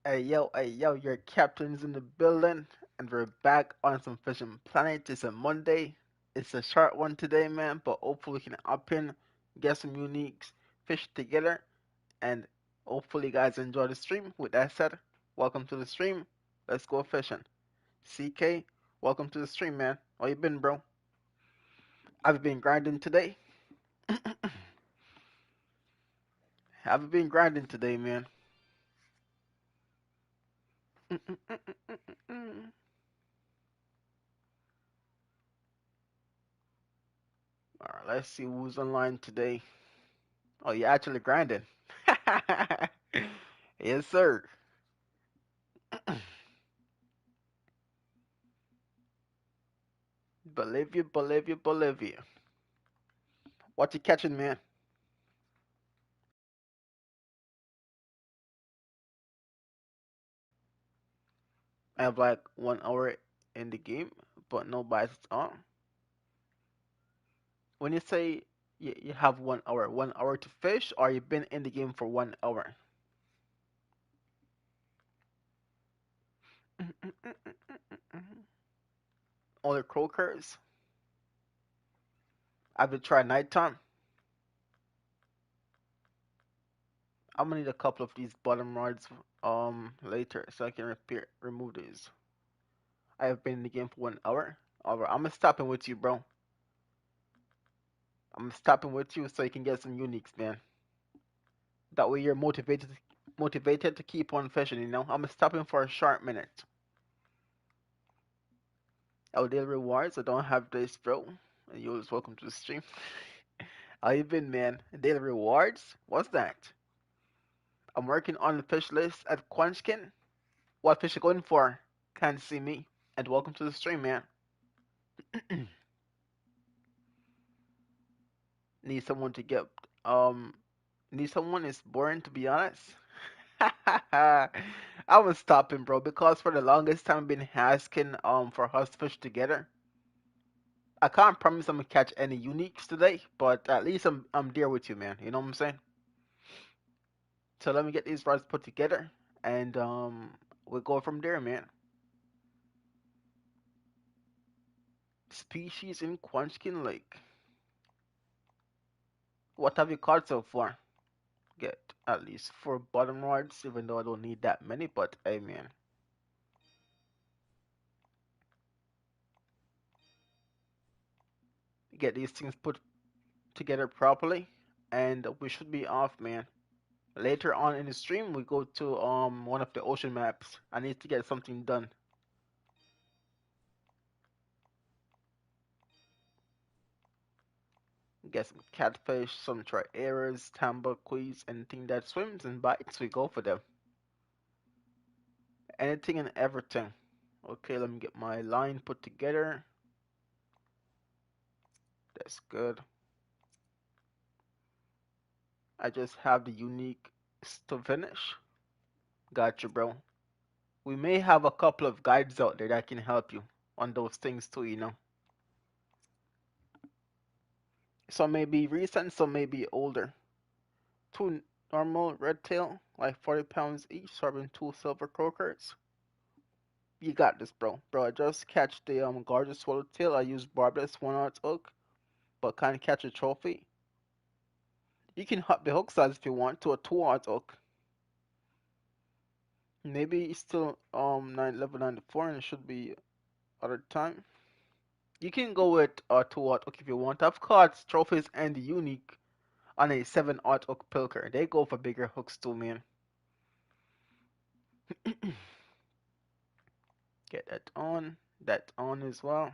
Hey yo, your captain's in the building, and we're back on some Fishing Planet. It's a Monday. It's a short one today, man, but hopefully we can up in, get some uniques, fish together, and hopefully you guys enjoy the stream. With that said, welcome to the stream. Let's go fishing. CK, welcome to the stream, man. How you been, bro? I've been grinding today. I've been grinding today, man. Alright, let's see who's online today. Oh, you're actually grinding. Yes, sir. Bolivia, Bolivia, Bolivia. What you catching, man? I have like 1 hour in the game, but no bites on. When you say you have 1 hour, 1 hour to fish, or you've been in the game for 1 hour? Only croakers. I've been trying nighttime. I'm gonna need a couple of these bottom rods later so I can remove these. I have been in the game for 1 hour. Alright, I'm gonna stop in with you, bro. I'm stopping with you so you can get some uniques, man. That way you're motivated to keep on fishing, you know? I'm stopping for a short minute. Our daily rewards, I don't have this, bro. You're welcome to the stream. How you been, man? Daily rewards? What's that? I'm working on the fish list at Quanchkin. What fish you going for? Can't see me. And welcome to the stream, man. Need someone to get um need someone is boring, to be honest. I was stopping, bro, because for the longest time I've been asking for us to fish together. I can't promise I'm gonna catch any uniques today, but at least I'm there with you, man. You know what I'm saying? So let me get these rods put together, and we'll go from there, man. Species in Quanchkin Lake. What have you caught so far? Get at least 4 bottom rods, even though I don't need that many. But hey, man, get these things put together properly, and we should be off, man. Later on in the stream, we go to one of the ocean maps. I need to get something done. Get some catfish, some triaras, tambaquis, anything that swims and bites, we go for them. Anything and everything. Okay, let me get my line put together. That's good. I just have the unique to finish. Gotcha, bro. We may have a couple of guides out there that can help you on those things too, you know. Some may be recent, some may be older. Two normal red tail, like 40 pounds each, serving 2 silver croakers. You got this, bro. Bro, I just catch the gorgeous swallowtail. I use barbless 1/0 hook, but can't catch a trophy. You can up the hook size if you want to a 2/0 hook. Maybe it's still level 94 and it should be other time. You can go with a 2/0 hook if you want. I've caught trophies and the unique on a 7/0 hook pilker. They go for bigger hooks too, man. Get that on as well.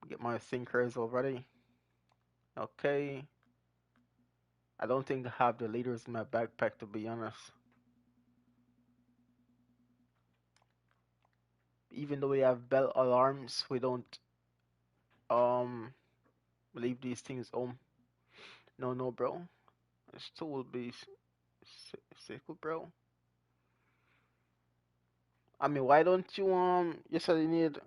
Get my sinkers already. Okay. I don't think I have the leaders in my backpack, to be honest. Even though we have bell alarms, we don't um leave these things home. No, no, bro. It still will be sickle, bro. I mean, why don't you you said you need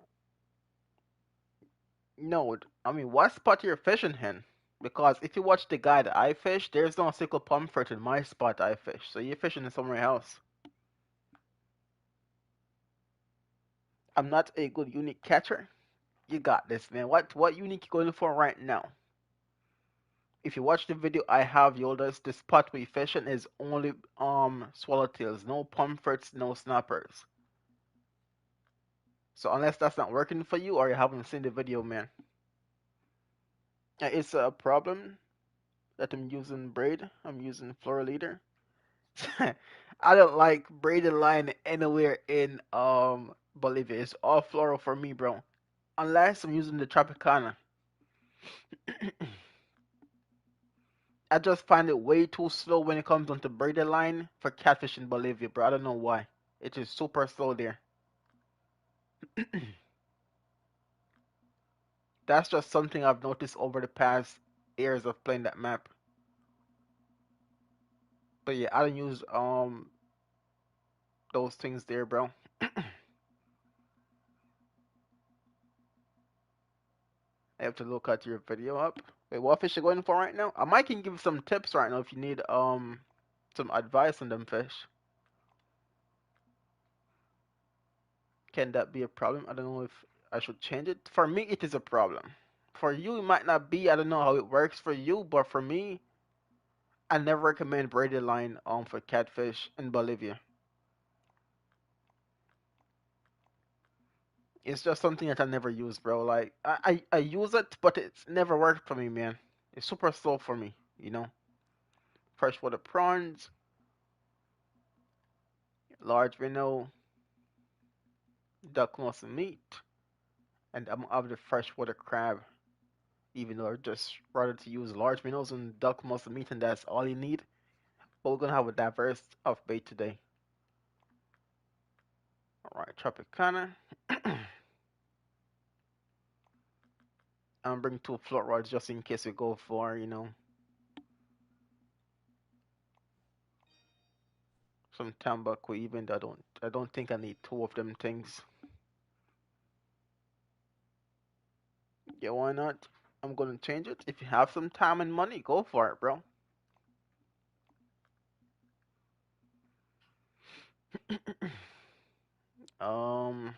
no. I mean, what spot you're fishing in? Because if you watch the guide I fish, there's no single pomfret in my spot I fish. So you're fishing somewhere else. I'm not a good unique catcher. You got this, man. What unique you going for right now? If you watch the video I have, you'll notice the spot we fishing is only swallowtails, no pomfrets, no snappers. So unless that's not working for you or you haven't seen the video, man, it's a problem that I'm using braid. I'm using fluorolator. I don't like braided line anywhere in Bolivia. It's all floral for me, bro. Unless I'm using the Tropicana. I just find it way too slow when it comes onto braided line for catfish in Bolivia, bro. I don't know why. It is super slow there. That's just something I've noticed over the past years of playing that map. But yeah, I don't use those things there, bro. I have to look at your video up. Wait, what fish you going for right now? I might can give some tips right now if you need some advice on them fish. Can that be a problem? I don't know if I should change it. For me, it is a problem. For you, it might not be. I don't know how it works for you, but for me, I never recommend braided line for catfish in Bolivia. It's just something that I never use, bro. Like I use it, but it's never worked for me, man. It's super slow for me, you know. Freshwater prawns, large minnow, duck muscle meat, and I'm of the freshwater crab. Even though I just rather to use large minnows and duck muscle meat, and that's all you need. But we're gonna have a diverse of bait today. All right, Tropicana. I'm bringing two float rods just in case we go for, some tambaku. Even though I don't think I need two of them things. Yeah, why not? I'm gonna change it. If you have some time and money, go for it, bro. um,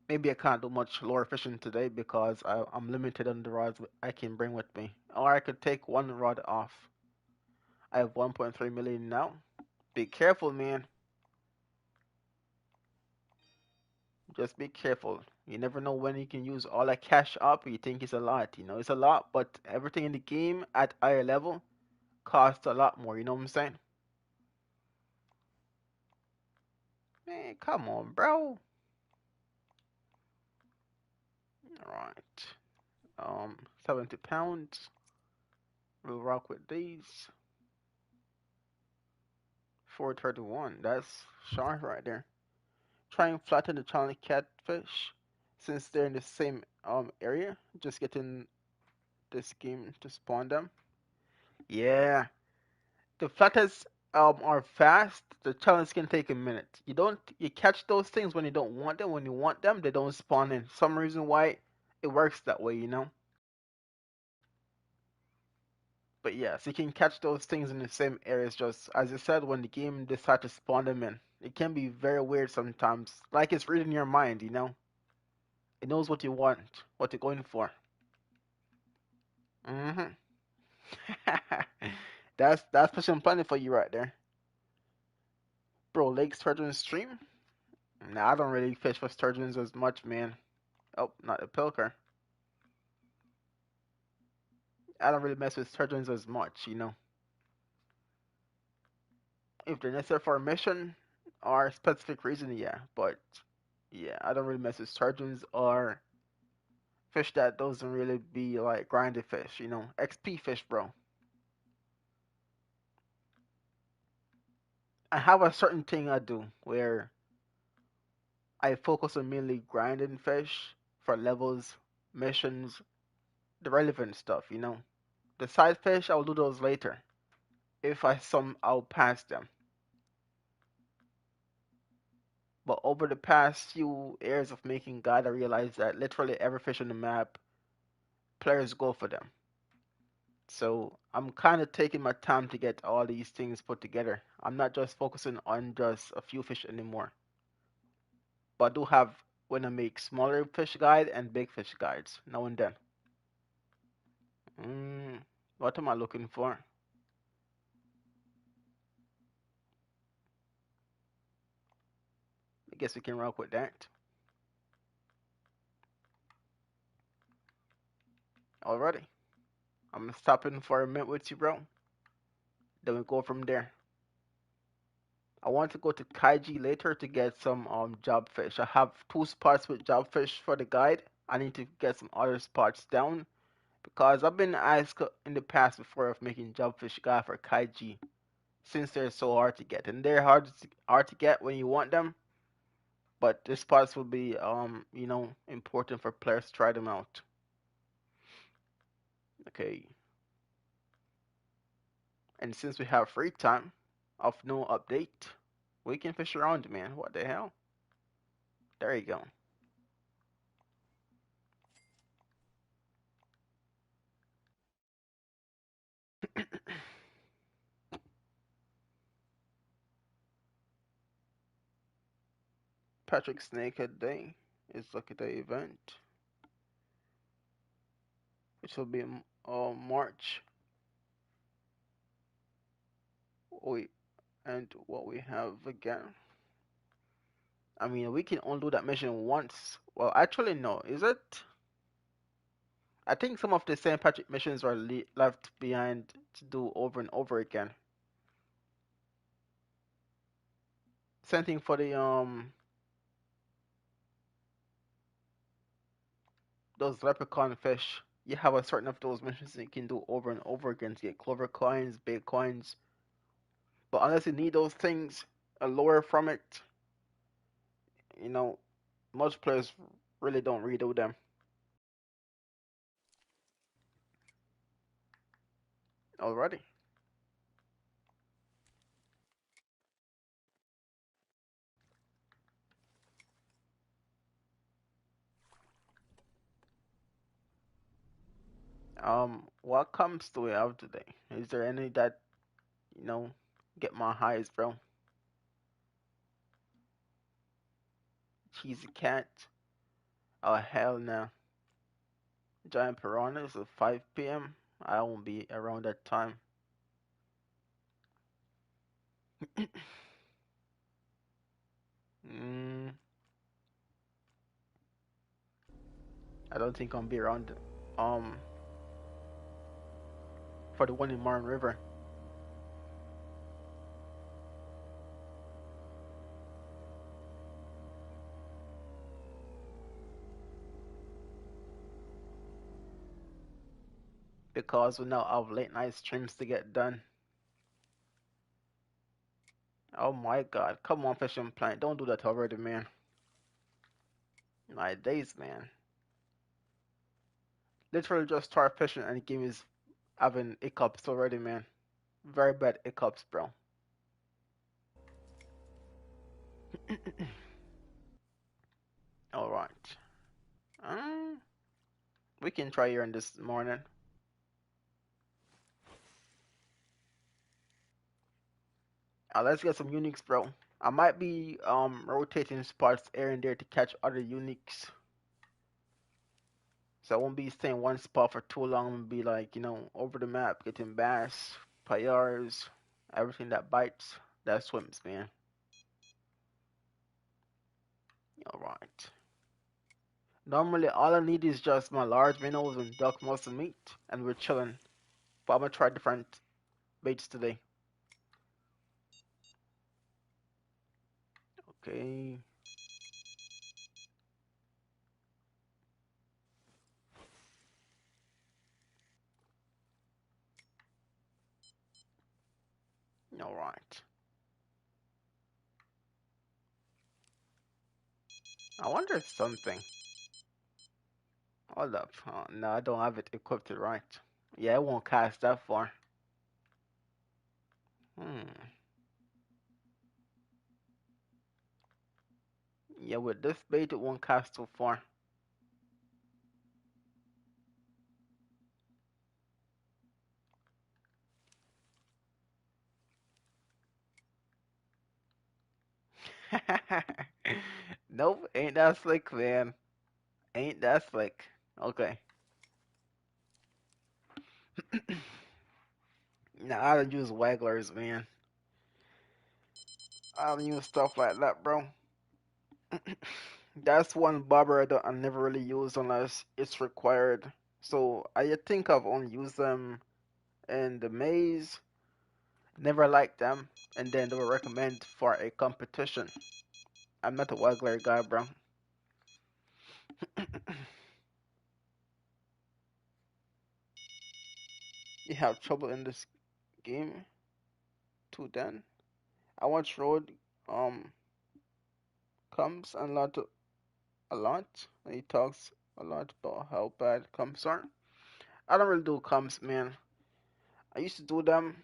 maybe I can't do much lure fishing today because I'm limited on the rods I can bring with me. Or I could take one rod off. I have 1.3 million now. Be careful, man. Just be careful. You never know when you can use all that cash up. You think it's a lot, it's a lot, but everything in the game at higher level costs a lot more. You know what I'm saying? Man, come on, bro. All right. 70 pounds. We'll rock with these. 431. That's sharp right there. Try and flatten the challenge catfish since they're in the same area. Just getting this game to spawn them. Yeah, the flatters are fast. The challenge can take a minute. You catch those things when you don't want them. When you want them, they don't spawn in. Some reason why it works that way. But yes, you can catch those things in the same areas. Just as I said, when the game decides to spawn them in, it can be very weird sometimes. Like it's reading your mind. It knows what you want, what you're going for. Hmm that's pushing plenty for you right there, bro. Lake sturgeon stream. Nah, I don't really fish for sturgeons as much, man. Oh, not a pilker. I don't really mess with sturgeons as much. If they're necessary for a mission or a specific reason, yeah. But yeah, I don't really mess with sturgeons or fish that doesn't really be like grinded fish. XP fish, bro. I have a certain thing I do where I focus on mainly grinding fish for levels, missions, the relevant stuff. The side fish, I'll do those later if I somehow pass them. But over the past few years of making God, I realized that literally every fish on the map, players go for them. So I'm kind of taking my time to get all these things put together. I'm not just focusing on just a few fish anymore, but I do have when I make smaller fish guide and big fish guides now and then. Mm, what am I looking for? I guess we can rock with that. Alrighty. I'm stopping for a minute with you, bro. Then we go from there. I want to go to Kaiji later to get some job fish. I have two spots with job fish for the guide. I need to get some other spots down because I've been asked in the past before of making job fish guide for Kaiji since they're so hard to get and they're hard to get when you want them. But the spots will be important for players to try them out. Okay, and since we have free time of no update, we can fish around, man. What the hell? There you go. Patrick Snakehead Day is like a day event, which will be in March. We and what we have again. I mean, we can only do that mission once. Well, actually, no. Is it? I think some of the St. Patrick missions are left behind to do over and over again. Same thing for the those leprechaun fish. You have a certain of those missions that you can do over and over again to get clover coins, big coins. But unless you need those things, a lure from it, you know, most players really don't redo them. Already. What comes do we have today? Is there any that you know get my highs, bro? Cheesy cat. Oh hell no. Giant piranhas at 5 p.m. I won't be around that time. mm, I don't think I'll be around. Um, for the one in Marne River because we now have late night streams to get done. Oh my God! Come on, Fishing Planet, don't do that already, man. My days, man. Literally just start fishing and the game is having hiccups already, man. Very bad hiccups, bro. All right. Um, we can try here in this morning. Let's get some uniques, bro. I might be rotating spots here and there to catch other uniques. So I won't be staying one spot for too long and be like, over the map, getting bass, payars, everything that bites, that swims, man. All right. Normally, all I need is just my large minnows and duck muscle meat, and we're chilling. But I'm gonna try different baits today. Okay. All right. I wonder if something. Hold up. Oh, no, I don't have it equipped right. Yeah, it won't cast that far. Hmm. Yeah, with this bait, it won't cast too far. Nope, ain't that slick, man. Ain't that slick. Okay. Nah, I don't use wagglers, man. I don't use stuff like that, bro. That's one bobber that I never really use unless it's required. So I think I've only used them in the maze, never liked them, and then they were recommended for a competition. I'm not a waggler guy, bro. You have trouble in this game too then? I watch Road um comes a lot. He talks a lot about how bad comps are. I don't really do comps, man. I used to do them,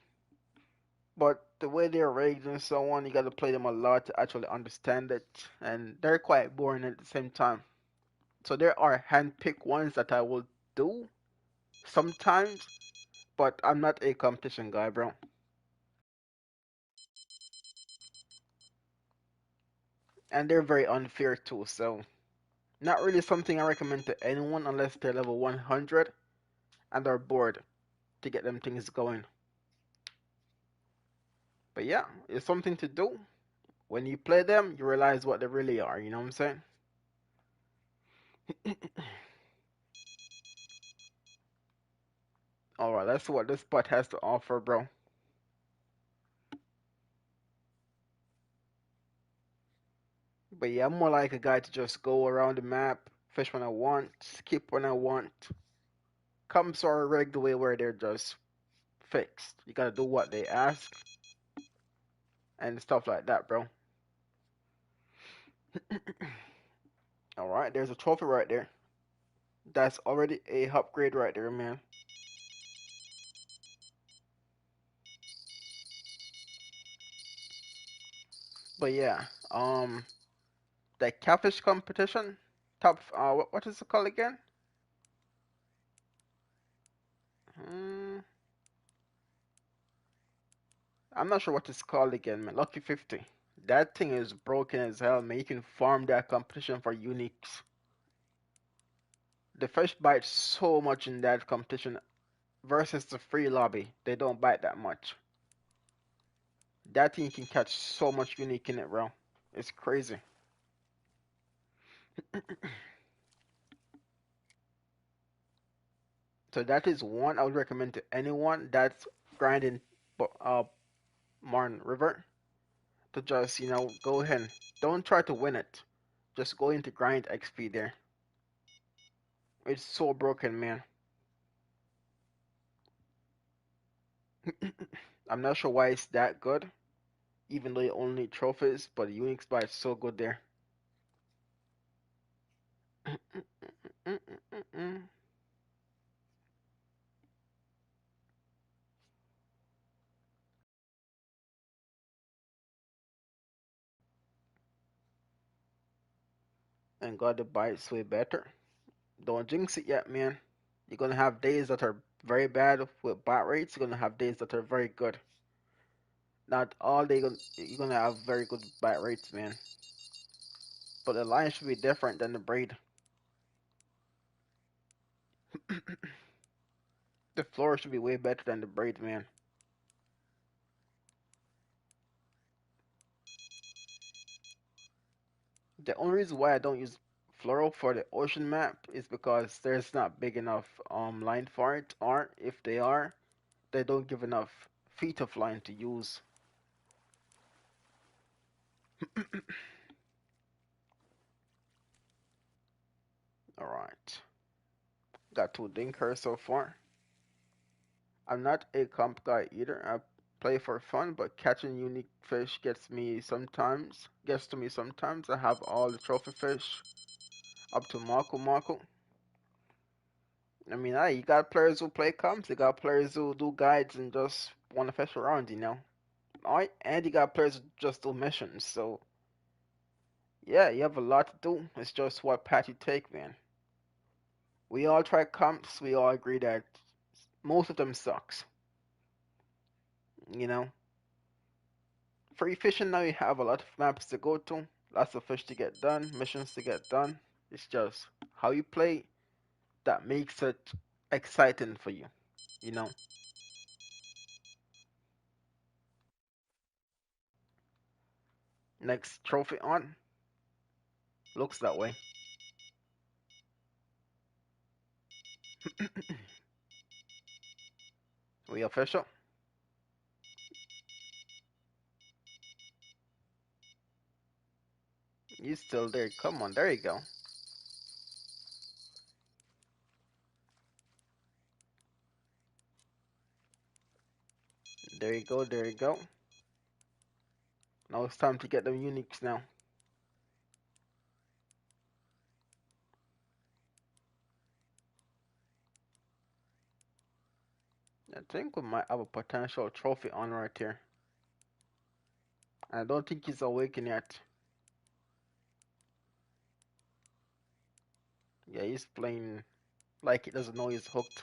but the way they're rigged and so on, you got to play them a lot to actually understand it, and they're quite boring at the same time. So there are hand-picked ones that I will do sometimes, but I'm not a competition guy, bro. And they're very unfair too, so not really something I recommend to anyone unless they're level 100 and are bored to get them things going. But yeah, it's something to do. When you play them, you realize what they really are, you know what I'm saying? Alright, let's see what this spot has to offer, bro. But yeah, I'm more like a guy to just go around the map, fish when I want, skip when I want. Come sort of rigged the way where they're just fixed. You gotta do what they ask and stuff like that, bro. Alright, there's a trophy right there. That's already a upgrade right there, man. But yeah, the catfish competition, top, what is it called again? Hmm, I'm not sure what it's called again, man. Lucky 50. That thing is broken as hell, man. You can farm that competition for uniques. The fish bite so much in that competition versus the free lobby. They don't bite that much. That thing can catch so much unique in it, bro. It's crazy. So that is one I would recommend to anyone that's grinding uh Marne River to just, go ahead. Don't try to win it. Just go into grind XP there. It's so broken, man. I'm not sure why it's that good, even though you only need trophies, but the Unix buy is so good there. And God, the bite's way better. Don't jinx it yet, man. You're gonna have days that are very bad with bot rates. You're gonna have days that are very good. Not all day you're gonna have very good bot rates, man. But the line should be different than the braid. The floor should be way better than the braid, man. The only reason why I don't use Floral for the ocean map is because there's not big enough line for it, or if they are, they don't give enough feet of line to use. Alright. Got two dinkers so far. I'm not a comp guy either. I play for fun, but catching unique fish gets to me sometimes. I have all the trophy fish up to Mako Mako. I mean, you got players who play comps, you got players who do guides and just want to fish around, you know. Alright, and you got players who just do missions, so Yeah, you have a lot to do. It's just what path you take, man. We all try comps. We all agree that most of them sucks. You know, free fishing now you have a lot of maps to go to, lots of fish to get done, missions to get done. It's just how you play that makes it exciting for you. You know. Next trophy on looks that way. We official. You still there? Come on, there you go. There you go. There you go. Now it's time to get them uniques now. I think we might have a potential trophy on right here. I don't think he's awakened yet. Yeah, he's playing like he doesn't know he's hooked.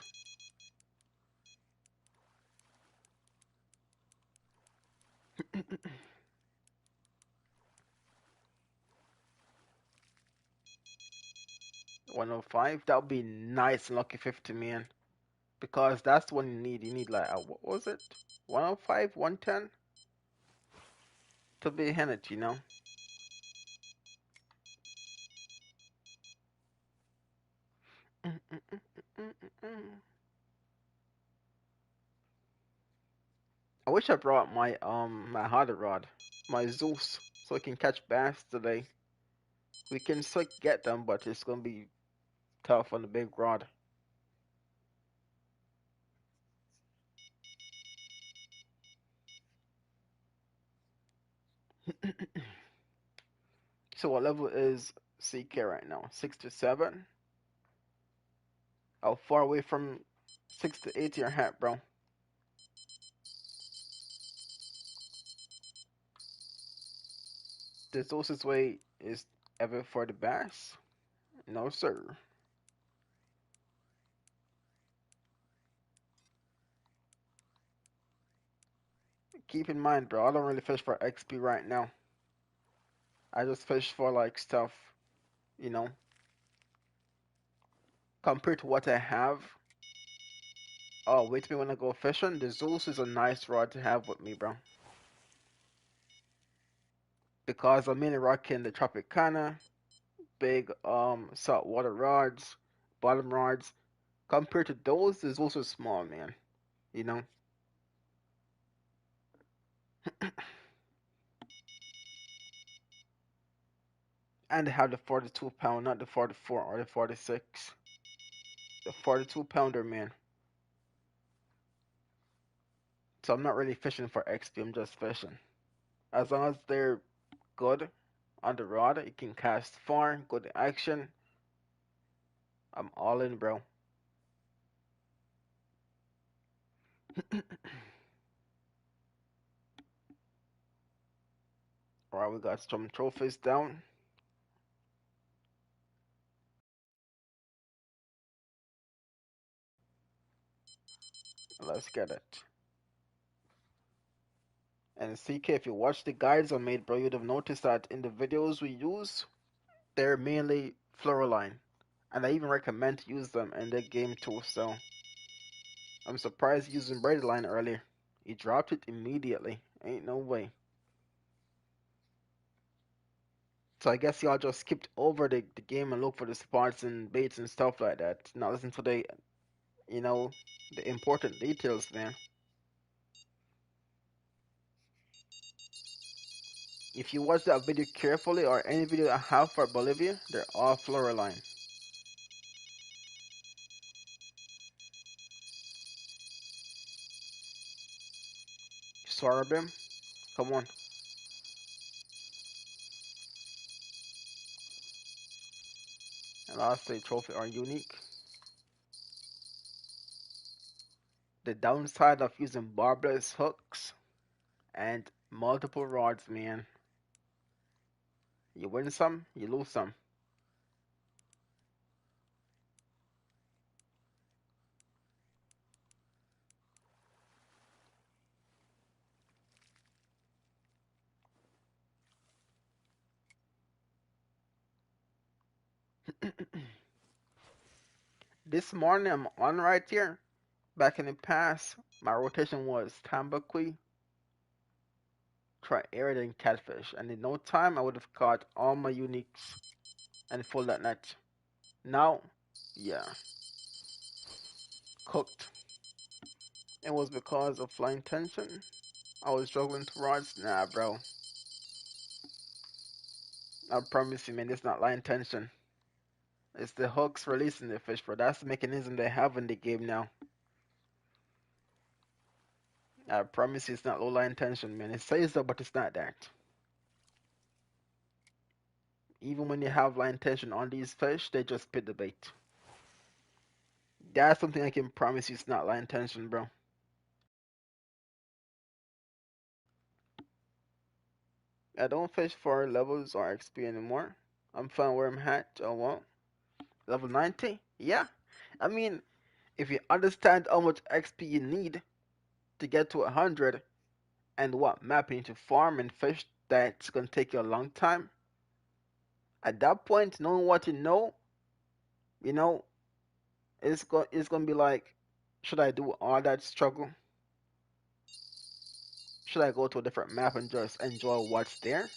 105. That would be nice and lucky 50, man. Because that's what you need. You need like what was it? 105, 110 to be in it, you know. I wish I brought my hot rod, my Zeus, so I can catch bass today. We can still get them, but it's gonna be tough on the big rod. So what level is CK right now? 6 to 7. How far away from 6 to 8 your hat, bro? The closest way is ever for the bass? No, sir. Keep in mind, bro, I don't really fish for XP right now. I just fish for like stuff, you know, compared to what I have. Oh, wait till me when I go fishing. The Zeus is a nice rod to have with me, bro. Because I'm mainly rocking the Tropicana, big saltwater rods, bottom rods. Compared to those, the Zeus is small, man. You know? And they have the 42 pound, not the 44 or the 46. The 42 pounder, man. So I'm not really fishing for XP, I'm just fishing. As long as they're good on the rod, you can cast far, good action. I'm all in, bro. Alright, we got some trophies down. Let's get it. And CK, if you watch the guides I made, bro, you'd have noticed that in the videos we use, they're mainly fluoroline. And I even recommend to use them in the game too, so I'm surprised using Braidline earlier. He dropped it immediately. Ain't no way. So I guess y'all just skipped over the game and look for the spots and baits and stuff like that. Now listen to you know, the important details, man. If you watch that video carefully or any video I have for Bolivia, they're all fluoroline. Sorabim, come on. And lastly, trophy are unique. The downside of using barbless hooks and multiple rods, man. You win some, you lose some. This morning I'm on right here. Back in the past, my rotation was tambaqui, tri-arid, and catfish, and in no time I would have caught all my uniques and full that net. Now, yeah, cooked. It was because of flying tension. I was juggling two rods. Nah, bro. I promise you, man, it's not line tension. It's the hooks releasing the fish, bro. That's the mechanism they have in the game now. I promise you, it's not low line tension, man. It says so, but it's not that. Even when you have line tension on these fish, they just spit the bait. That's something I can promise you, it's not line tension, bro. I don't fish for levels or XP anymore. I'm fine where I'm at. Oh well, level 90? Yeah. I mean, if you understand how much XP you need to get to 100 and what mapping to farm and fish that's gonna take you a long time, at that point, knowing what you know, it's gonna be like, should I do all that struggle? Should I go to a different map and just enjoy what's there?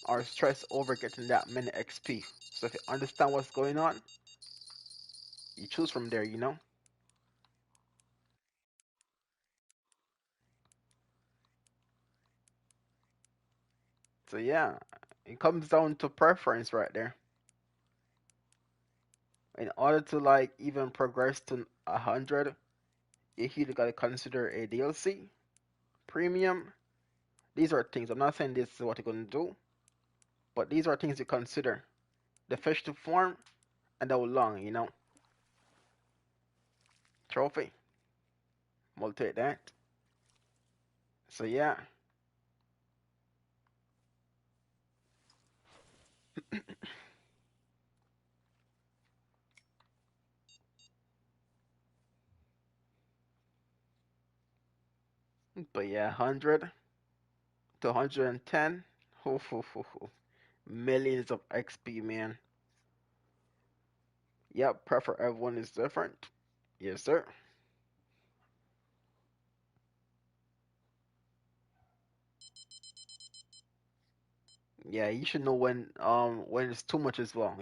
Or stress over getting that many XP? So if you understand what's going on, you choose from there. So yeah, it comes down to preference right there. In order to like even progress to 100, you either gotta consider a DLC, premium. These are things. I'm not saying this is what you're gonna do, but these are things to consider. The fish to farm and how long. Trophy. We'll take that. So yeah. But yeah, 100 to 110. Hoo, hoo, hoo, hoo. Millions of XP, man. Yep, prefer everyone is different. Yes, sir. Yeah, you should know when it's too much as well.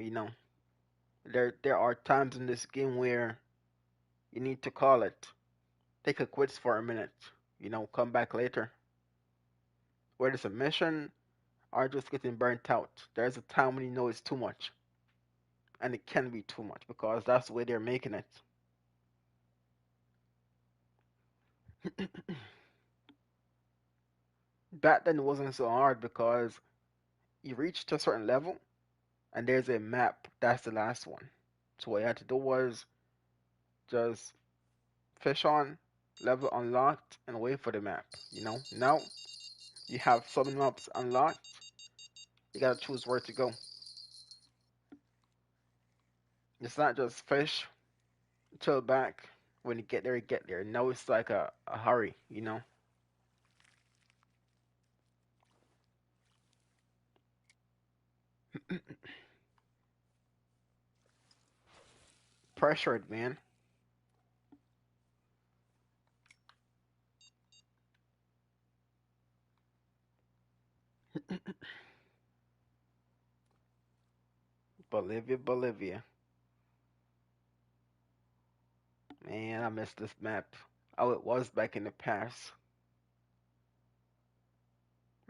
There are times in this game where you need to call it. Take a quits for a minute. Come back later. Whether it's a mission or just getting burnt out. There's a time when you know it's too much. And it can be too much because that's the way they're making it. Back then it wasn't so hard because you reached a certain level and there's a map. That's the last one. So what you had to do was just fish on, level unlocked, and wait for the map. Now you have so many maps unlocked, you gotta choose where to go. It's not just fish, chill back. When you get there, you get there. Now it's like a hurry. Pressured, man. Bolivia, Bolivia. Man, I miss this map. How it was back in the past.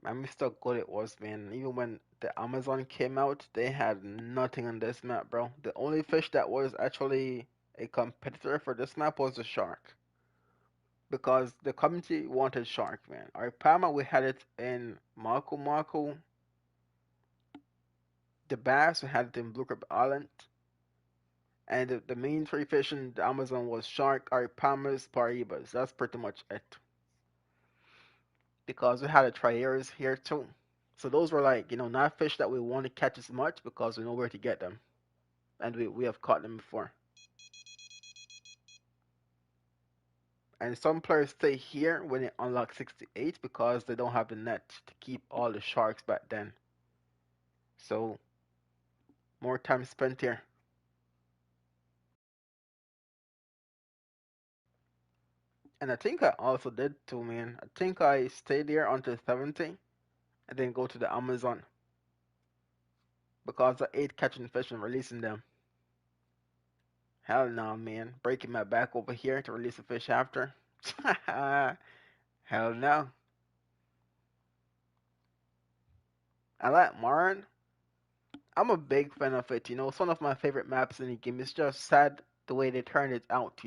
I missed how good it was, man. Even when the Amazon came out, they had nothing on this map, bro. The only fish that was actually a competitor for this map was the shark. Because the community wanted shark, man. Our Parma, we had it in Marco Marco. The bass, we had it in Blue Crab Island. And the main three fish in the Amazon was shark, Aripamas, Paraibas. That's pretty much it. Because we had a Triaris here too. So those were like, not fish that we want to catch as much because we know where to get them. And we have caught them before. And some players stay here when they unlock 68 because they don't have the net to keep all the sharks back then. So more time spent here. And I think I also did too, man. I think I stayed there until 70 and then go to the Amazon because I ate catching fish and releasing them. Hell no, man. Breaking my back over here to release a fish after. Hell no. I like Marin. I'm a big fan of it. It's one of my favorite maps in the game. It's just sad the way they turned it out.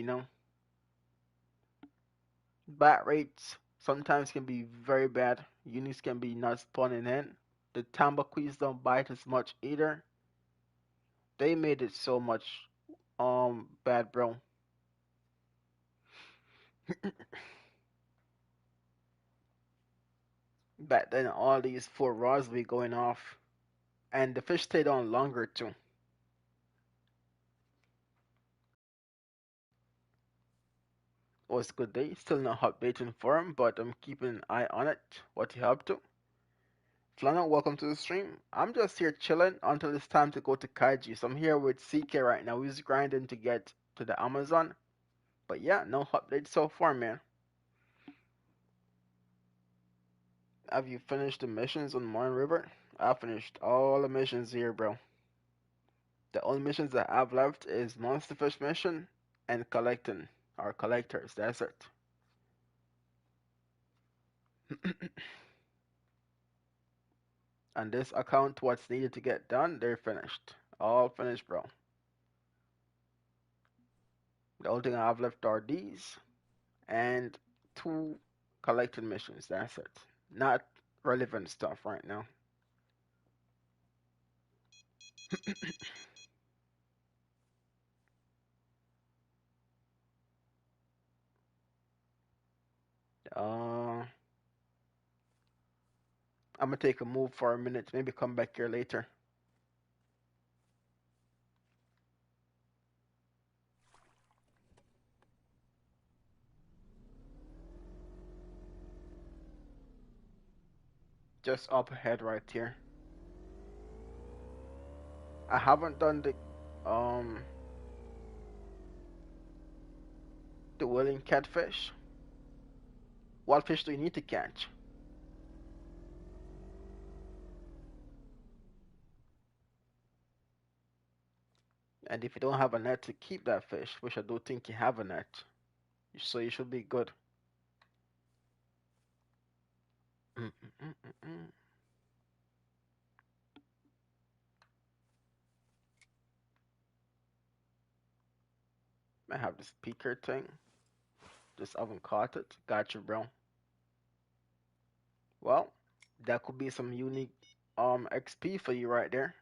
Bat rates sometimes can be very bad. Units can be not spawning in. The Tambaquis don't bite as much either. They made it so much bad, bro. Back then all these four rods be going off. And the fish stayed on longer too. Was good day. Still not hot baiting for him, but I'm keeping an eye on it. What you up to? Flana, welcome to the stream. I'm just here chilling until it's time to go to Kaiji. So I'm here with CK right now. He's grinding to get to the Amazon. But yeah, no updates so far, man. Have you finished the missions on Marne River? I finished all the missions here, bro. The only missions that I've left is Monster Fish mission and collecting our collectors. That's it. On this account, what's needed to get done, they're finished. All finished, bro. The only thing I have left are these and two collected missions. That's it. Not relevant stuff right now. I'm gonna take a move for a minute. Maybe come back here later. Just up ahead right here. I haven't done um the willing catfish. What fish do you need to catch? And if you don't have a net to keep that fish, which I don't think you have a net, so you should be good. Mm, mm, mm, mm, mm. I have this speaker thing. Just haven't caught it. Gotcha, bro. Well, that could be some unique XP for you right there.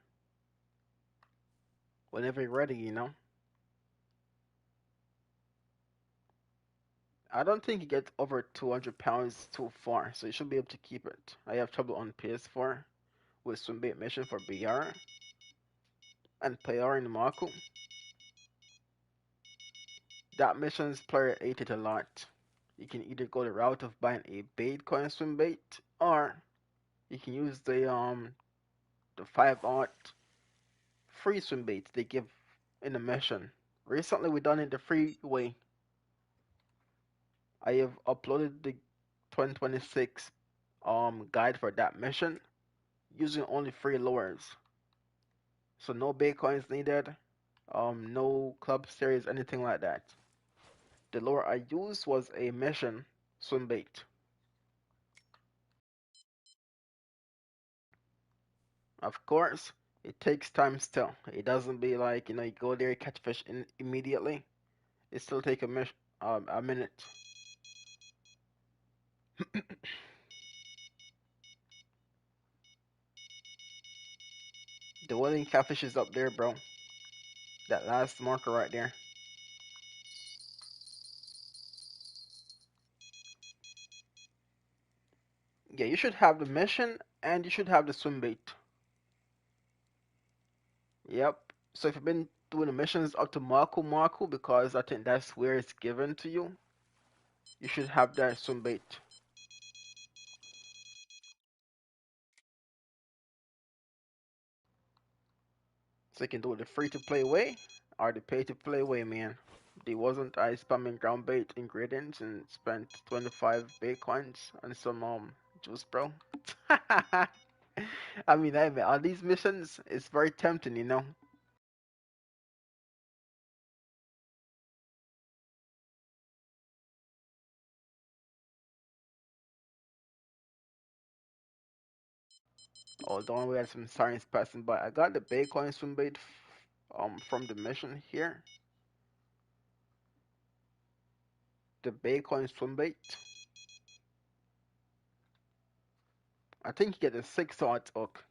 Whenever you're ready. I don't think you get over 200 pounds too far, so you should be able to keep it. I have trouble on PS4 with Swimbait Mission for BR and PR in Mako. That mission's player ate it a lot. You can either go the route of buying a bait coin Swimbait, or you can use the 5-aught free Swimbaits they give in the mission. Recently we done it the free way. I have uploaded the 2026 guide for that mission using only free lures. So no Bitcoins needed, no club series, anything like that. The lure I used was a mission swim bait. Of course, it takes time still. It doesn't be like you go there catch fish immediately. It still take a minute. The willing catfish is up there, bro. That last marker right there. Yeah, you should have the mission And you should have the swim bait. Yep. So if you've been doing the missions up to Marco, because I think that's where it's given to you, you should have that swim bait. So you can do it the free to play way or the pay to play way, man. They wasn't I spamming ground bait ingredients and spent 25 Bitcoins on some juice, bro. I mean, hey, man, on these missions, it's very tempting, you know. Although we had some sirens passing by, I got the Bitcoin swim bait from the mission here. The Bitcoin swim bait. I think you get the 6 aught hook.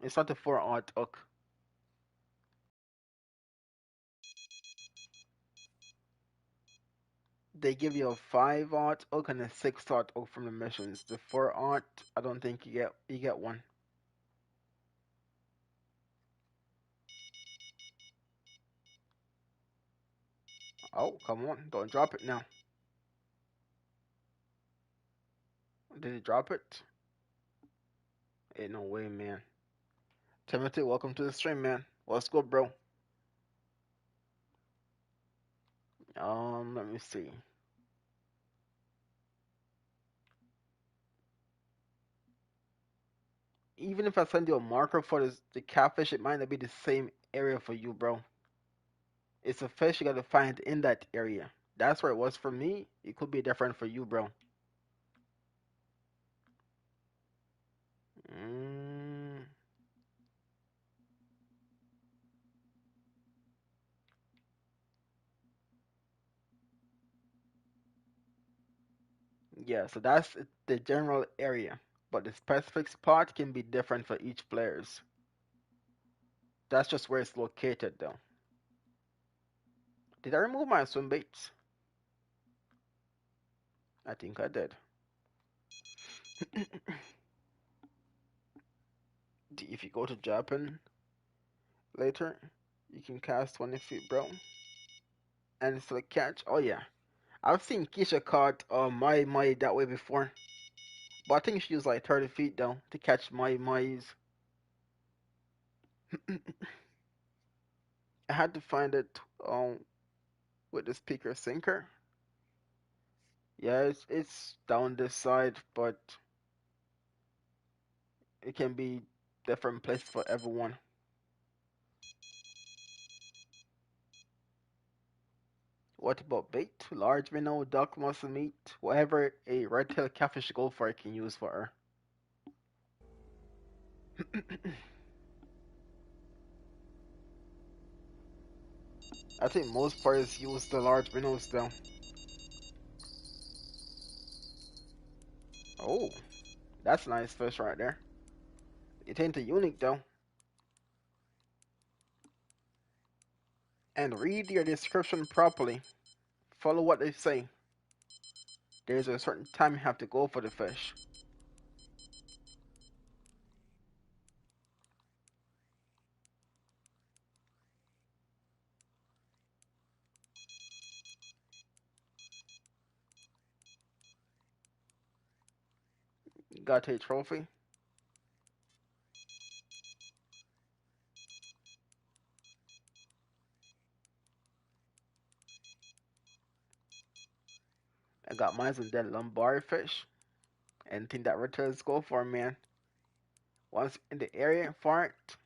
It's not the 4 aught hook. They give you a 5 aught hook and a 6 aught hook from the missions. The 4 aught, I don't think you get one. Oh, come on, don't drop it now. Did he drop it? Ain't no way, man. Timothy, welcome to the stream, man. What's good, bro? Let me see. Even if I send you a marker for the catfish, it might not be the same area for you, bro. It's a fish you gotta find in that area. That's where it was for me. It could be different for you, bro. Mm, yeah, so that's the general area, but the specific spot can be different for each players. That's just where it's located, though. Did I remove my swim baits? I think I did. If you go to Japan later, you can cast 20 feet, bro, and still catch. Oh yeah, I've seen Keisha caught my that way before, but I think she used like 30 feet though to catch my. I had to find it with the speaker sinker. Yeah, it's down this side, but it can be different place for everyone. What about bait? Large minnow, duck, muscle meat, whatever a red-tailed catfish gopher can use for her. I think most players use the large minnows though. Oh, that's a nice fish right there. It ain't a unique though. And read your description properly. Follow what they say. There's a certain time you have to go for the fish. Got a trophy. I got mine on that Lombard fish. Anything that returns go for, man. Once in the area for it,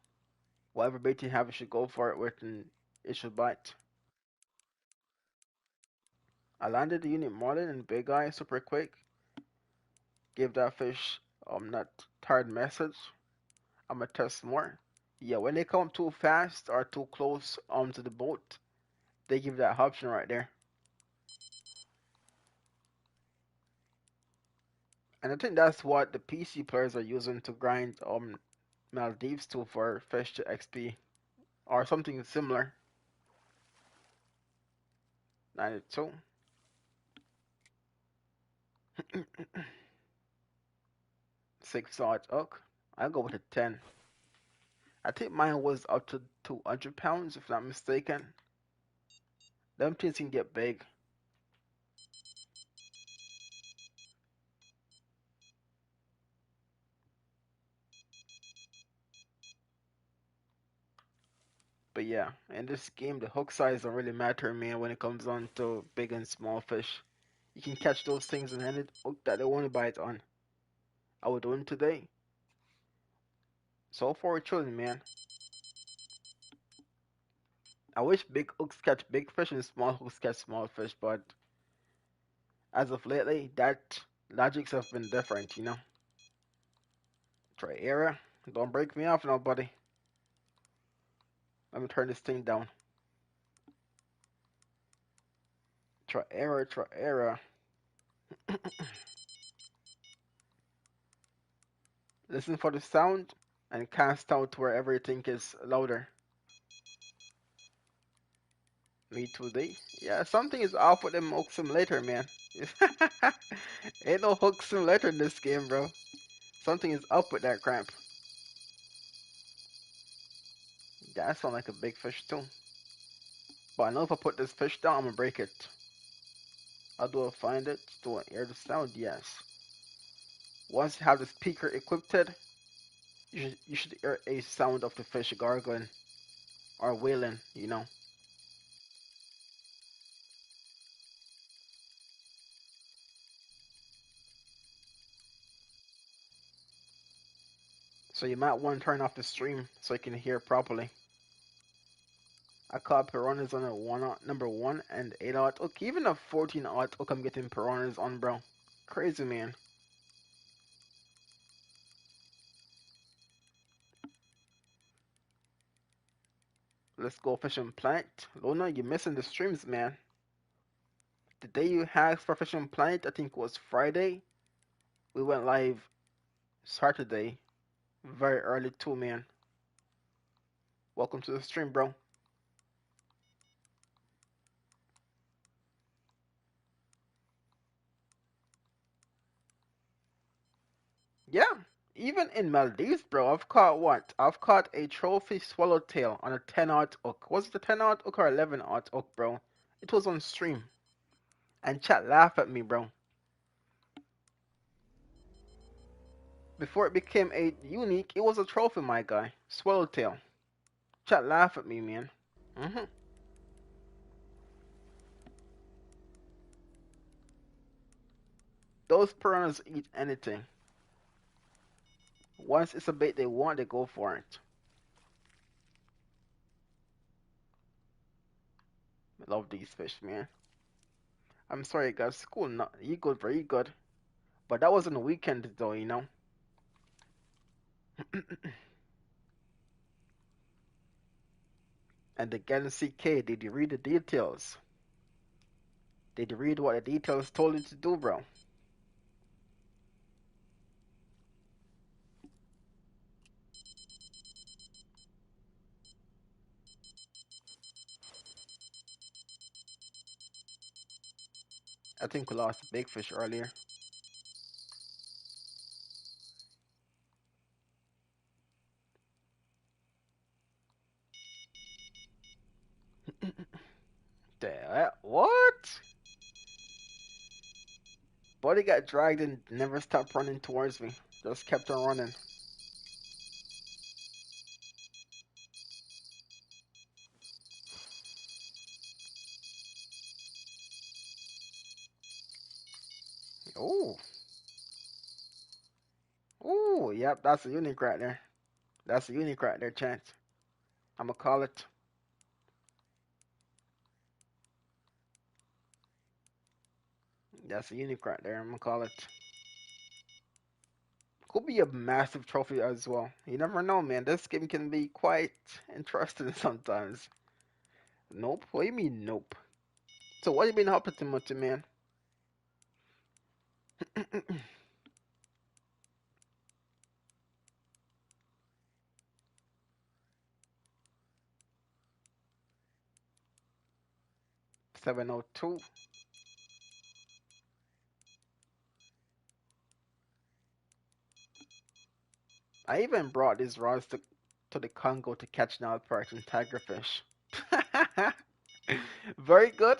whatever bait you have, you should go for it with and it should bite. I landed the unit Marlin and Big Eye super quick. Give that fish not tired message. I'ma test more. Yeah, when they come too fast or too close to the boat, they give that option right there. And I think that's what the PC players are using to grind Maldives to for fish to XP or something similar. 92. 6 odd hook. I go with a 10. I think mine was up to 200 pounds, if not mistaken. Them things can get big. But yeah, in this game, the hook size don't really matter, man, when it comes on to big and small fish. You can catch those things and hand it hook that they want to bite on. I would do it today. So far, chilling, man. I wish big hooks catch big fish and small hooks catch small fish, but as of lately, that logics have been different, you know? Try area. Don't break me off now, buddy. Let me turn this thing down. Try error. Listen for the sound and cast out wherever you think is louder. Me too, D. Yeah, something is off with them hook simulator, man. Ain't no hook simulator in this game, bro. Something is up with that cramp. That sound like a big fish too. But I know if I put this fish down, I'm gonna break it. How do I find it? Do I hear the sound? Yes. Once you have the speaker equipped, you should hear a sound of the fish gargling or wailing, you know. So you might want to turn off the stream so you can hear properly. I caught piranhas on a number one and 8 aught. Okay, even a 14 aught. Look, I'm getting piranhas on, bro. Crazy, man. Let's go fishing plant. Luna, you're missing the streams, man. The day you asked for fishing plant, I think was Friday. We went live Saturday, very early too, man. Welcome to the stream, bro. Yeah, even in Maldives, bro, I've caught what? I've caught a trophy swallowtail on a 10 aught hook. Was it a 10 aught hook or 11 aught hook, bro? It was on stream. And chat laughed at me, bro. Before it became a unique, it was a trophy, my guy. Swallowtail. Chat laughed at me, man. hmm Those piranhas eat anything. Once it's a bait they want, they go for it. I love these fish, man. I'm sorry, guys. School, not you good, very good. But that was on the weekend, though, you know. And again, CK, did you read the details? Did you read what the details told you to do, bro? 'I think we lost a big fish earlier. What? Buddy got dragged and never stopped running towards me. Just kept on running. Oh, oh, yep, that's a unique right there. That's a unique right there, Chance. I'm gonna call it. That's a unique right there. I'm gonna call it. Could be a massive trophy as well. You never know, man. This game can be quite interesting sometimes. Nope. What do you mean, nope? So what you been up to, Timothy, man? 702. I even brought these rods to the Congo to catch Nile perch and tigerfish. Very good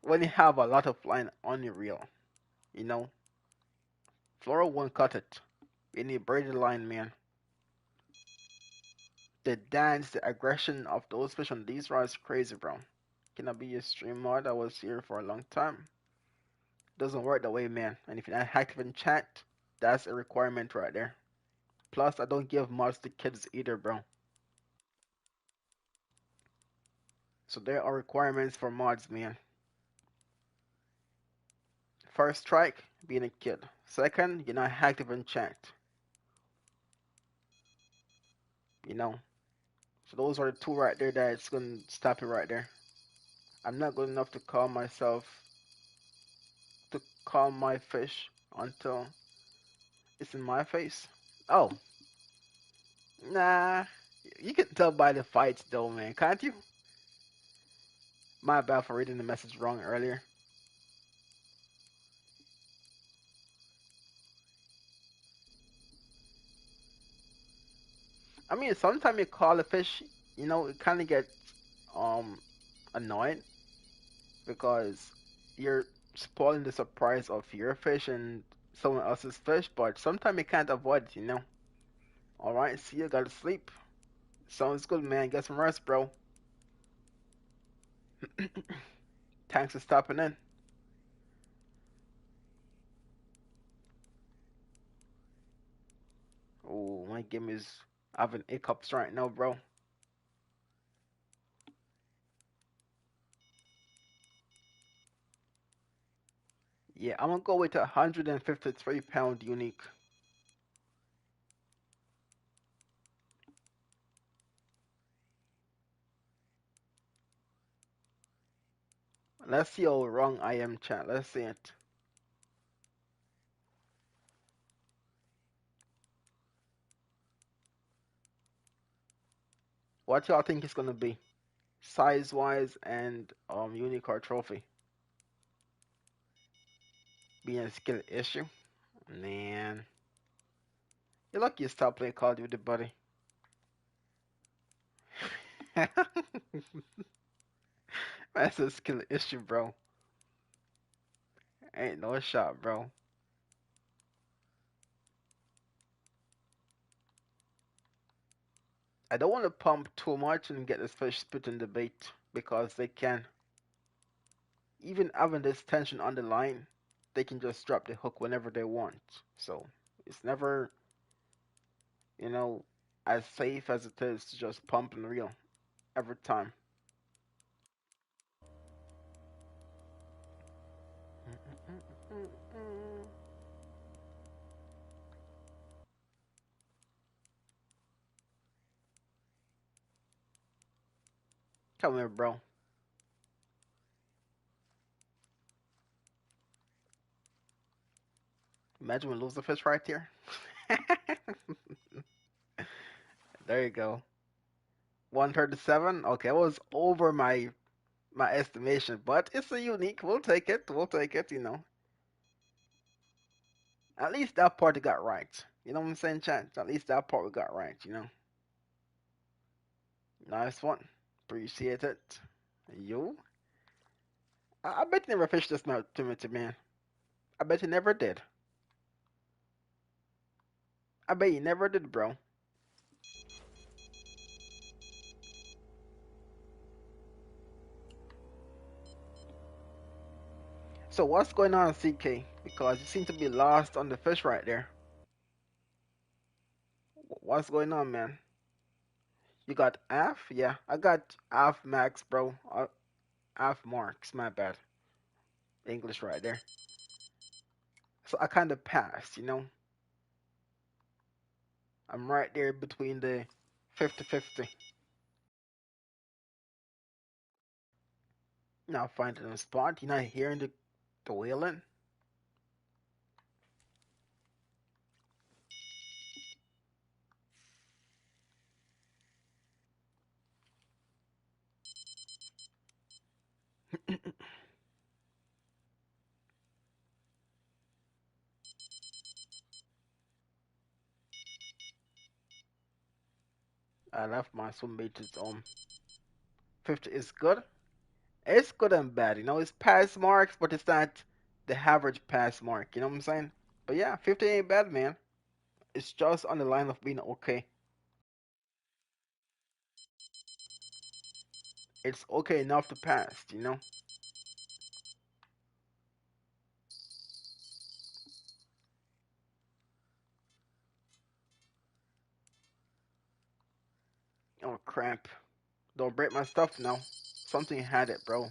when you have a lot of line on your reel. You know, Flora won't cut it. You need braided line, man. The dance, the aggression of those fish on these rods is crazy, bro. Can I be a stream mod? I was here for a long time. Doesn't work that way, man. And if you're not active in chat, that's a requirement right there. Plus, I don't give mods to kids either, bro. So there are requirements for mods, man. First strike, being a kid. Second, you're not active in chat. You know. So those are the two right there that's gonna stop it right there. I'm not good enough to calm my fish until it's in my face. Oh, nah. You can tell by the fights though, man, can't you? My bad for reading the message wrong earlier. I mean, sometimes you call a fish, it kind of gets um annoying because you're spoiling the surprise of your fish and someone else's fish, but sometimes you can't avoid it. All right, see you, gotta sleep. Sounds good, man. Get some rest, bro. Thanks for stopping in. Oh, my game is having hiccups right now, bro. Yeah, I'm gonna go with a 153 pound unique. Let's see how wrong I am, chat. Let's see it. What y'all think it's gonna be, size wise and unique or trophy? Being a skill issue, man. You're lucky you stopped playing Call of Duty, buddy. That's a skill issue, bro. Ain't no shot, bro. I don't want to pump too much and get this fish spit in the bait because they can. Even having this tension on the line, they can just drop the hook whenever they want. So it's never, you know, as safe as it is to just pump and reel every time. Come here, bro. Imagine we lose the fish right here. There you go. 137. Okay, it was over my estimation, but it's a unique. We'll take it. We'll take it. At least that part we got right. You know what I'm saying, chat? At least that part we got right. Nice one. Appreciate it. You? I bet you never fished this mouth to man. I bet you never did. I bet you never did, bro. So what's going on, CK? Because you seem to be lost on the fish right there. What's going on, man? You got half? Yeah, I got half max, bro. Half marks. My bad. English right there. So I kind of passed. I'm right there between the 50-50. Now finding a spot. You're not hearing the wailing? I left my swim bait at 50 is good. It's good and bad. It's pass marks, but it's not the average pass mark. You know what I'm saying? But yeah, 50 ain't bad, man. It's just on the line of being okay. It's okay enough to pass. Oh crap! Don't break my stuff now. Something had it, bro.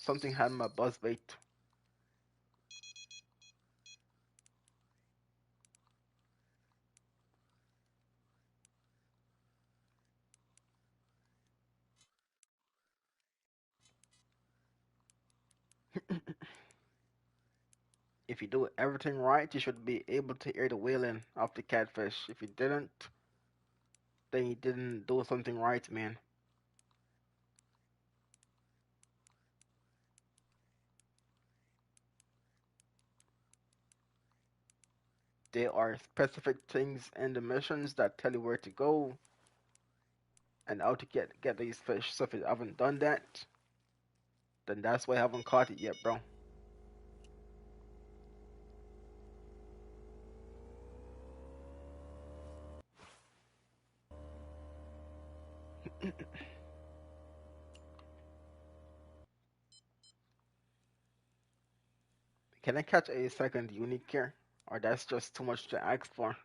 Something had my buzz bait. If you do everything right, you should be able to hear the wailing of the catfish. If you didn't, then you didn't do something right, man. There are specific things in the missions that tell you where to go and how to get these fish. So if you haven't done that, then that's why I haven't caught it yet, bro. Can I catch a second unique here? Or that's just too much to ask for?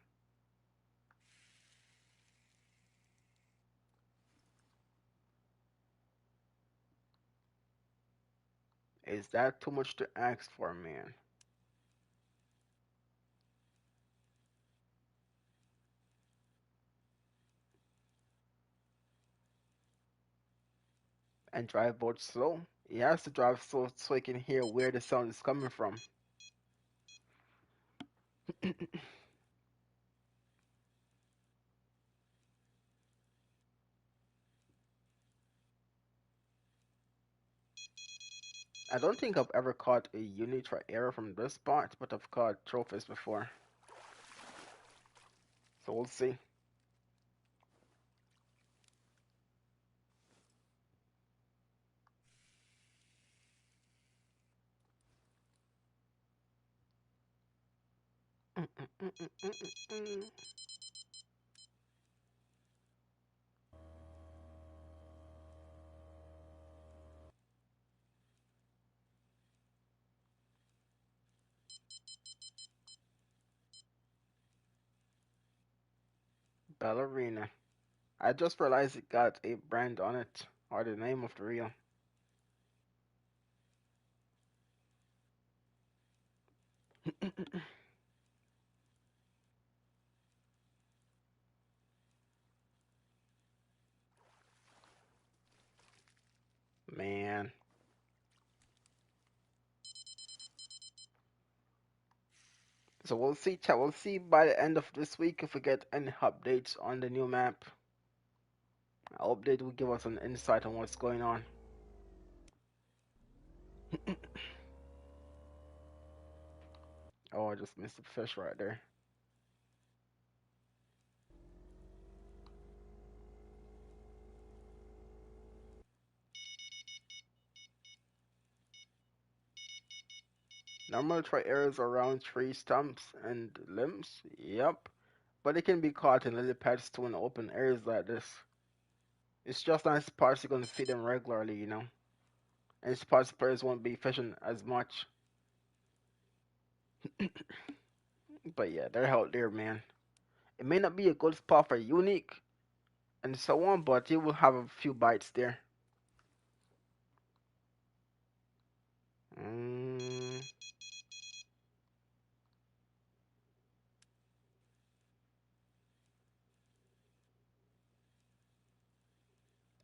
Is that too much to ask for, man? And drive boat slow? He has to drive slow so he can hear where the sound is coming from. I don't think I've ever caught a unique error from this spot, but I've caught trophies before. So we'll see. Ballerina. I just realized it got a brand on it, or the name of the reel. Man. So we'll see, chat. We'll see by the end of this week if we get any updates on the new map. I hope they do give us an insight on what's going on. Oh, I just missed a fish right there. Normal try arrows around tree stumps and limbs. Yep. But it can be caught in lily pads too in open areas like this. It's just not spots you're gonna see them regularly. And spots players won't be fishing as much. But yeah, they're out there, man. It may not be a good spot for unique and so on, but you will have a few bites there. Mm,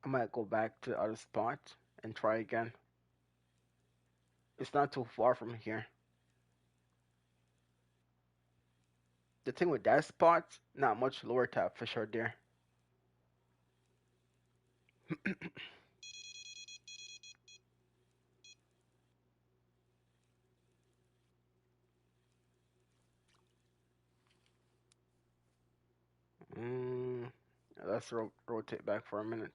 I might go back to the other spot and try again. It's not too far from here. The thing with that spot, not much lower tap fish are there. Mm, let's rotate back for a minute.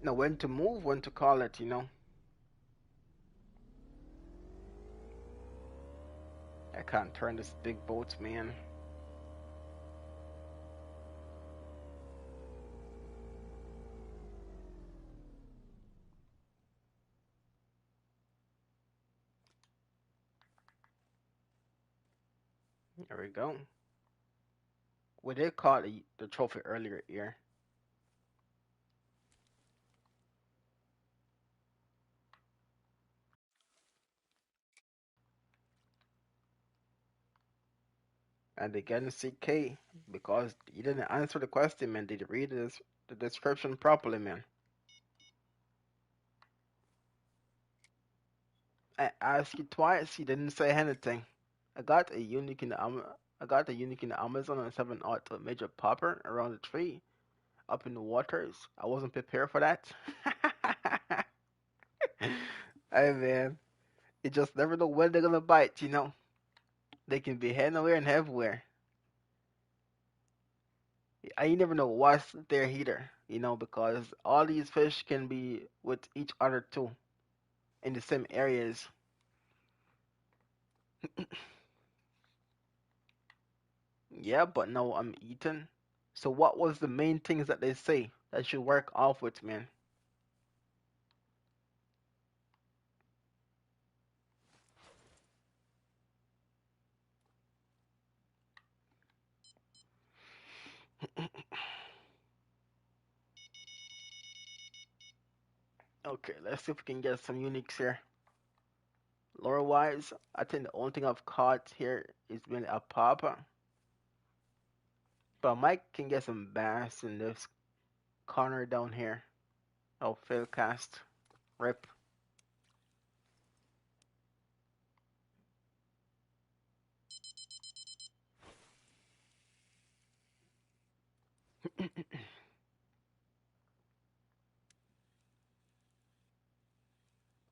Now, when to move, when to call it, you know. I can't turn this big boat, man. There we go. We did call the trophy earlier here. And again, CK, because you didn't answer the question, man. Did you read the description properly, man? I asked you twice, you didn't say anything. I got a unique in the I got a unique in the Amazon and 7 out to a major popper around the tree, up in the waters. I wasn't prepared for that. Hey man, you just never know when they're gonna bite, you know. They can be anywhere and everywhere. You never know what's their heater, you know, because all these fish can be with each other too in the same areas. Yeah, but no, I'm eating. So what was the main things that they say that should work off with, man? Okay, let's see if we can get some uniques here. Lore wise, I think the only thing I've caught here is been a papa. But Mike can get some bass in this corner down here. Oh, fail cast. Rip.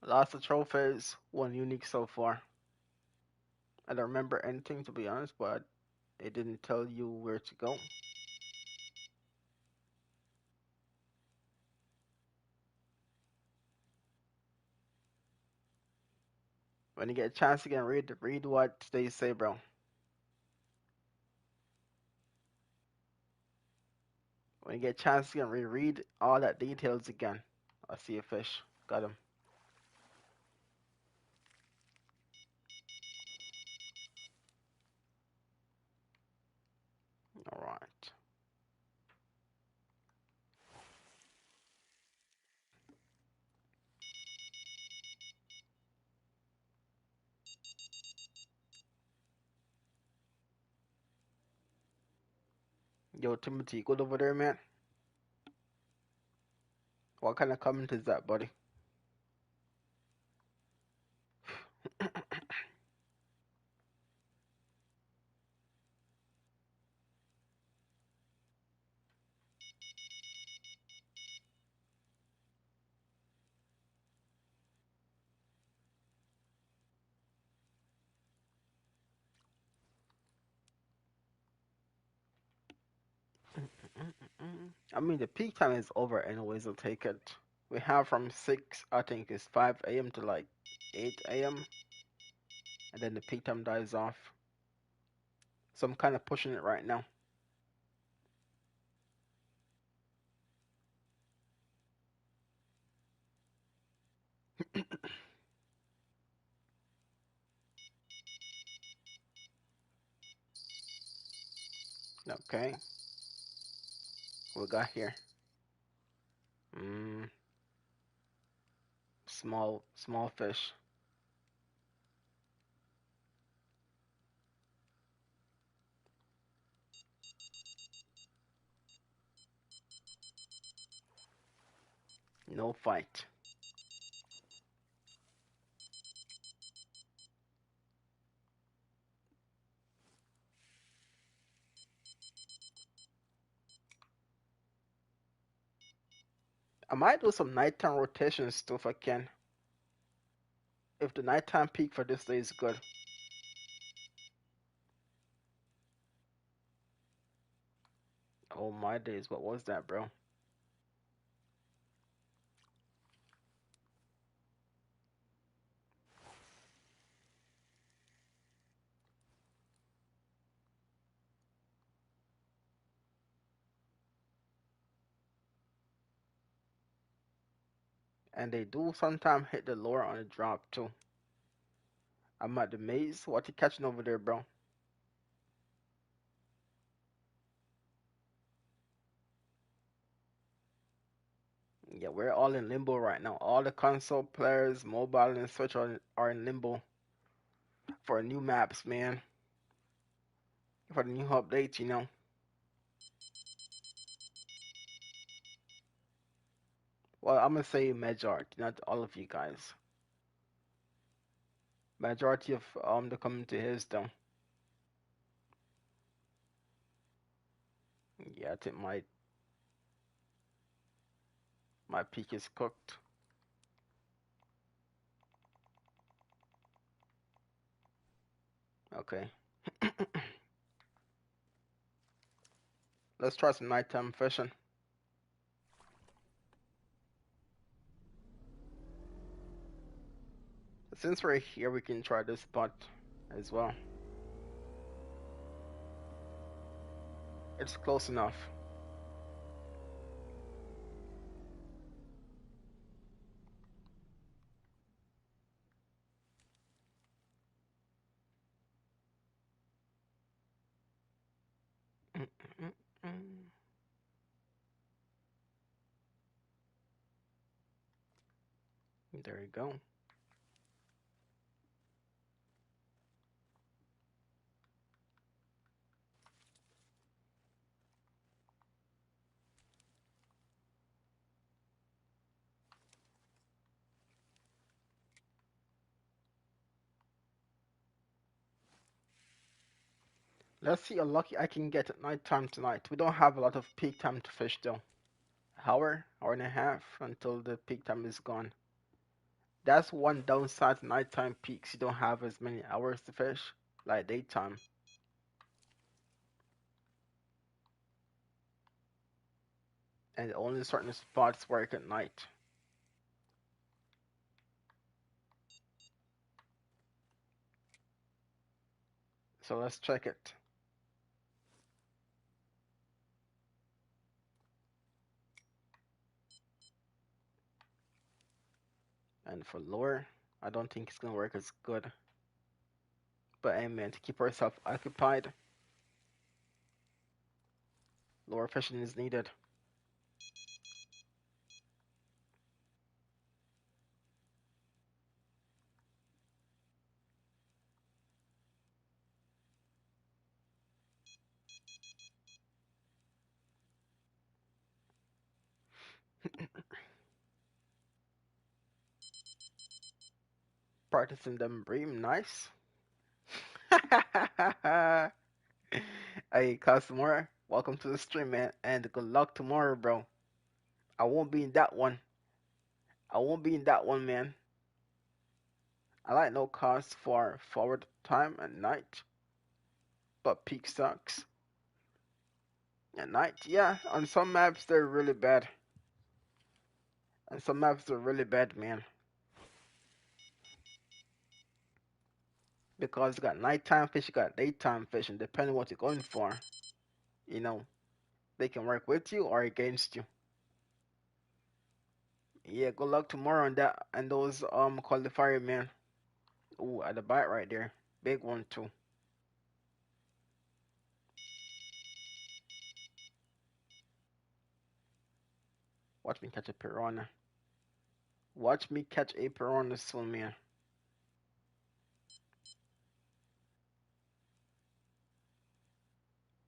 Lots of trophies, one unique so far. I don't remember anything to be honest, but it didn't tell you where to go. When you get a chance again, read what they say, bro. When you get a chance again, reread all that details again. I see a fish. Got him. All right. Yo, Timothy, good over there, man. What kind of comment is that, buddy? I mean, the peak time is over, anyways. I'll take it. We have from 6, I think it's 5 a.m. to like 8 a.m. And then the peak time dies off. So I'm kind of pushing it right now. Okay, what we got here? Mm, small fish. No fight. I might do some nighttime rotations too if I can. If the nighttime peak for this day is good. Oh my days, what was that, bro? And they do sometimes hit the lure on the drop too. I'm at the maze. What you catching over there, bro? Yeah, we're all in limbo right now. All the console players, mobile and Switch are in limbo for new maps, man. For the new updates, you know. Well, I'm gonna say majority, not all of you guys. Majority of the community is though. Yeah, I think my peak is cooked. Okay. Let's try some nighttime fishing. Since we're here, we can try this spot as well. It's close enough. There you go. Let's see how lucky I can get at nighttime tonight. We don't have a lot of peak time to fish though. Hour and a half until the peak time is gone. That's one downside to nighttime peaks. You don't have as many hours to fish like daytime, and only certain spots work at night. So let's check it. And for lure, I don't think it's gonna work as good. But I mean, to keep ourselves occupied, lure fishing is needed. Practicing them bream, nice. Hey, customer, welcome to the stream, man, and good luck tomorrow, bro. I won't be in that one. I won't be in that one, man. I like no cost for forward time at night, but peak sucks. At night, yeah, on some maps they're really bad. On some maps they're really bad, man. Because you got nighttime fish, you got daytime fish, and depending what you're going for, you know, they can work with you or against you. Yeah, good luck tomorrow on that and those qualifier, man. Ooh, at the bite right there. Big one too. Watch me catch a piranha. Watch me catch a piranha soon, man.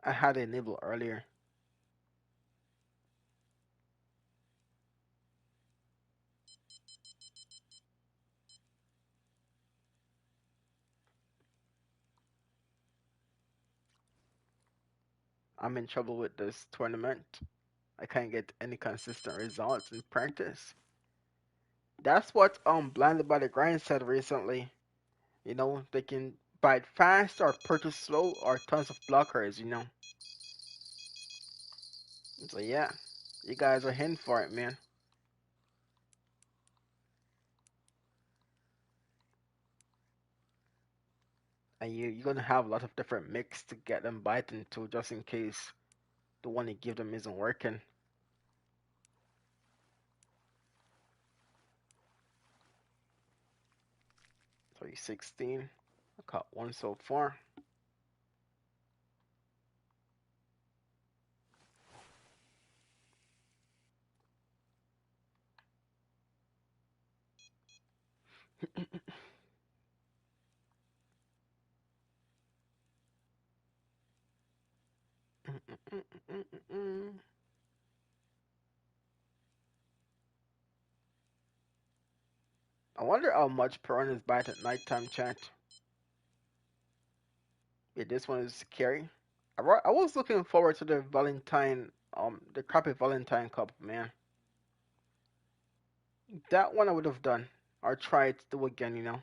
I had a nibble earlier. I'm in trouble with this tournament. I can't get any consistent results in practice. That's what Blinded by the Grind said recently. You know, they can bite fast or pretty slow or tons of blockers, you know. So yeah, you guys are in for it, man. And you're gonna have a lot of different mix to get them biting too, just in case the one you give them isn't working. 316. I caught one so far. I wonder how much piranhas bite at nighttime, chat. Yeah, this one is scary. I was looking forward to the Valentine, the crappy Valentine Cup, man. That one I would have done, or tried to do again.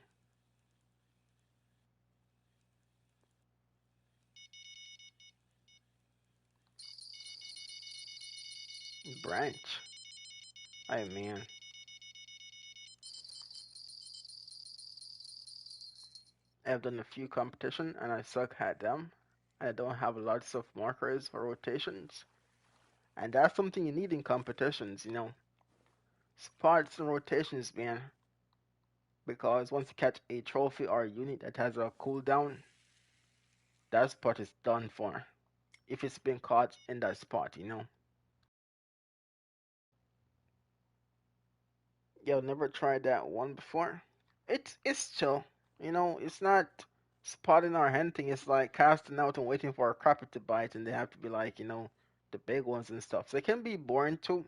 Branch. I man, I've done a few competition and I suck at them. I don't have lots of markers for rotations, and that's something you need in competitions. Spots and rotations, man, because once you catch a trophy or a unit that has a cooldown, that spot is done for. If it's been caught in that spot. Yo, never tried that one before. It's chill. It's not spotting or hunting. It's like casting out and waiting for a crappie to bite, and they have to be like the big ones and stuff. So it can be boring too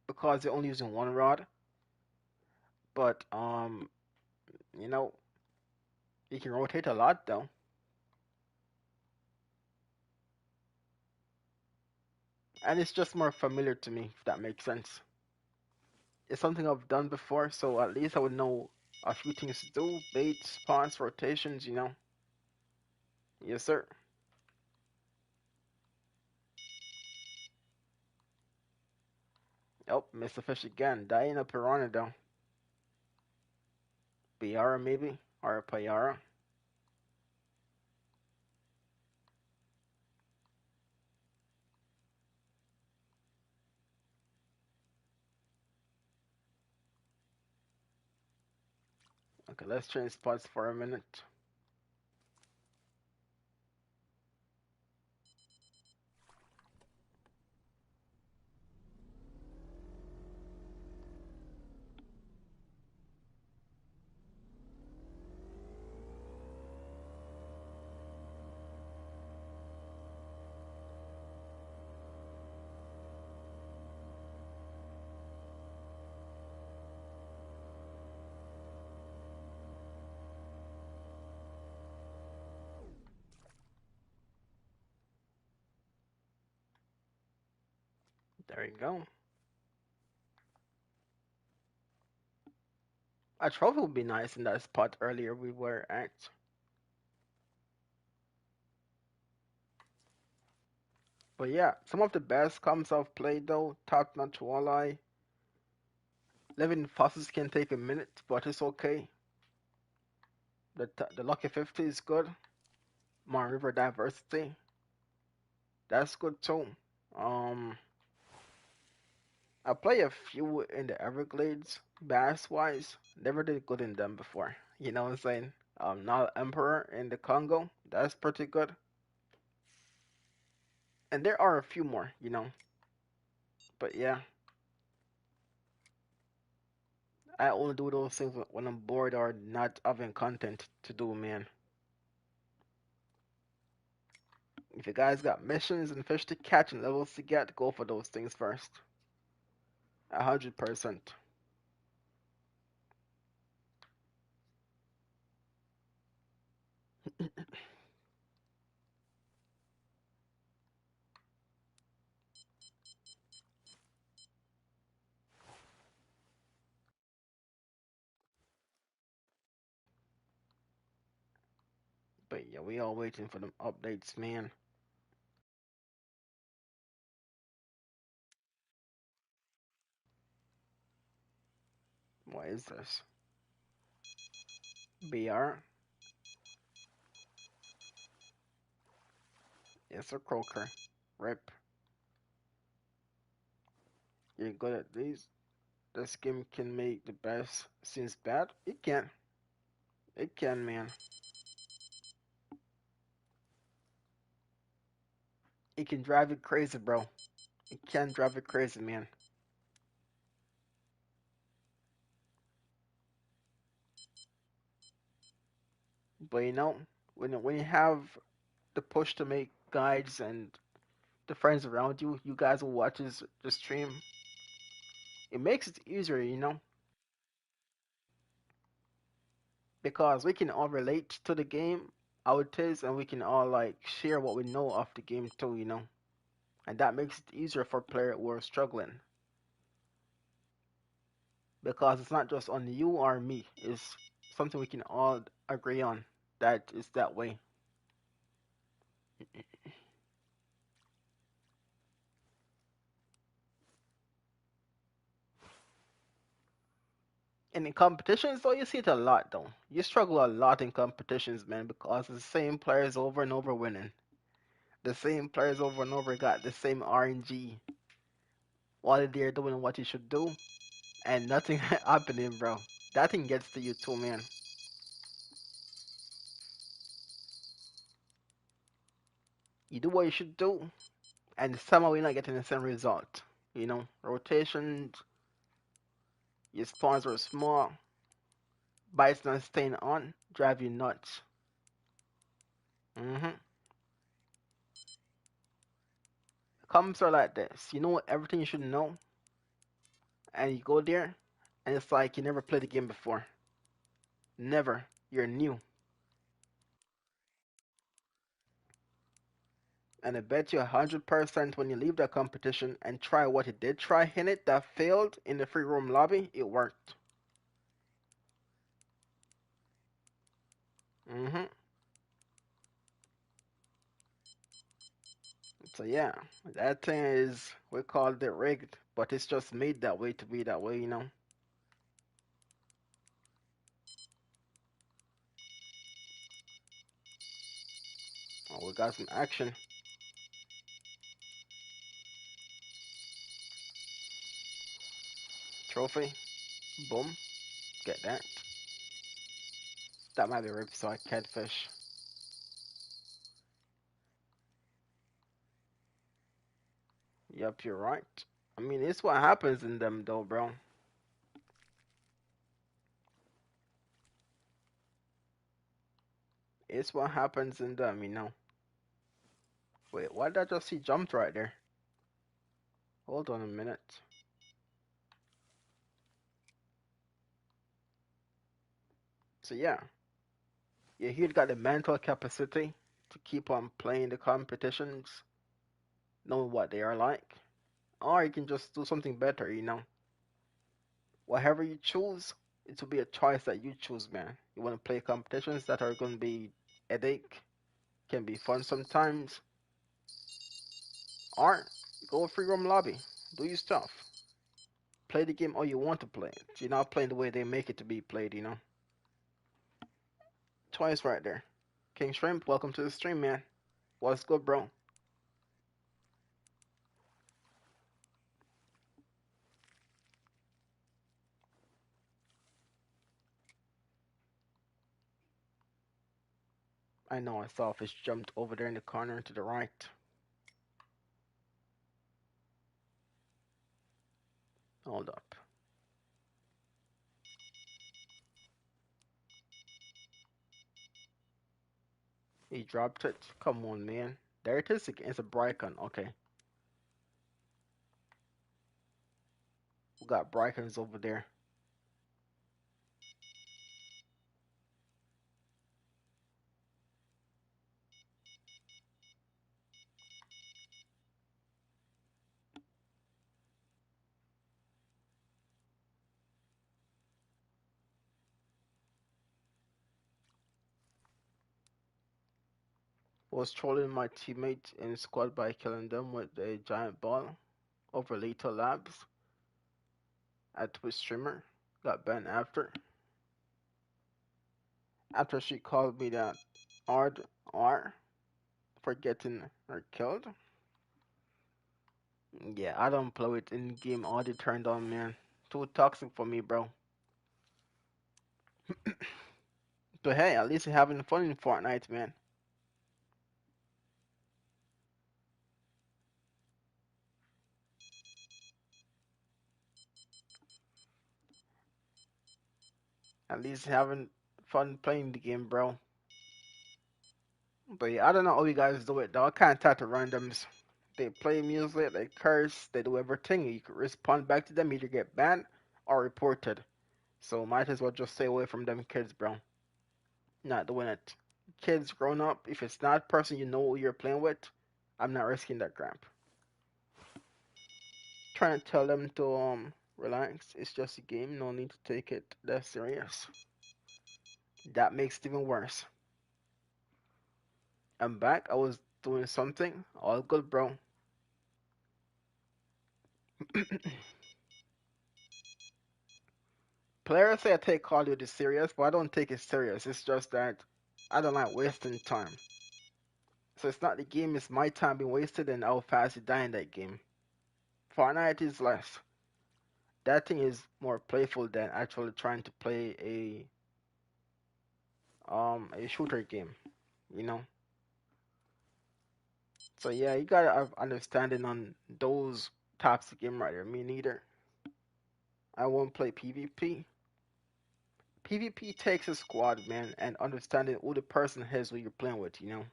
because they're only using one rod. But you know, you can rotate a lot though, and it's just more familiar to me if that makes sense. It's something I've done before, so at least I would know a few things to do: bait, spots, rotations. Yes, sir. Oh, missed the fish again. Dying a piranha though. Piara maybe? Or a Payara? Okay, let's change spots for a minute. There you go. A trophy would be nice in that spot earlier we were at. But yeah, some of the best comps I've played though, top notch walleye. Living fossils can take a minute, but it's okay. The Lucky 50 is good. Mar River Diversity, that's good too. Um, I play a few in the Everglades, bass wise. Never did good in them before. You know what I'm saying? Nile Emperor in the Congo, that's pretty good. And there are a few more. But yeah, I only do those things when I'm bored or not having content to do, man. If you guys got missions and fish to catch and levels to get, go for those things first. 100%. But yeah, we all waiting for them updates, man. What is this? BR? It's a croaker. Rip. You're good at these. This game can make the best seems bad. It can. It can, man. It can drive you crazy, bro. It can drive you crazy, man. But when you have the push to make guides and the friends around you, you guys will watch the stream. It makes it easier, because we can all relate to the game, how it is, and we can all like share what we know of the game too. And that makes it easier for players who are struggling because it's not just on you or me. It's something we can all agree on that is that way. And in competitions, though, you see it a lot, though. You struggle a lot in competitions, man, because the same players over and over winning. The same players over and over got the same RNG while they're doing what you should do, and nothing happening, bro. That thing gets to you too, man. You do what you should do, and somehow you're not getting the same result. Rotations, your spawns are small, bites not staying on, drive you nuts. hmm Comps are like this. You know everything you should know, and you go there, and it's like you never played the game before. Never. You're new. And I bet you 100% when you leave that competition and try what you did try in it that failed in the free roam lobby, it worked. hmm So yeah, that thing is we called it rigged, but it's just made that way to be that way. Oh, we got some action. Trophy. Boom. Get that. That might be ripped, so I catfish. Yep, you're right. I mean, it's what happens in them though, bro. It's what happens in them. Wait, why did I just see jumped right there? Hold on a minute. So yeah, you got the mental capacity to keep on playing the competitions, knowing what they are like. Or you can just do something better. Whatever you choose, it will be a choice that you choose, man. You want to play competitions that are going to be headache, can be fun sometimes, or go free roam lobby, do your stuff. Play the game how you want to play it. You're not playing the way they make it to be played. Twice right there. King Shrimp, welcome to the stream, man. What's good, bro? I know I saw a fish jumped over there in the corner to the right. Hold up. He dropped it. Come on, man. There it is again. It's a Brycon. Okay. We got Brycons over there. Was trolling my teammate in squad by killing them with a giant ball over Lethal Labs at Twitch streamer. got banned after she called me that hard R for getting her killed. Yeah, I don't play with in game audio turned on, man. Too toxic for me, bro. But hey, at least you're having fun in Fortnite, man. At least you're having fun playing the game, bro. But yeah, I don't know how you guys do it, though. I can't talk to randoms. They play music, they curse, they do everything. You can respond back to them, either get banned or reported. So might as well just stay away from them kids, bro. Not doing it. Kids grown up, if it's not a person you know who you're playing with, I'm not risking that crap. Trying to tell them to relax. It's just a game. No need to take it that serious. That makes it even worse. I'm back. I was doing something. All good, bro. Players say I take Call of Duty serious, but I don't take it serious. It's just that I don't like wasting time. So it's not the game, it's my time being wasted and how fast you die in that game. Fortnite is less. That thing is more playful than actually trying to play a shooter game, you know? So yeah, you gotta have understanding on those types of game right there. Me neither. I won't play PvP. PvP takes a squad, man, and understanding who the person is who you're playing with, you know?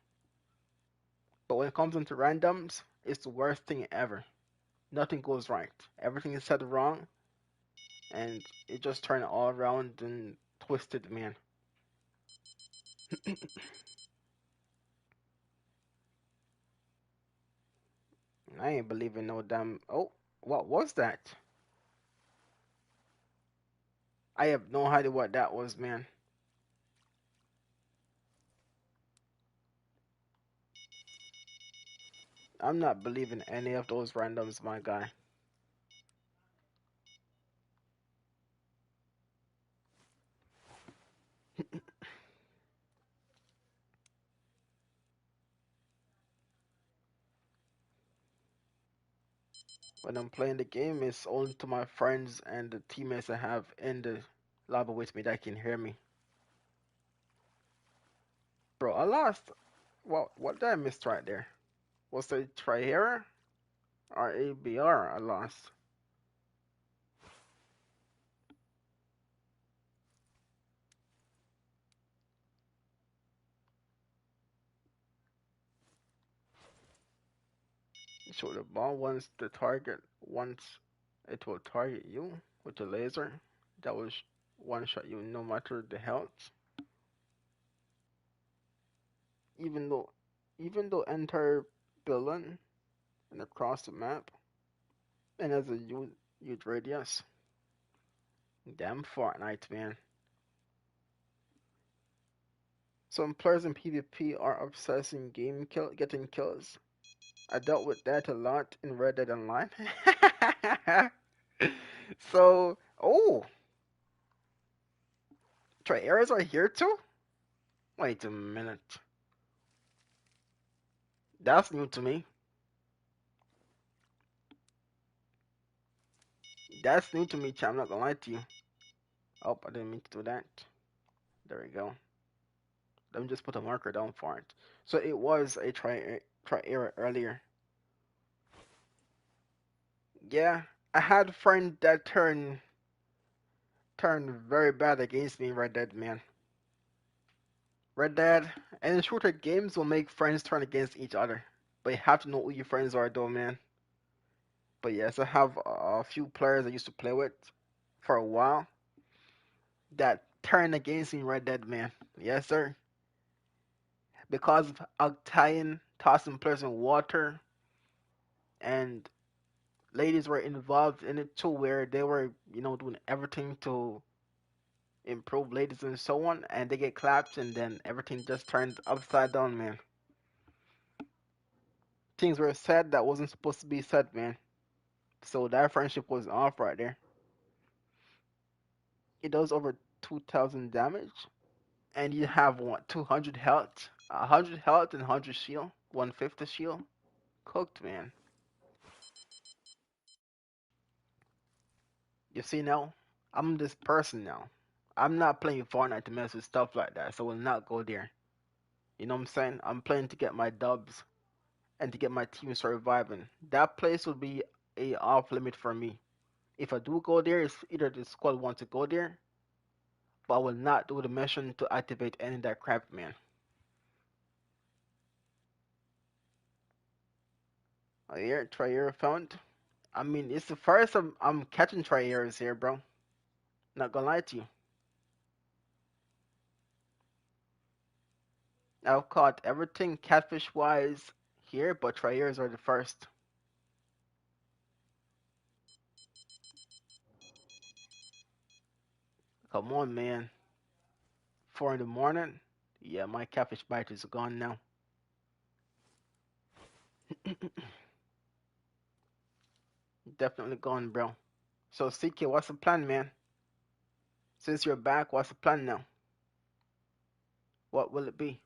But when it comes into randoms, it's the worst thing ever. Nothing goes right. Everything is said wrong, and it just turned all around and twisted, man. I ain't believing no damn. Oh, what was that? I have no idea what that was, man. I'm not believing any of those randoms, my guy. When I'm playing the game, it's only to my friends and the teammates I have in the lobby with me that can hear me. Bro, I lost. What did I miss right there? Was it Triera or ABR I lost? So the ball once it will target you with the laser. That will one shot you no matter the health. Even though even though entire building and across the map and as a huge radius. Damn Fortnite, man. Some players in PvP are obsessing getting kills. I dealt with that a lot in Red Dead Online. So, oh, Triaras are here too? Wait a minute. That's new to me. That's new to me, chat. I'm not gonna lie to you. Oh, I didn't mean to do that. There we go. Let me just put a marker down for it. So it was a Triera earlier. Yeah, I had a friend that turned very bad against me in Red Dead, man. Red Dead and shooter games will make friends turn against each other. But you have to know who your friends are, though, man. But yes, I have a few players I used to play with for a while that turned against me in Red Dead, man. Yes, sir. Because of tying, tossing players in water, and ladies were involved in it too, where they were, doing everything to improve ladies and so on, and they get clapped, and then everything just turned upside down, man. Things were said that wasn't supposed to be said, man. So that friendship was off right there. It does over 2,000 damage, and you have what 200 health, 100 health and 100 shield, 150 shield. Cooked, man. You see now, I'm this person now. I'm not playing Fortnite to mess with stuff like that, so I will not go there. You know what I'm saying? I'm playing to get my dubs and to get my team surviving. That place would be a off limit for me. If I do go there, it's either the squad wants to go there, but I will not do the mission to activate any of that crap, man. Oh, here, Trier found. I mean, it's the first I'm catching Triers here, bro. Not gonna lie to you. I've caught everything catfish wise here, but Triers are the first. Come on, man. 4 in the morning. Yeah, my catfish bite is gone now. Definitely gone, bro. So, CK, what's the plan, man? Since you're back, what's the plan now? What will it be?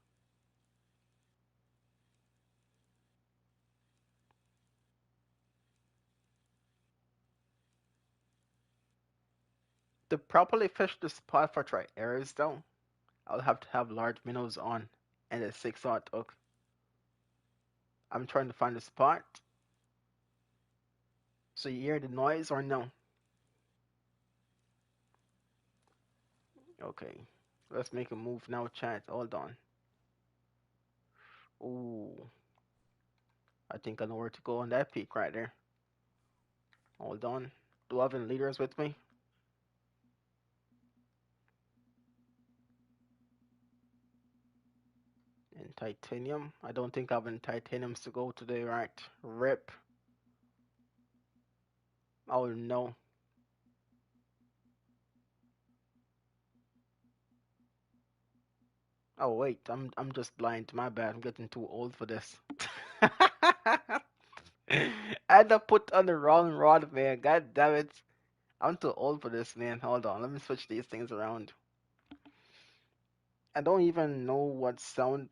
To properly fish the spot for Triers, though, I'll have to have large minnows on and a 6-aught hook. I'm trying to find a spot. So you hear the noise or no? Okay. Let's make a move now, chat. Hold on. Ooh. I think I know where to go on that peak right there. Hold on. Do I have any leaders with me? In titanium? I don't think I have any titaniums to go today, right? Rip. Oh no. Oh wait, I'm just blind. My bad. I'm getting too old for this. I had to put on the wrong rod, man. God damn it. I'm too old for this, man. Hold on. Let me switch these things around. I don't even know what sound,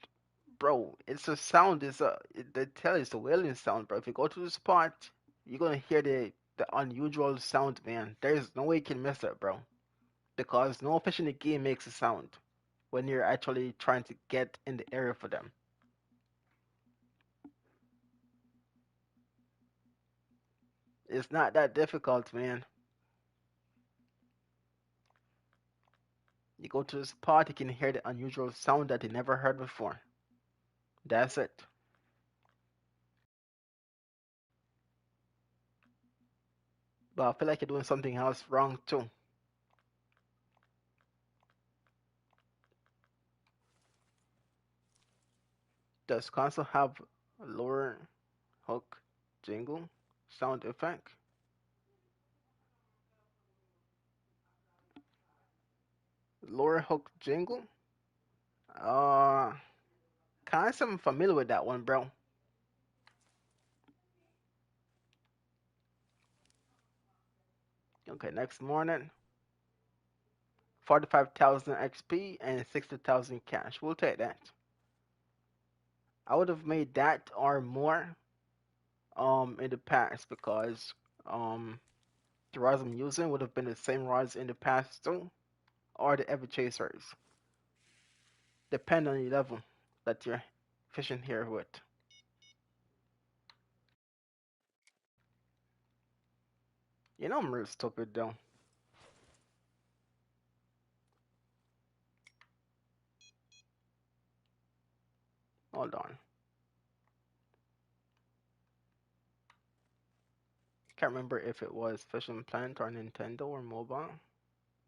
bro. It's a sound. They tell it's a wailing sound, bro. If you go to the spot, you're gonna hear the unusual sound, man. There's no way you can miss it, bro. Because no fish in the game makes a sound when you're actually trying to get in the area for them. It's not that difficult, man. You go to the spot, you can hear the unusual sound that you never heard before. That's it. But I feel like you're doing something else wrong too. Does console have a lower hook jingle sound effect? Lower hook jingle? Uh, kind of familiar with that one, bro. Okay, next morning, 45,000 XP and 60,000 cash. We'll take that. I would have made that or more in the past because um the rods I'm using would have been the same rods in the past too, or the Ever Chasers. Depend on the level that you're fishing here with. You know I'm real stupid though. Hold on. Can't remember if it was Fishing Planet or Nintendo or mobile,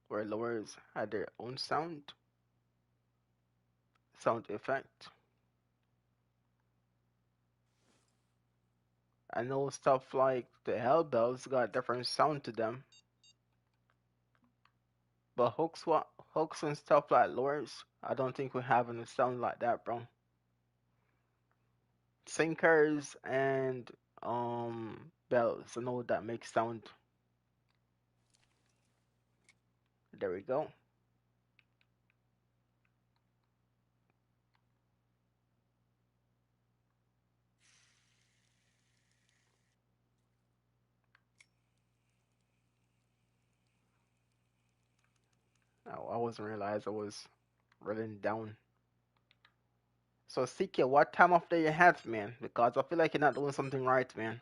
where lowers had their own sound effect. I know stuff like the Hell Bells got different sound to them, but hooks and stuff like lures, I don't think we have any sound like that, bro. Sinkers and bells, I know that makes sound. There we go. I wasn't realize I was running down. So CK, what time of day you have, man? Because I feel like you're not doing something right, man.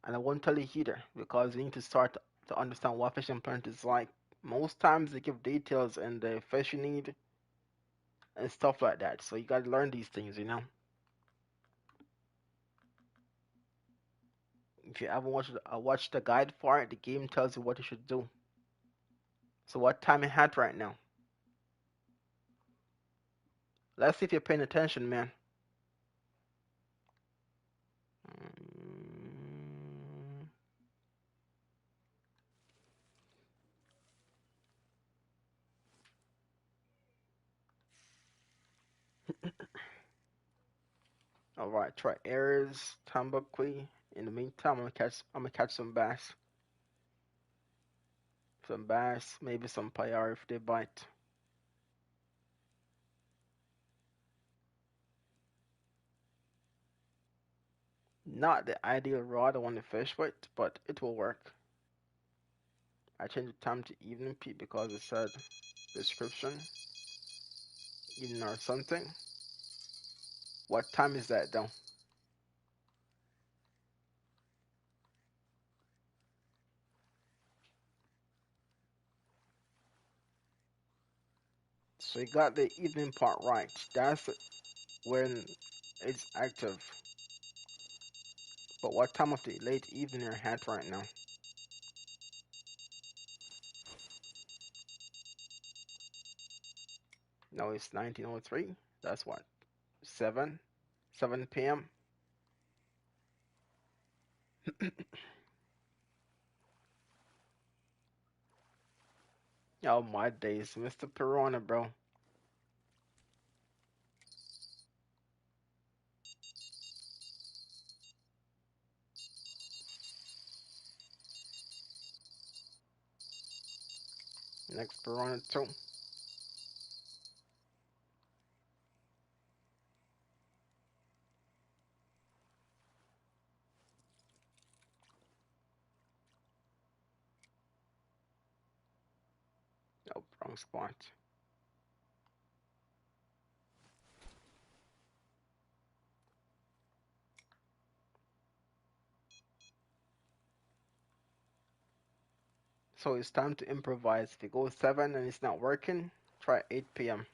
And I won't tell you either, because you need to start to understand what fishing plant is like. Most times they give details and the fish you need and stuff like that. So you gotta learn these things, you know. If you haven't watched the guide for it, the game tells you what you should do. So what time you had right now? Let's see if you're paying attention, man. Mm, all right, try Aries, Tambaqui. In the meantime, I'm gonna catch some bass, maybe some payar if they bite. Not the ideal rod I want to fish with, but it will work. I changed the time to evening peak because it said description, evening or something. What time is that though? So you got the evening part right. That's when it's active. But what time of the late evening are at right now? No, it's 1903. That's what? 7? 7 p.m. Oh my days, Mr. Piranha, bro. Next Piranha 2. Oh, wrong spot. So it's time to improvise. If you go 7 and it's not working, try 8 p.m.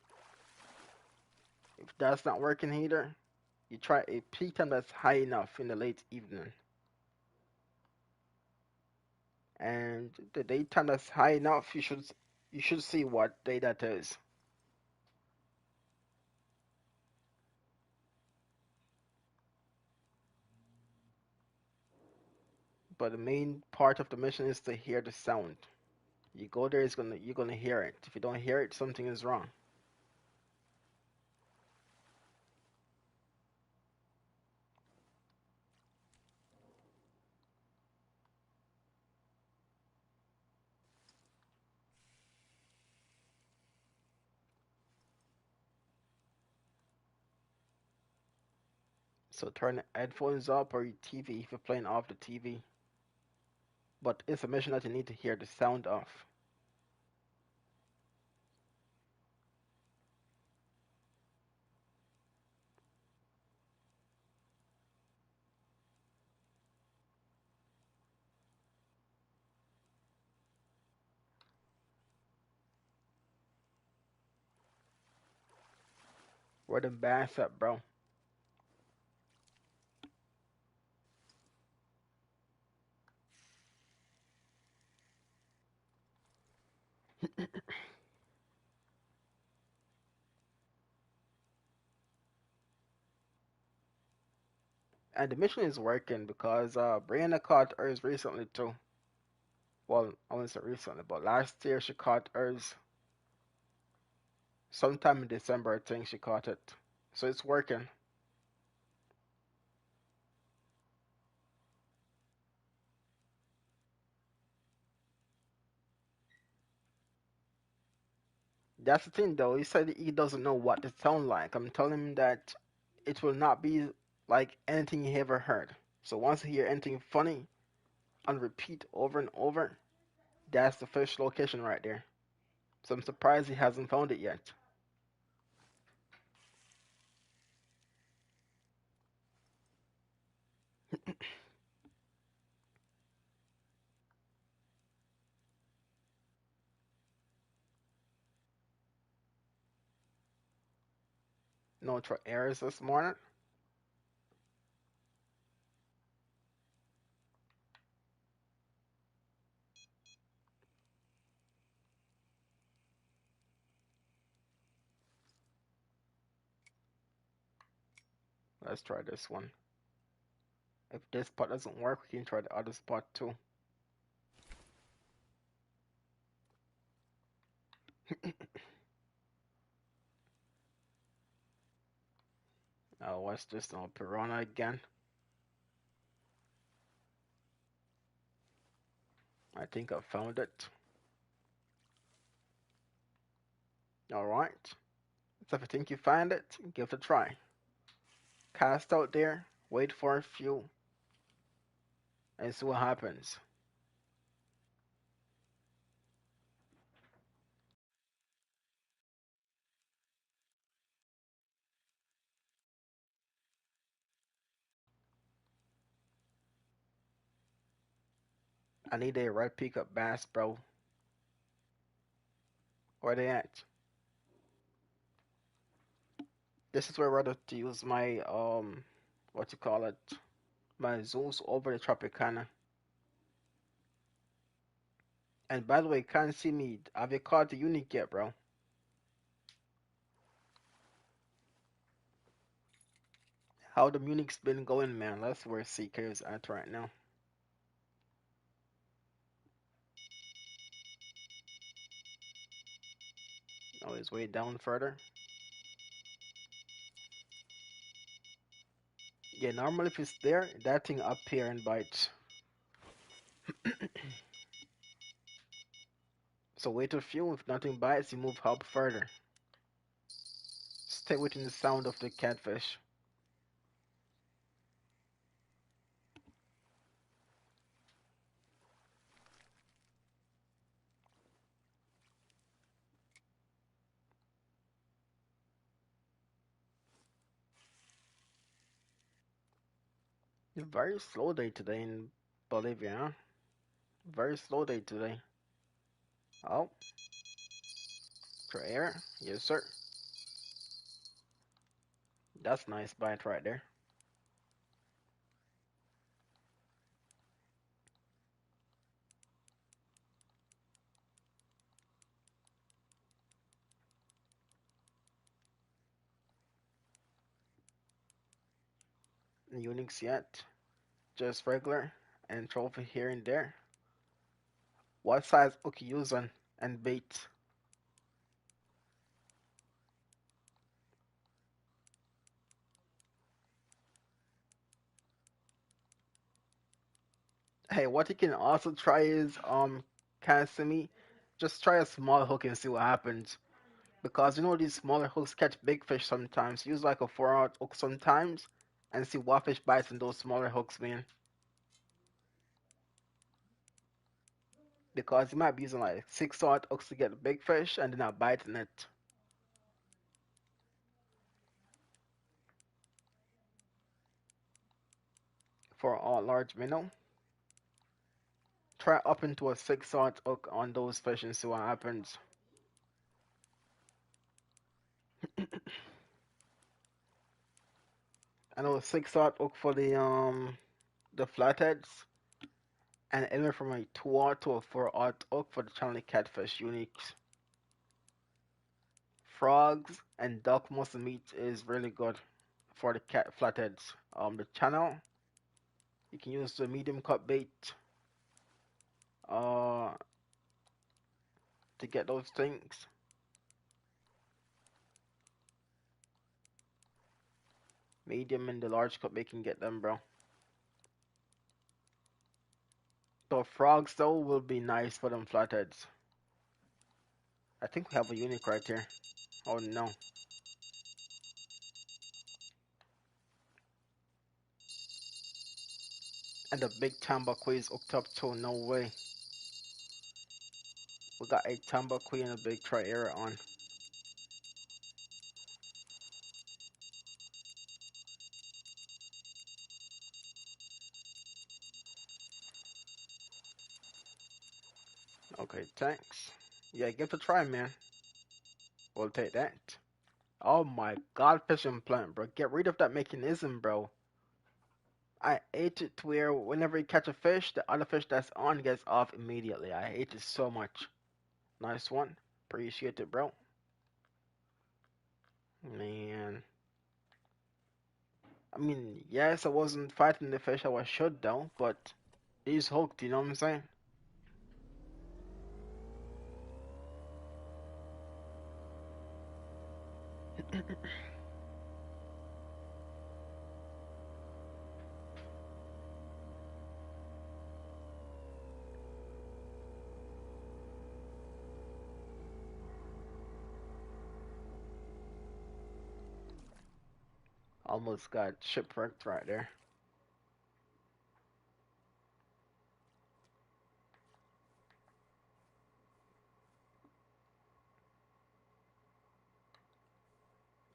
If that's not working either, you try a peak time that's high enough in the late evening. And the daytime that's high enough, you should see what day that is. But the main part of the mission is to hear the sound. You go there, you're gonna hear it. If you don't hear it, something is wrong. So turn the headphones up or your TV if you're playing off the TV. But it's a mission that you need to hear the sound of. Where the bass at, bro? And the mission is working because Brianna caught hers recently too. Well, I wouldn't say recently, but last year she caught hers. Sometime in December, I think she caught it. So it's working. That's the thing though. He said he doesn't know what it sounds like. I'm telling him that it will not be like anything he ever heard. So once he hear anything funny on repeat over and over, that's the fish location right there. So I'm surprised he hasn't found it yet. No errors this morning. Let's try this one. If this spot doesn't work, we can try the other spot too. What's this? Oh, Piranha again. I think I found it. Alright. So if you think you find it, give it a try. Cast out there, wait for a few, and see what happens. I need a red pickup bass, bro. Where they at? This is where I rather to use my what you call it? My Zeus over the Tropicana. And by the way, can't see me. Have you caught the unique yet, bro? How the Munich's been going, man? That's where CK is at right now. Oh, he's way down further. Yeah, normally if it's there, that thing up here and bites. So wait a few. If nothing bites, you move up further. Stay within the sound of the catfish. Very slow day today in Bolivia, huh? Very slow day today. Oh, for air. Yes, sir. That's nice bite right there. Unix yet. Just regular and trophy here and there. What size hook you using and bait? Hey, what you can also try is Cassimi. Just try a small hook and see what happens. Because you know these smaller hooks catch big fish sometimes. Use like a 4 aught hook sometimes and see what fish bites in those smaller hooks, man. Because you might be using like 6 aught hooks to get a big fish and then not biting it. For a large minnow, try up into a 6 aught hook on those fish and see what happens. I know 6 aught hook for the flatheads and anywhere from a 2 aught to a 4 aught hook for the channel catfish uniques. Frogs and duck muscle meat is really good for the cat flatheads. The channel you can use the medium cut bait uh to get those things. Medium and the large cut bait can get them, bro. The frogs though will be nice for them flatheads. I think we have a unique right here. Oh no. And the big Tambaqui is hooked up too. No way. We got a Tambaqui and a big Tri-Era on. Okay, thanks. Yeah, give it a try, man. We'll take that. Oh my god, fishing plant, bro. Get rid of that mechanism, bro. I hate it to where whenever you catch a fish, the other fish that's on gets off immediately. I hate it so much. Nice one. Appreciate it, bro. Man. I mean, yes, I wasn't fighting the fish I was should though, but he's hooked, you know what I'm saying? Almost got shipwrecked right there.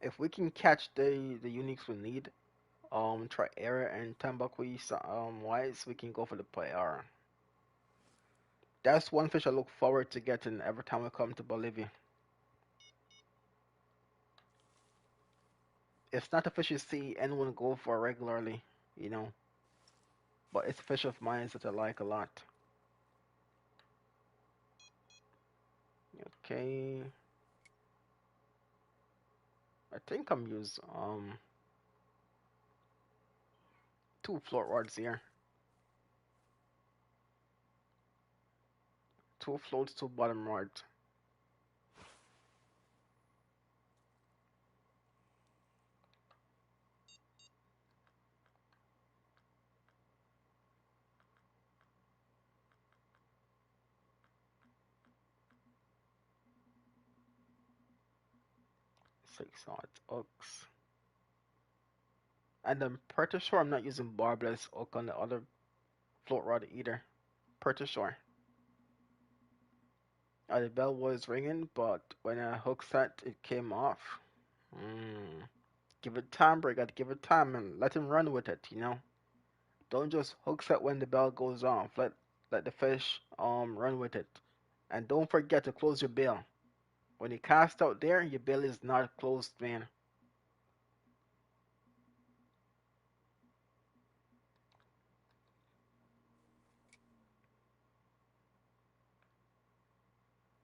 If we can catch the uniques we need, try Era and Tambaqui wise, we can go for the play R. That's one fish I look forward to getting every time I come to Bolivia. It's not a fish you see anyone go for regularly, you know, but it's a fish of mine that I like a lot. Okay, I think I'm using two float rods here, two floats, two bottom rods. 6 odd hooks. And I'm pretty sure I'm not using barbless hook on the other float rod either. Pretty sure. The bell was ringing, but when I hook set, it came off. Mm. Give it time, bro. You gotta give it time and let him run with it, you know? Don't just hook set when the bell goes off. Let the fish run with it. And don't forget to close your bill. When you cast out there, your bill is not closed, man.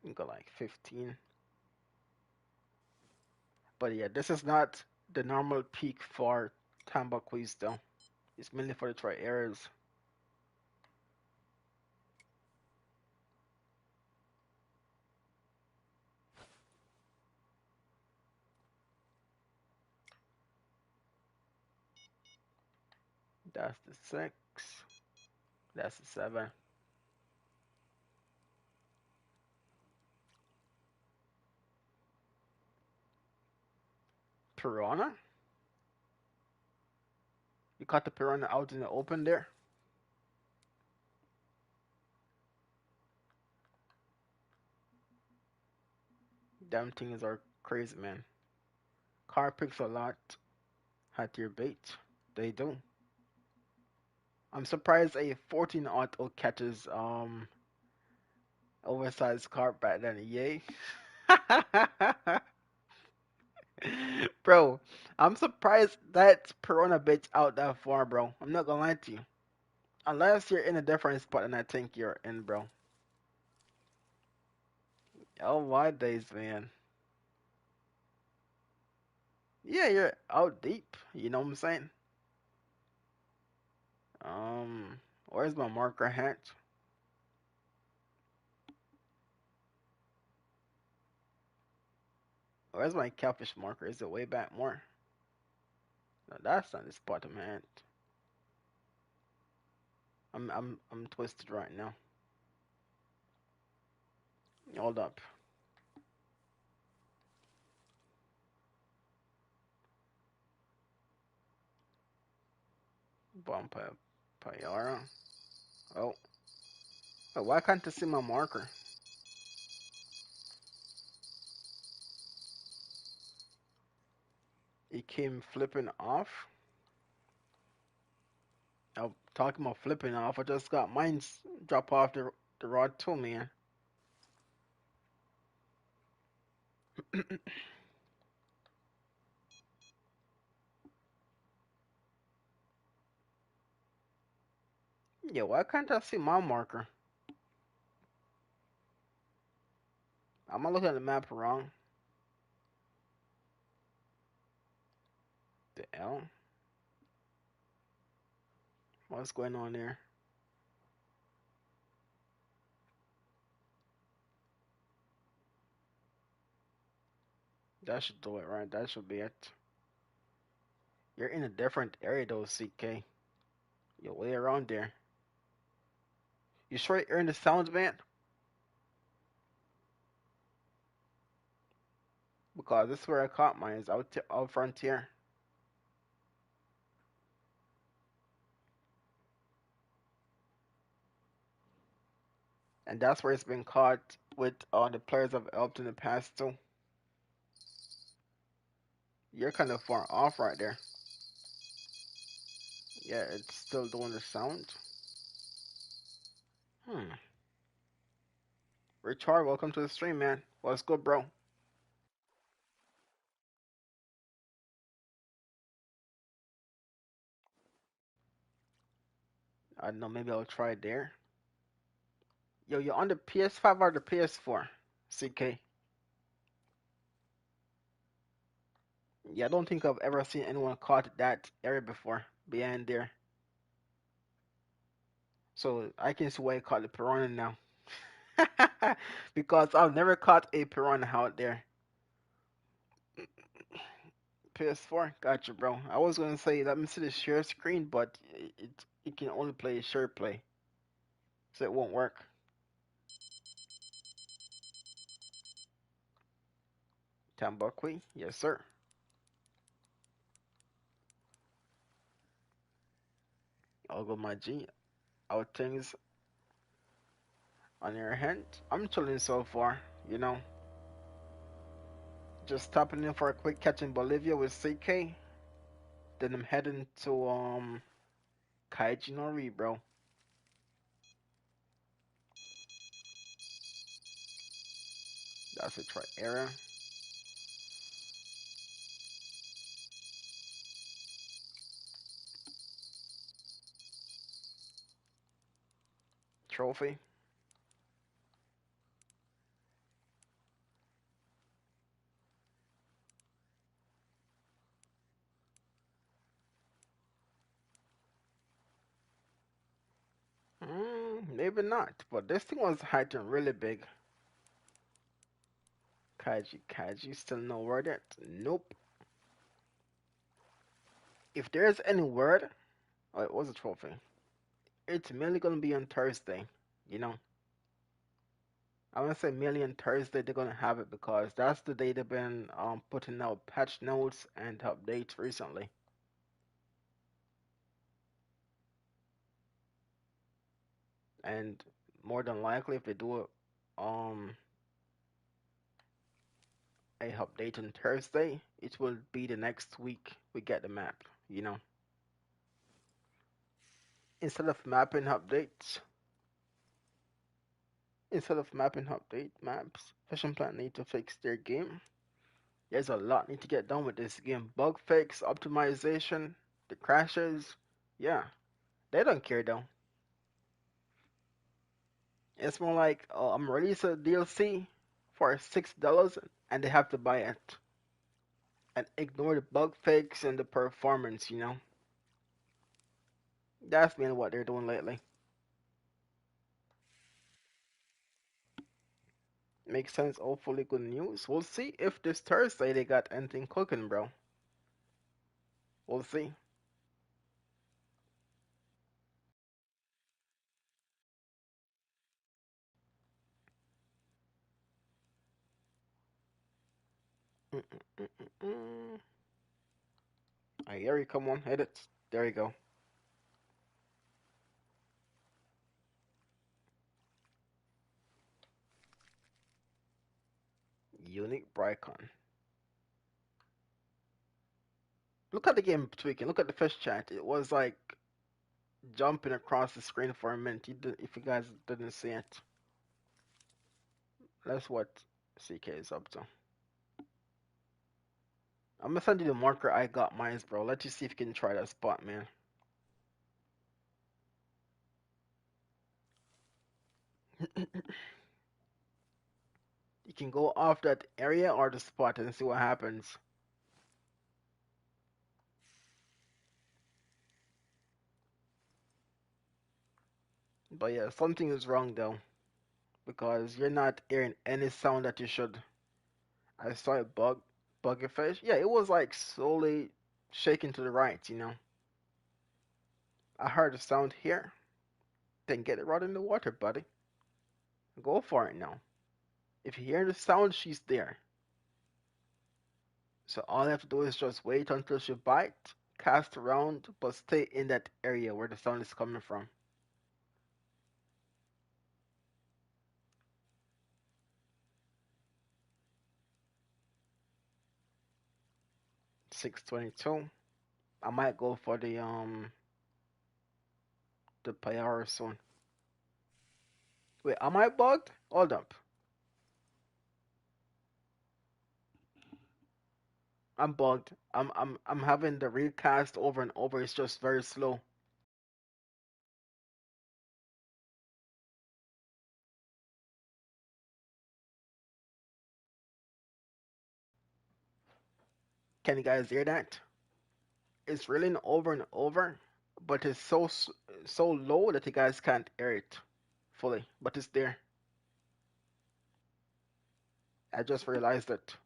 You go like 15. But yeah, this is not the normal peak for Tambaquis though. It's mainly for the tri areas. That's the 6. That's the 7. Piranha? You caught the piranha out in the open there? Damn things are crazy, man. Car picks a lot at your bait. They do. I'm surprised a 14 auto catches oversized carp back then. Yay. Bro, I'm surprised that piranha bait's out that far, bro. I'm not gonna lie to you. Unless you're in a different spot, and I think you're in, bro. Oh my days, man. Yeah, you're out deep. You know what I'm saying? Where's my marker hat? Where's my catfish marker? Is it way back more? No, that's not the spot I'm at. I'm twisted right now. Hold up. Vampire Pyara. Oh, why can't I see my marker? It came flipping off. I'm talking about flipping off. I just got mine drop off the rod too, man. Yeah, why can't I see my marker? Am I looking at the map wrong? The L? What's going on there? That should do it, right? That should be it. You're in a different area though, CK. You're way around there. You sure you're in the sounds, man? Because this is where I caught mine, is out front here. And that's where it's been caught with all the players I've helped in the past too. You're kind of far off right there. Yeah, it's still doing the sound. Hmm. Richard, welcome to the stream, man. What's good, bro? I don't know, maybe I'll try it there. Yo, you're on the PS5 or the PS4? CK. Yeah, I don't think I've ever seen anyone caught that area before, behind there. So I can see why I caught the piranha now. Because I've never caught a piranha out there. PS4, gotcha, bro. I was gonna say let me see the share screen, but it can only play share play, so it won't work. Tambaqui, yes sir. I'll go my G. How things on your hand? I'm chilling so far, you know. Just stopping in for a quick catch in Bolivia with CK. Then I'm heading to Kaiji Nori, bro. That's a try area. Trophy. Maybe not, but this thing was hiding really big. Kaiji, still no word yet? Nope. If there's any word, oh, it was a trophy. It's mainly gonna be on Thursday. You know, I wanna say mainly on Thursday they're gonna have it because that's the day they've been putting out patch notes and updates recently. And more than likely, if they do it um a update on Thursday, it will be the next week we get the map. You know, instead of mapping updates, instead of mapping update maps, Fashion Plant need to fix their game. There's a lot need to get done with this game. Bug fix, optimization, the crashes. Yeah, they don't care though. It's more like I'm releasing a DLC for $6 and they have to buy it and ignore the bug fix and the performance. You know, that's been what they're doing lately. Makes sense. Hopefully, good news. We'll see if this Thursday they got anything cooking, bro. We'll see. Mm-mm-mm-mm. Here you come on, hit it. There you go. Unique Brycon. Look at the game tweaking. Look at the fish chat. It was like jumping across the screen for a minute. If you guys didn't see it, that's what CK is up to. I'm gonna send you the marker I got mines, bro. Let you see if you can try that spot, man. You can go off that area or the spot and see what happens. But yeah, something is wrong though, because you're not hearing any sound that you should. I saw a buggy fish. Yeah, it was like slowly shaking to the right. I heard a sound here. Then get it right in the water, buddy. Go for it now. If you hear the sound, she's there. So all you have to do is just wait until she bites, cast around, but stay in that area where the sound is coming from. 622. I might go for the Payara soon. Wait, am I bugged? Hold up. I'm bugged. I'm having the recast over and over. It's just very slow. Can you guys hear that? It's reeling over and over, but it's so low that you guys can't hear it fully. But it's there. I just realized it.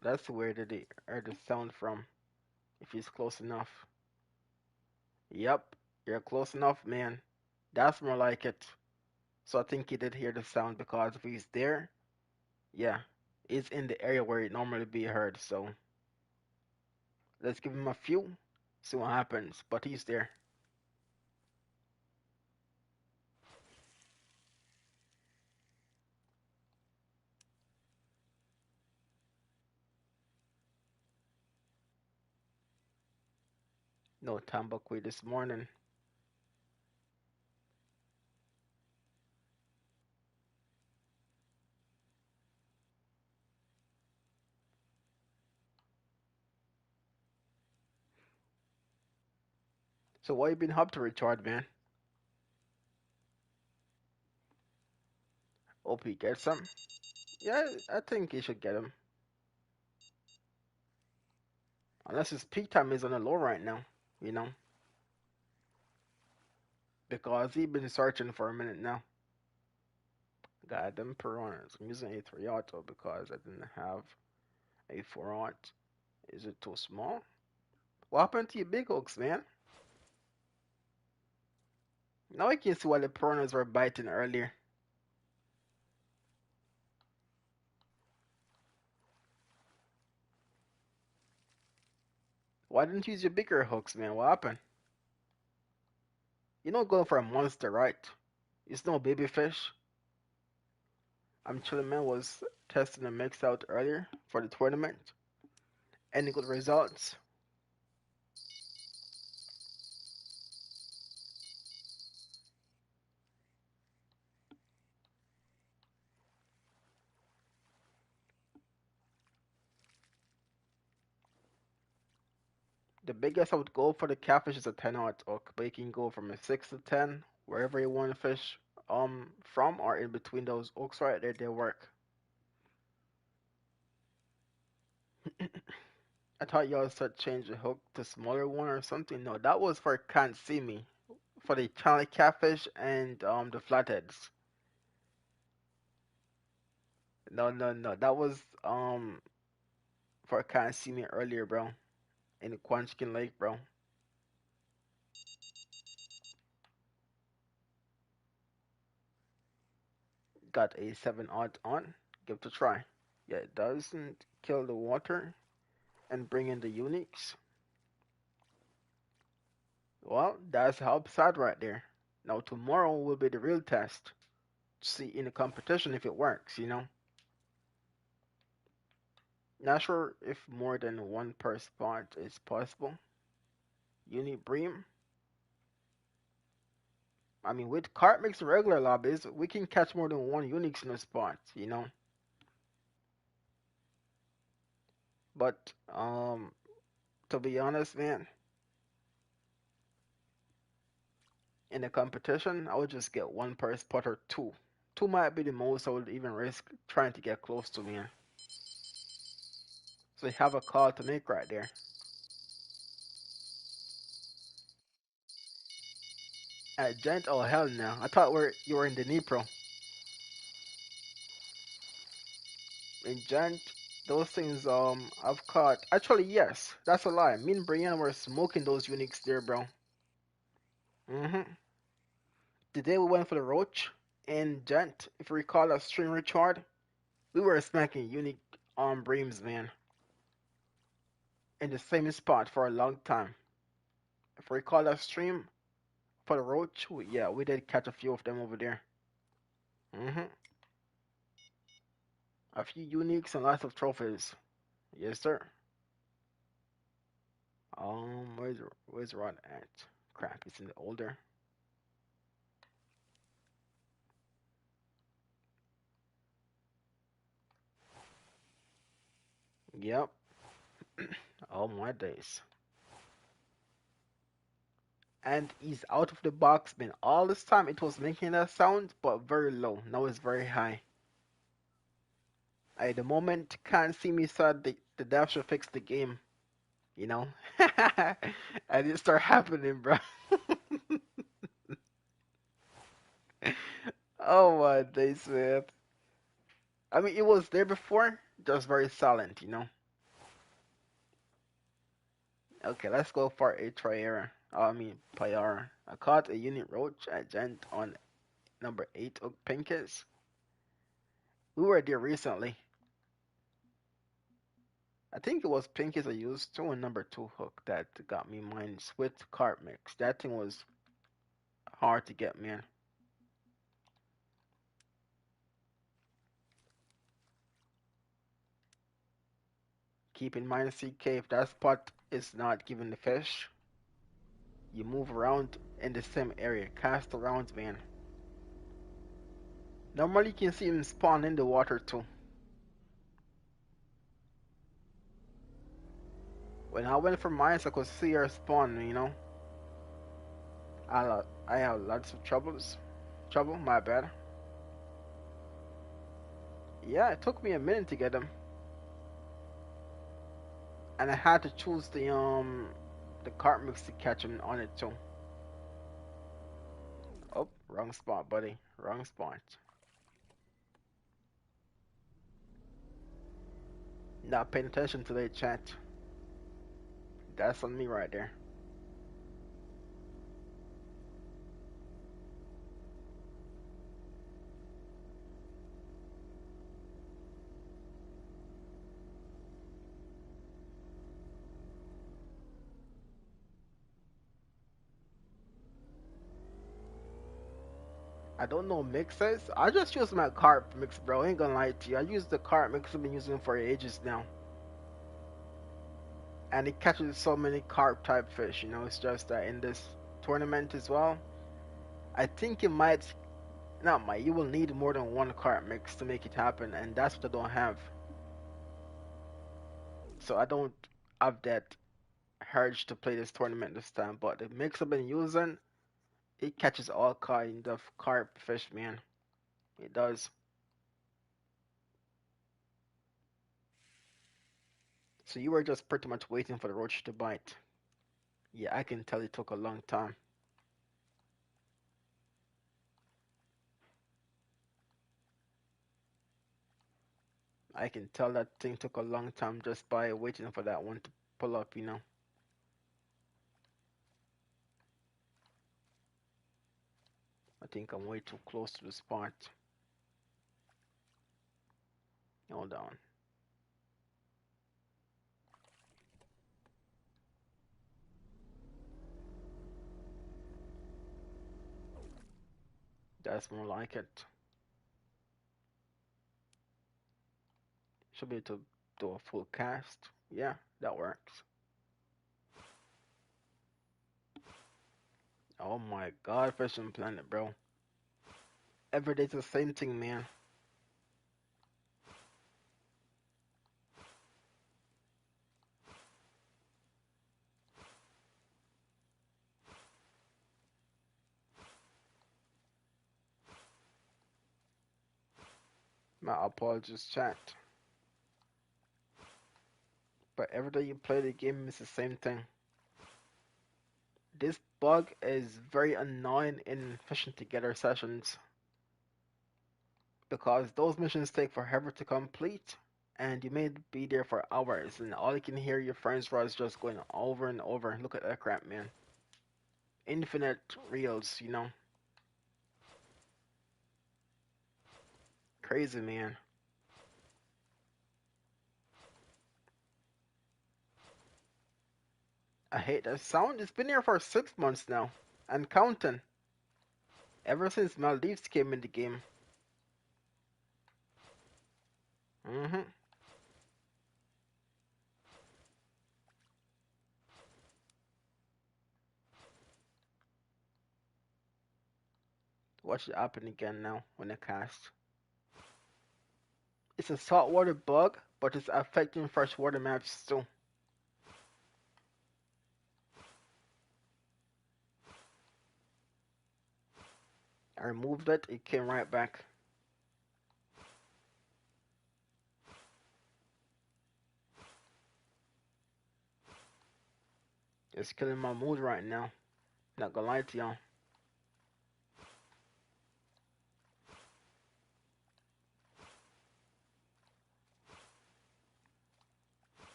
That's where did they heard the sound from. If he's close enough. Yep, you're close enough, man. That's more like it. So I think he did hear the sound because if he's there, yeah, he's in the area where it normally be heard. So let's give him a few, see what happens. But he's there. No tambaqui this morning. So what you been up to, Richard, man? Hope he gets some. Yeah, I think he should get him. Unless his peak time is on the low right now, you know, because he been searching for a minute now. Got them piranhas. I'm using a 3 auto because I didn't have a 4 auto. Is it too small? What happened to your big hooks, man? Now I can see why the piranhas were biting earlier. Why didn't you use your bigger hooks, man? What happened? You're not going for a monster, right? It's no baby fish. I'm chilling, man. Was testing a mix out earlier for the tournament. Any good results? The biggest I would go for the catfish is a 10 out hook, but you can go from a 6 to 10, wherever you want to fish from or in between those hooks right there, they work. I thought y'all said change the hook to smaller one or something. No, that was for can't see me, for the channel catfish and the flatheads. No, no, no, that was for can't see me earlier, bro, in the Quanchikin Lake, bro. got a 7 odd on. Give it a try. Yeah, it doesn't kill the water and bring in the uniques. Well, that's the upside right there. Now tomorrow will be the real test. See in the competition if it works. Not sure if more than one per spot is possible. Unit Bream. I mean, with cart mix and regular lobbies, we can catch more than one Unix in a spot. But to be honest, man, in the competition, I would just get one per spot or two. Two might be the most I would even risk trying to get close to, man. So you have a call to make right there. At Gent, oh hell no! I thought you were in the Dnipro. In Gent, those things I've caught. Actually, yes, that's a lie. Me and Brian were smoking those Unix there, bro. Mhm. The day we went for the Roach in Gent, if you recall that stream Richard, we were smacking unique Breams, man, in the same spot for a long time. If you recall that stream for the Roach, yeah, we did catch a few of them over there. Mhm. A few uniques and lots of trophies. Yes, sir. Where's Rod at? Crap, he's in the older. Yep. Oh my days. And he's out of the box, man. All this time it was making that sound, but very low. Now it's very high. I the moment can't see me, so the dev should fix the game, you know? And it start happening, bro. Oh my days, man. I mean, it was there before, just very silent. Okay, let's go for a Triera. I mean, Pyara. I caught a unit roach at Gent on number 8 of Pinkets. We were there recently. I think it was Pinkets I used two and number 2 hook that got me mines with cart mix. That thing was hard to get, man. Keep in mind, CK, if that spot is not giving the fish, you move around in the same area. Cast around, man. Normally, you can see him spawn in the water too. When I went for mines, I could see her spawn. I have lots of troubles. Trouble, my bad. Yeah, it took me a minute to get them, and I had to choose the cart mix to catch him on it too. Oh, wrong spot, buddy. Wrong spot. Not paying attention to the chat. That's on me right there. I don't know mixes. I just use my cart mix, bro. Ain't gonna lie to you. I use the cart mix I've been using for ages now, and it catches so many carp type fish. It's just that in this tournament as well, I think it might not might. You will need more than one cart mix to make it happen, and that's what I don't have. So I don't have that urge to play this tournament this time. But the mix I've been using, it catches all kind of carp fish, man. It does. So you were just pretty much waiting for the roach to bite. Yeah, I can tell it took a long time. I can tell that thing took a long time just by waiting for that one to pull up. I think I'm way too close to the spot. Hold on. That's more like it. Should be able to do a full cast. Yeah, that works. Oh my god, Fishing Planet, bro. Every day's the same thing, man. My apologies, chat. But every day you play the game, it's the same thing. This bug is very annoying in fishing together sessions because those missions take forever to complete and you may be there for hours and all you can hear your friends was just going over and over. Look at that crap, man. Infinite reels, you know. Crazy, man. I hate that sound. It's been here for 6 months now and counting. Ever since Maldives came in the game. hmm Watch it happen again now when I cast. It's a saltwater bug, but it's affecting freshwater maps too. I removed it, it came right back. It's killing my mood right now. Not gonna lie to y'all.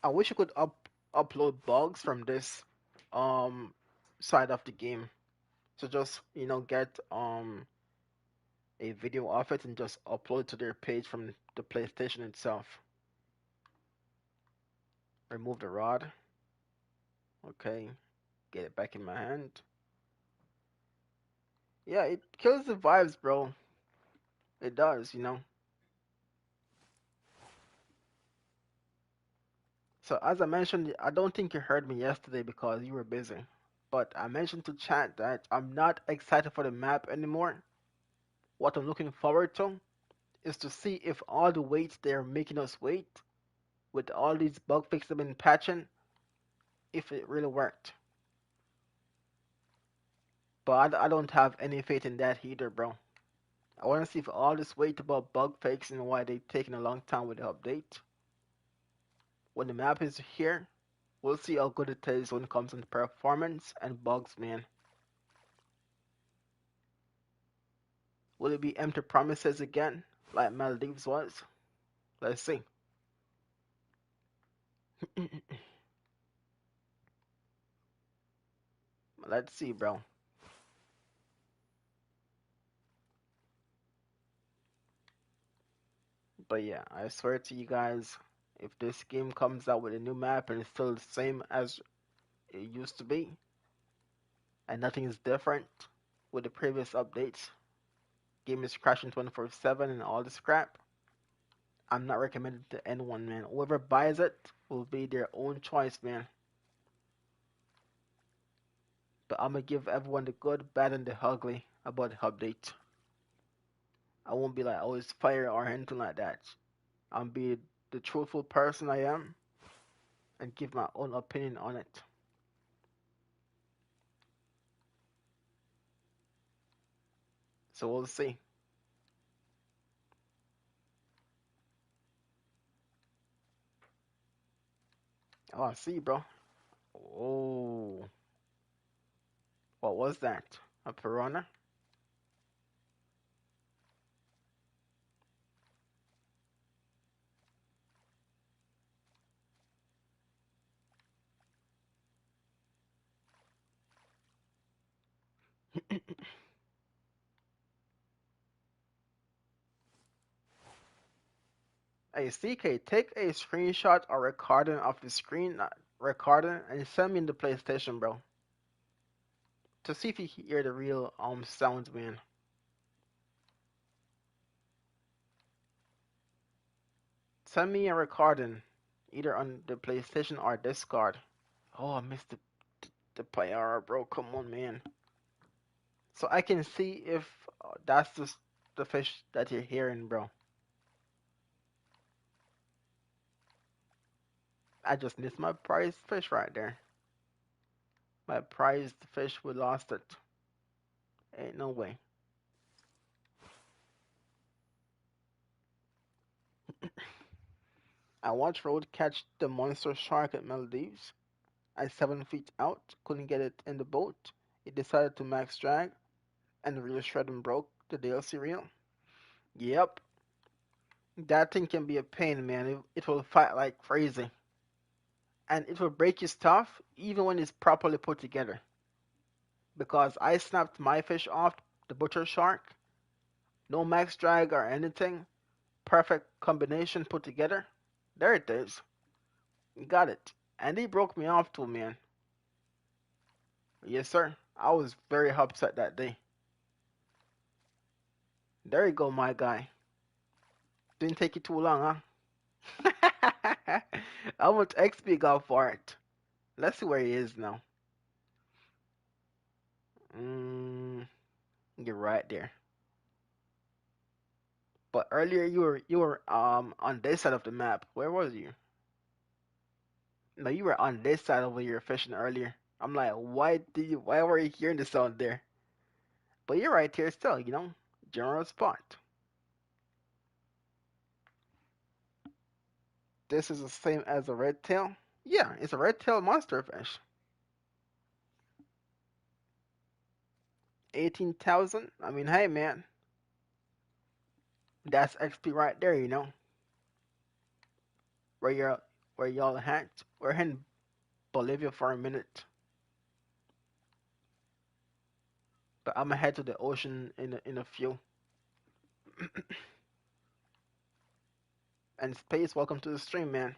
I wish you could upload bugs from this um side of the game. So just get a video of it and just upload to their page from the PlayStation itself. Remove the rod. Okay, get it back in my hand. Yeah, it kills the vibes, bro. It does. So as I mentioned, I don't think you heard me yesterday because you were busy. But I mentioned to chat that I'm not excited for the map anymore. What I'm looking forward to is to see if all the waits they're making us wait with all these bug fixes they've been patching, if it really worked. But I don't have any faith in that either, bro. I want to see if all this wait about bug fixing and why they taking a long time with the update. When the map is here, we'll see how good it is when it comes to performance and bugs, man. Will it be empty promises again, like Maldives was? Let's see. Let's see, bro. But yeah, I swear to you guys, if this game comes out with a new map and it's still the same as it used to be, and nothing is different with the previous updates, game is crashing 24/7 and all this crap, I'm not recommending it to anyone, man. Whoever buys it will be their own choice, man. But I'm gonna give everyone the good, bad, and the ugly about the update. I won't be like, oh, it's fire or anything like that. I'm be the truthful person I am and give my own opinion on it. So we'll see. Oh, I see, bro. Oh, what was that? A piranha? Hey, CK, take a screenshot or recording of the screen recording and send me in the PlayStation, bro, to see if you hear the real sounds, man. Send me a recording, either on the PlayStation or Discord. Oh, I missed the player, bro. Come on, man. So I can see if that's the fish that you're hearing, bro. I just missed my prized fish right there. My prized fish, we lost it. Ain't no way. I watched Road catch the monster shark at Maldives. At 7 feet out, couldn't get it in the boat. It decided to max drag, and the reel shred and broke the DLC reel. Yep, that thing can be a pain, man. It will fight like crazy. And it will break your stuff even when it's properly put together. Because I snapped my fish off the butcher shark, no max drag or anything, perfect combination put together. There it is. Got it. And he broke me off too, man. Yes, sir. I was very upset that day. There you go, my guy. Didn't take you too long, huh? How much XP got for it? Let's see where he is now. Mm, you're right there. But earlier you were on this side of the map. Where was you? No, you were on this side over here fishing earlier. I'm like, why were you hearing the sound there? But you're right here still, general spot. This is the same as a red tail. Yeah, it's a red tail monster fish. 18,000. I mean, hey man, that's XP right there. Where you're where y'all hacked. We're in Bolivia for a minute, but I'm gonna head to the ocean in a few. And Space, welcome to the stream, man.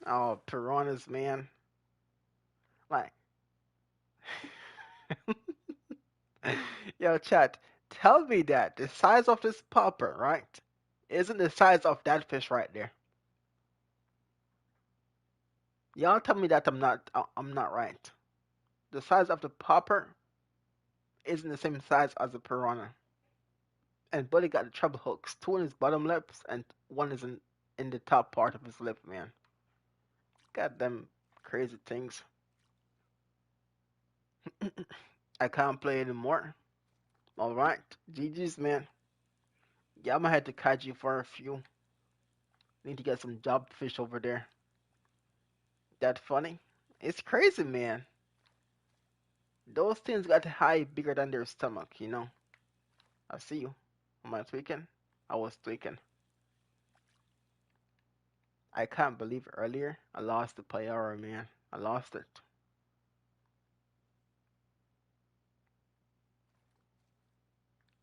Oh, piranhas, man. Like, yo, chat, tell me that the size of this popper, right, isn't the size of that fish right there. Y'all tell me that I'm not right. The size of the popper isn't the same size as the piranha. And Buddy got the treble hooks, two in his bottom lips and one is in the top part of his lip, man. Got them crazy things. I can't play anymore. Alright. GG's, man. Yeah, I'm gonna head to Kaiji for a few. Need to get some job fish over there. That funny? It's crazy, man. Those things got high bigger than their stomach. I see you. Am I tweaking? I was tweaking. I can't believe earlier I lost the Payara, man. I lost it.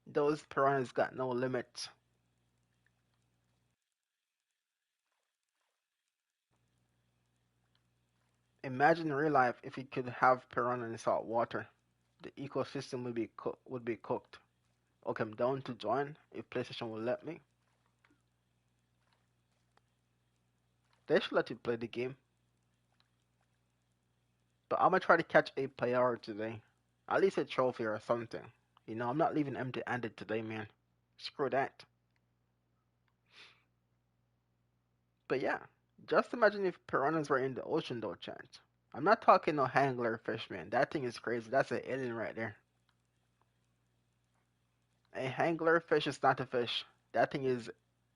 Those piranhas got no limit. Imagine real life if you could have piranha in salt water. The ecosystem would be cooked. Okay, I'm down to join if PlayStation will let me. They should let you play the game. But I'm gonna try to catch a Payara today. At least a trophy or something. I'm not leaving empty-handed today, man. Screw that. But yeah, just imagine if piranhas were in the ocean though, chat. I'm not talking no angler fish, man. That thing is crazy. That's an alien right there. A angler fish is not a fish. That thing is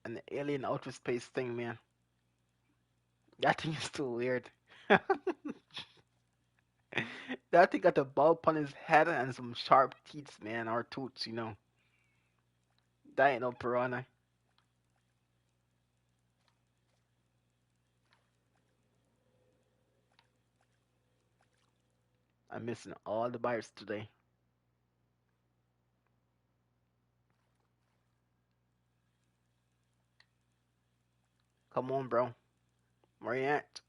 an alien outer space thing, man. That thing is too weird. That thing got a bulb on his head and some sharp teeth, man, or tooths. That ain't no piranha. I'm missing all the bites today. Come on, bro. Where you at?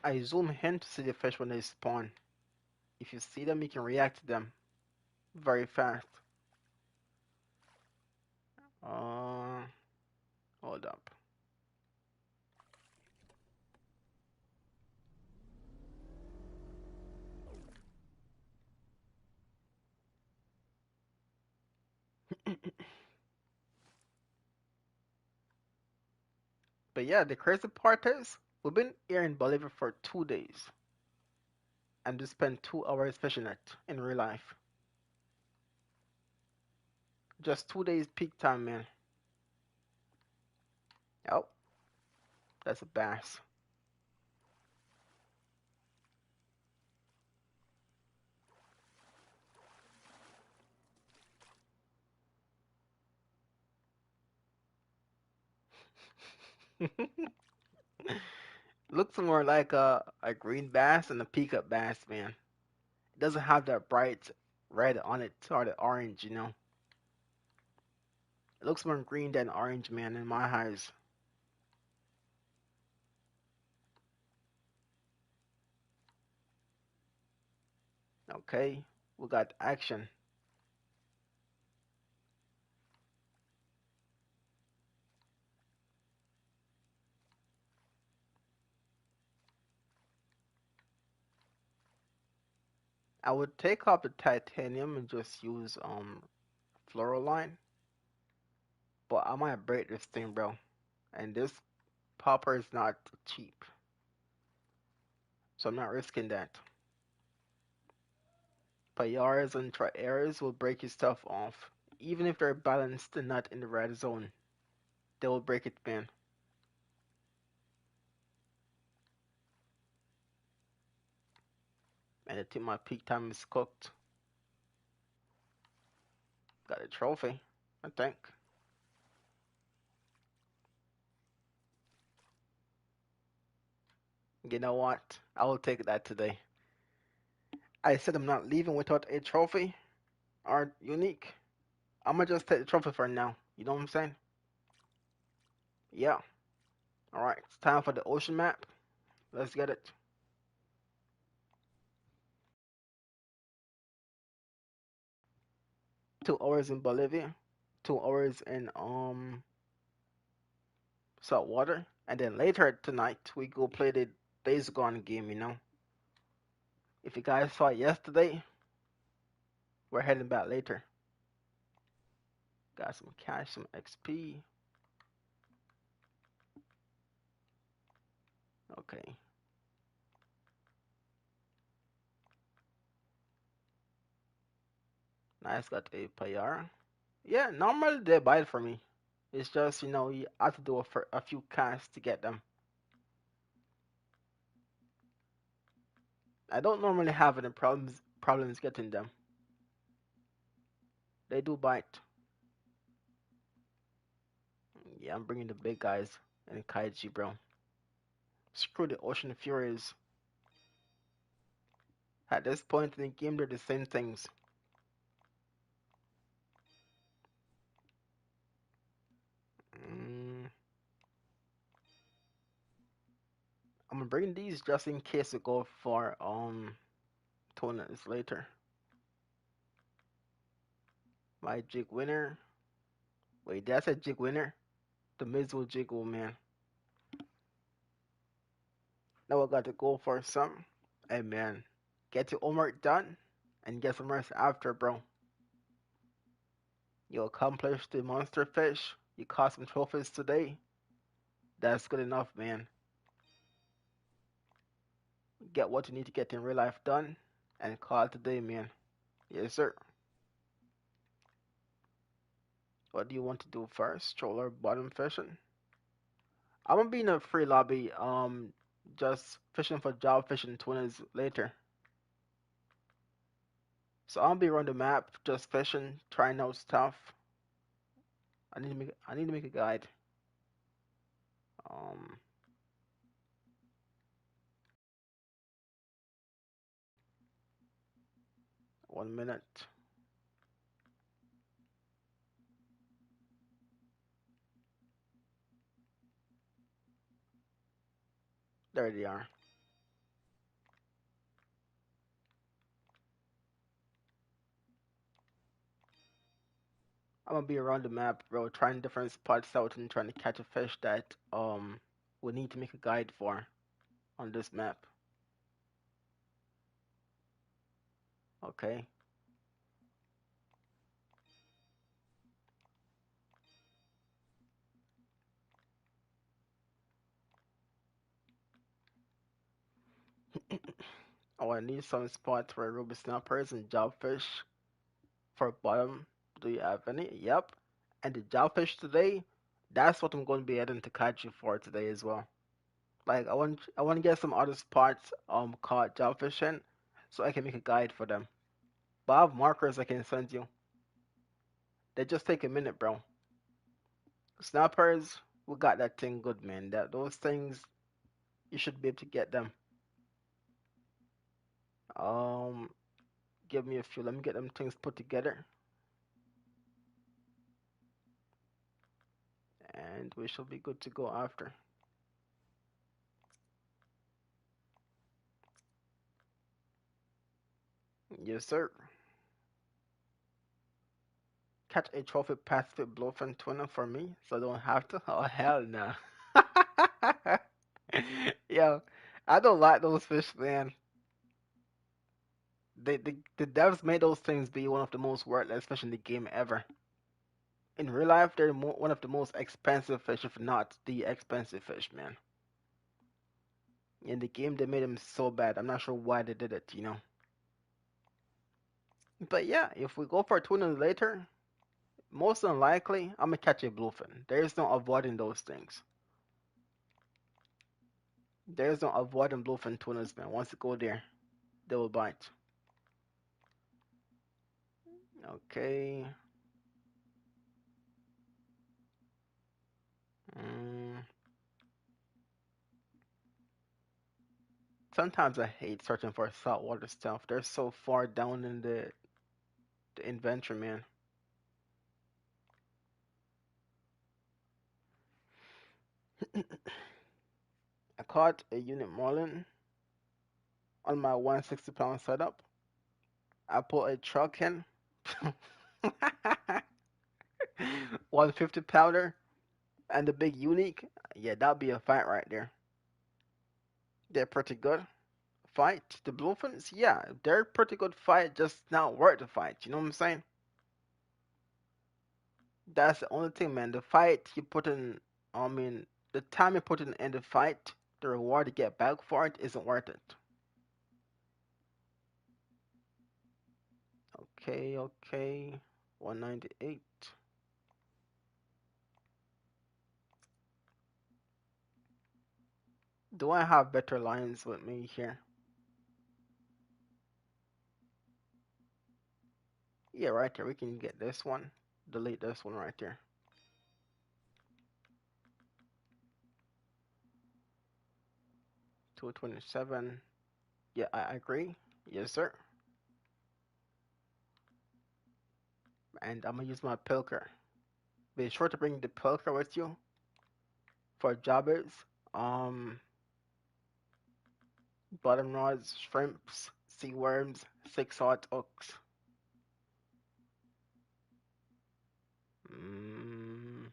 I zoom in to see the fish when they spawn. If you see them, you can react to them very fast. Uh, Hold up. But yeah, the crazy part is we've been here in Bolivia for 2 days and we spent 2 hours fishing it in real life. Just 2 days peak time, man. Oh, that's a bass. Looks more like a green bass and a peacock bass, man. It doesn't have that bright red on it or the orange, you know. It looks more green than orange, man, in my eyes. Okay, we got action. I would take off the titanium and just use fluoroline, but I might break this thing, bro. And this popper is not cheap, so I'm not risking that. Payaras and Triaras will break your stuff off, even if they're balanced and not in the red zone. They will break it, man. And I think my peak time is cooked. Got a trophy, I think. You know what? I will take that today. I said I'm not leaving without a trophy or unique. I'm gonna just take the trophy for now. You know what I'm saying? Yeah. Alright, it's time for the ocean map. Let's get it. 2 hours in Bolivia, 2 hours in salt water, and then later tonight we go play the Days Gone game, you know. If you guys saw it yesterday, we're heading back later. Got some cash, some XP. Okay. Nice, got a Payara. Yeah, normally they buy it for me. It's just, you have to do a few casts to get them. I don't normally have any problems getting them. They do bite. Yeah, I'm bringing the big guys and Kaiji, bro. Screw the Ocean Furies. At this point in the game, they're the same things. Mm, I'm gonna bring these just in case we go for tournaments later. My jig winner. Wait, that's a jig winner. The Mizzle jiggle, man. Now I got to go for some. Hey, man. Get your homework done and get some rest after, bro. You accomplished the monster fish. You caught some trophies today. That's good enough, man. Get what you need to get in real life done and call it today, man. Yes, sir. What do you want to do first? Troll or bottom fishing? I'm gonna be in a free lobby, just fishing for job fishing 20s later. So I'll be around the map, just fishing, trying out stuff. I need to make a guide. Um, 1 minute. There they are. I'm gonna be around the map, bro, trying different spots out and trying to catch a fish that we need to make a guide for on this map. Okay. Oh, I need some spots where ruby snappers and jobfish for bottom. Do you have any? Yep. And the jobfish today, that's what I'm going to be heading to catch you for today as well. Like I want to get some other spots caught jobfish in, so I can make a guide for them. But I have markers I can send you. They just take a minute, bro. Snappers, we got that thing good, man. That those things you should be able to get them. Um, give me a few. Let me get them things put together, and we shall be good to go after. Yes, sir. Catch a trophy Pacific Bluefin tuna for me, so I don't have to. Oh hell no. Yo, I don't like those fish, man. The devs made those things be one of the most worthless fish in the game ever. In real life, they're one of the most expensive fish, if not the expensive fish, man. In the game, they made them so bad. I'm not sure why they did it. But yeah, if we go for tuna later, most unlikely, I'm gonna catch a bluefin. There's no avoiding those things. There's no avoiding bluefin tunas, man. Once you go there, they will bite. Okay. Mm, sometimes I hate searching for saltwater stuff. They're so far down in the inventory, man. I caught a unit marlin on my 160-pound setup. I put a truck in. 150 pounder and the big unique. Yeah, that'll be a fight right there. They're pretty good. Fight the bluefins. Yeah, they're pretty good fight. Just not worth the fight. You know what I'm saying? That's the only thing, man. The fight you put in. I mean, the time you put in the fight, the reward you get back for it isn't worth it. Okay, okay. 198. Do I have better lines with me here? Yeah, right there. We can get this one. Delete this one right there. 227. Yeah, I agree. Yes, sir. And I'm gonna use my pilker. Be sure to bring the pilker with you for jobbers. Um, bottom rods, shrimps, sea worms, 6-aught hooks. Mm,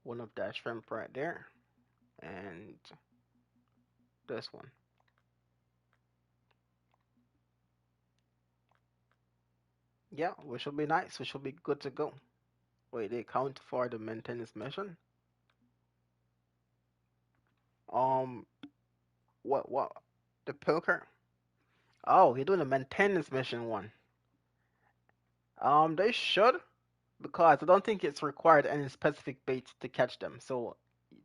one of that shrimp right there, and this one. Yeah, we should be nice. We should be good to go. Wait, they count for the maintenance mission? Um, what? The pilker? Oh, you're doing a maintenance mission one. They should, because I don't think it's required any specific bait to catch them. So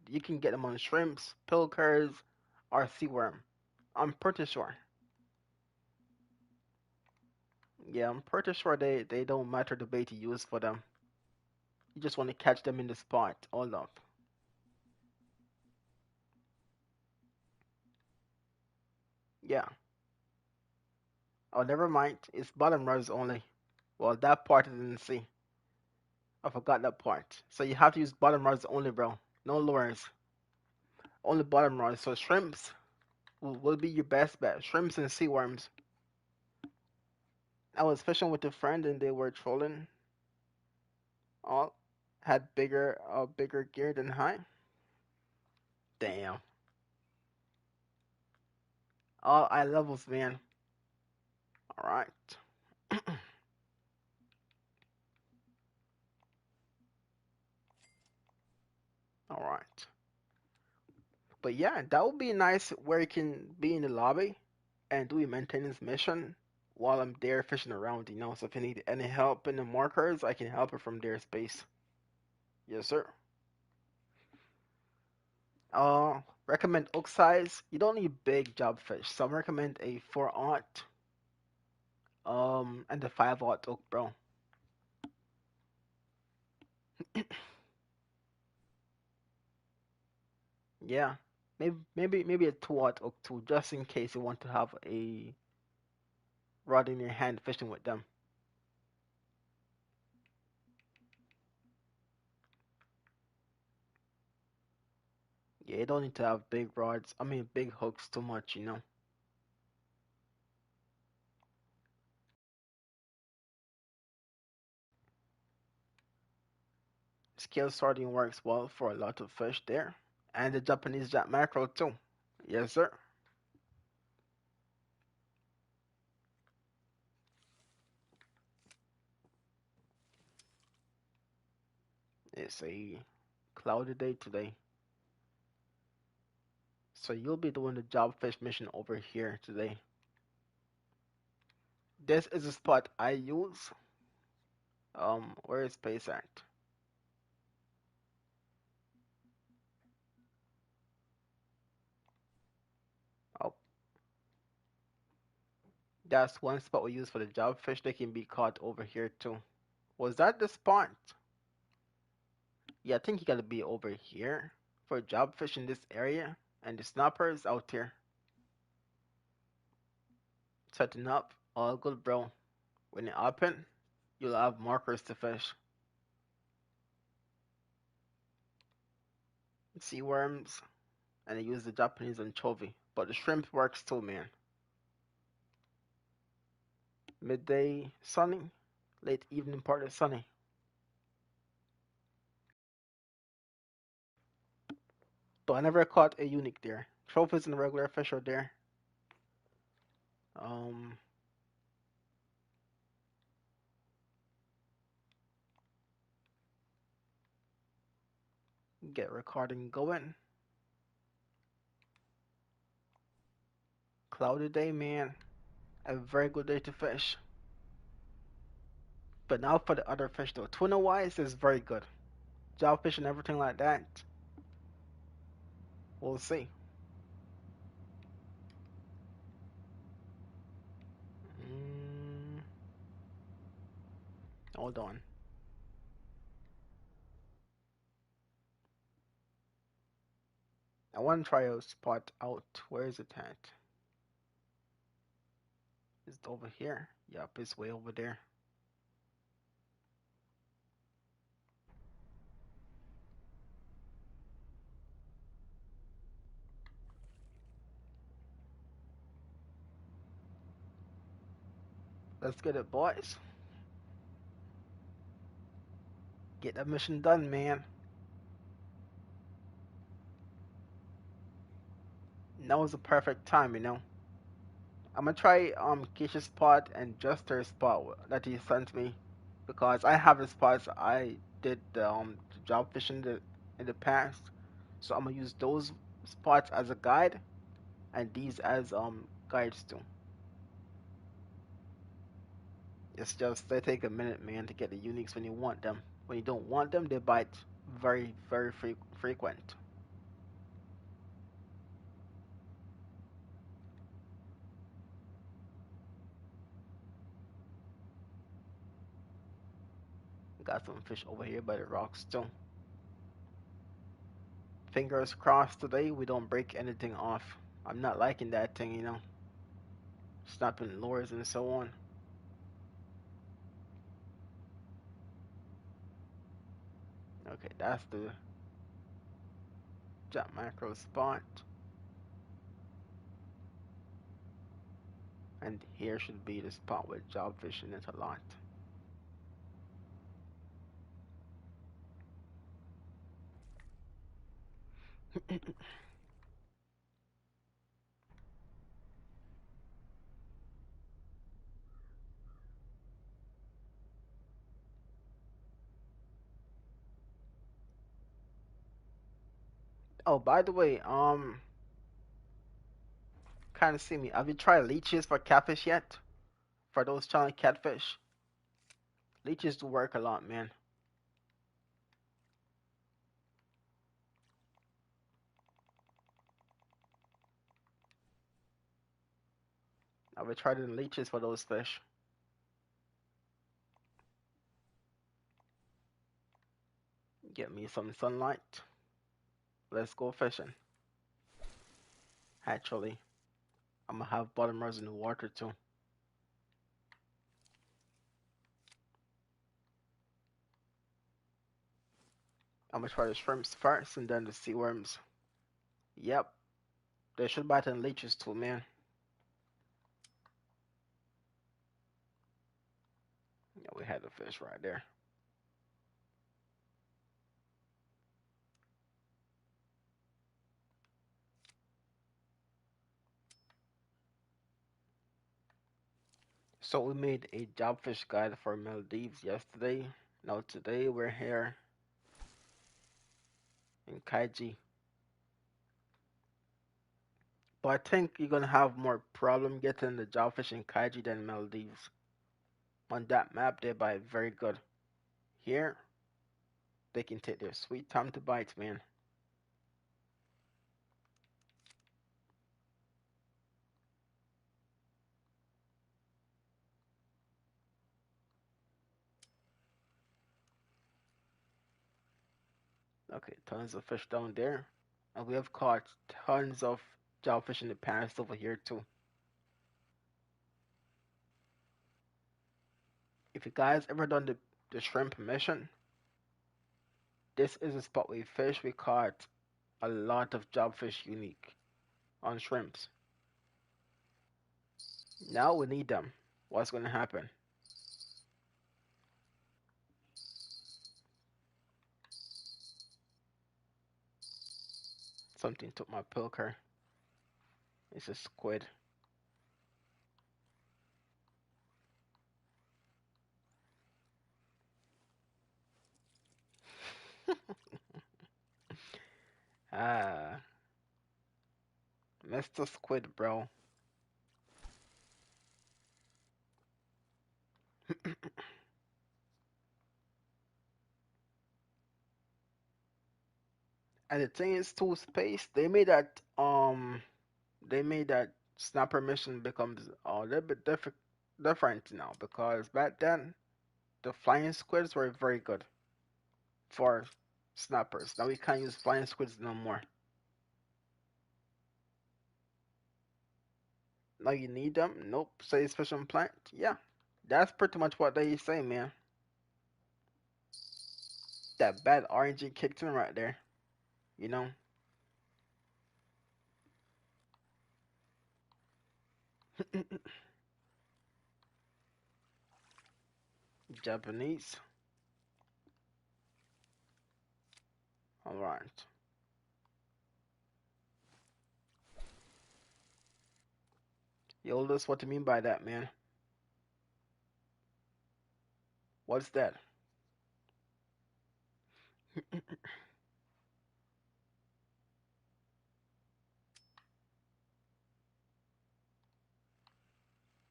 you can get them on shrimps, pilkers, or sea worm. I'm pretty sure. Yeah, I'm pretty sure they don't matter the bait you use for them. You just want to catch them in the spot. Hold up. Yeah. Oh, never mind. It's bottom runs only. Well, that part I didn't see. I forgot that part. So you have to use bottom runs only, bro. No lures. Only bottom runs. So shrimps will be your best bet. Shrimps and sea worms. I was fishing with a friend and they were trolling. All had bigger gear than high. Damn. All eye levels, man. All right. All right. But yeah, that would be nice where you can be in the lobby and do a maintenance mission while I'm there fishing around, you know. So if you need any help in the markers, I can help you from their space. Yes, sir. Recommend hook size. You don't need big job fish. Some recommend a 4/0 and the 5/0 hook, bro. Yeah. Maybe a 2/0 hook too, just in case you want to have a rod in your hand fishing with them. Yeah, you don't need to have big rods. I mean big hooks too much, you know. Scale sorting works well for a lot of fish there. And the Japanese jack mackerel too. Yes, sir. It's a cloudy day today. So you'll be doing the job fish mission over here today. This is a spot I use. Where is space at? Oh, that's one spot we use for the job fish. They can be caught over here too. Was that the spot? Yeah, I think you gotta be over here for job fish in this area. And the snappers out here. Setting up. All good, bro. When it open, you'll have markers to fish. Sea worms, and I use the Japanese anchovy. But the shrimp works too, man. Midday sunny, late evening part of sunny. But I never caught a unique there. Trophies and regular fish are there. Um, get recording going. Cloudy day, man. A very good day to fish. But now for the other fish though. Tuna wise is very good. Job fish and everything like that. We'll see. Mm, hold on. I want to try a spot out. Where is it at? Is it over here? Yep, it's way over there. Let's get it, boys. Get that mission done, man. Now is the perfect time, you know. I'm gonna try Keisha's spot and Juster's spot that he sent me because I have the spots I did the job fishing in the past. So I'm gonna use those spots as a guide and these as guides too. It's just they take a minute, man, to get the uniques when you want them. When you don't want them, they bite very frequent. Got some fish over here by the rocks too. Fingers crossed today we don't break anything off. I'm not liking that thing, snapping lures and so on. Okay, that's the jack mackerel spot. And here should be the spot with job fishing it a lot. Oh, by the way, kind of see me. Have you tried leeches for catfish yet? For those trying catfish, leeches do work a lot, man. Have you tried the leeches for those fish? Get me some sunlight. Let's go fishing. Actually, I'm gonna have bottomers in the water too. I'm gonna try the shrimps first and then the sea worms. Yep, they should bite on leeches too, man. Yeah, we had the fish right there. So we made a jobfish guide for Maldives yesterday. Now today we're here in Kaiji. But I think you're gonna have more problem getting the jobfish in Kaiji than Maldives. On that map they bite very good. Here they can take their sweet time to bite, man. Okay, tons of fish down there. And we have caught tons of jobfish in the past over here too. If you guys ever done the shrimp mission, this is a spot we fish. We caught a lot of jobfish unique on shrimps. Now we need them. What's gonna happen? Something took my pilker. It's a squid. Ah, Mr. Squid, bro. And the thing is, too, space. They made that snapper mission becomes a little bit different now because back then the flying squids were very good for snappers. Now we can't use flying squids no more. Now you need them? Nope. Say special plant? Yeah. That's pretty much what they say, man. That bad RNG kicked in right there. You know? Japanese. Alright. Yoldus, what do you mean by that, man? What's that?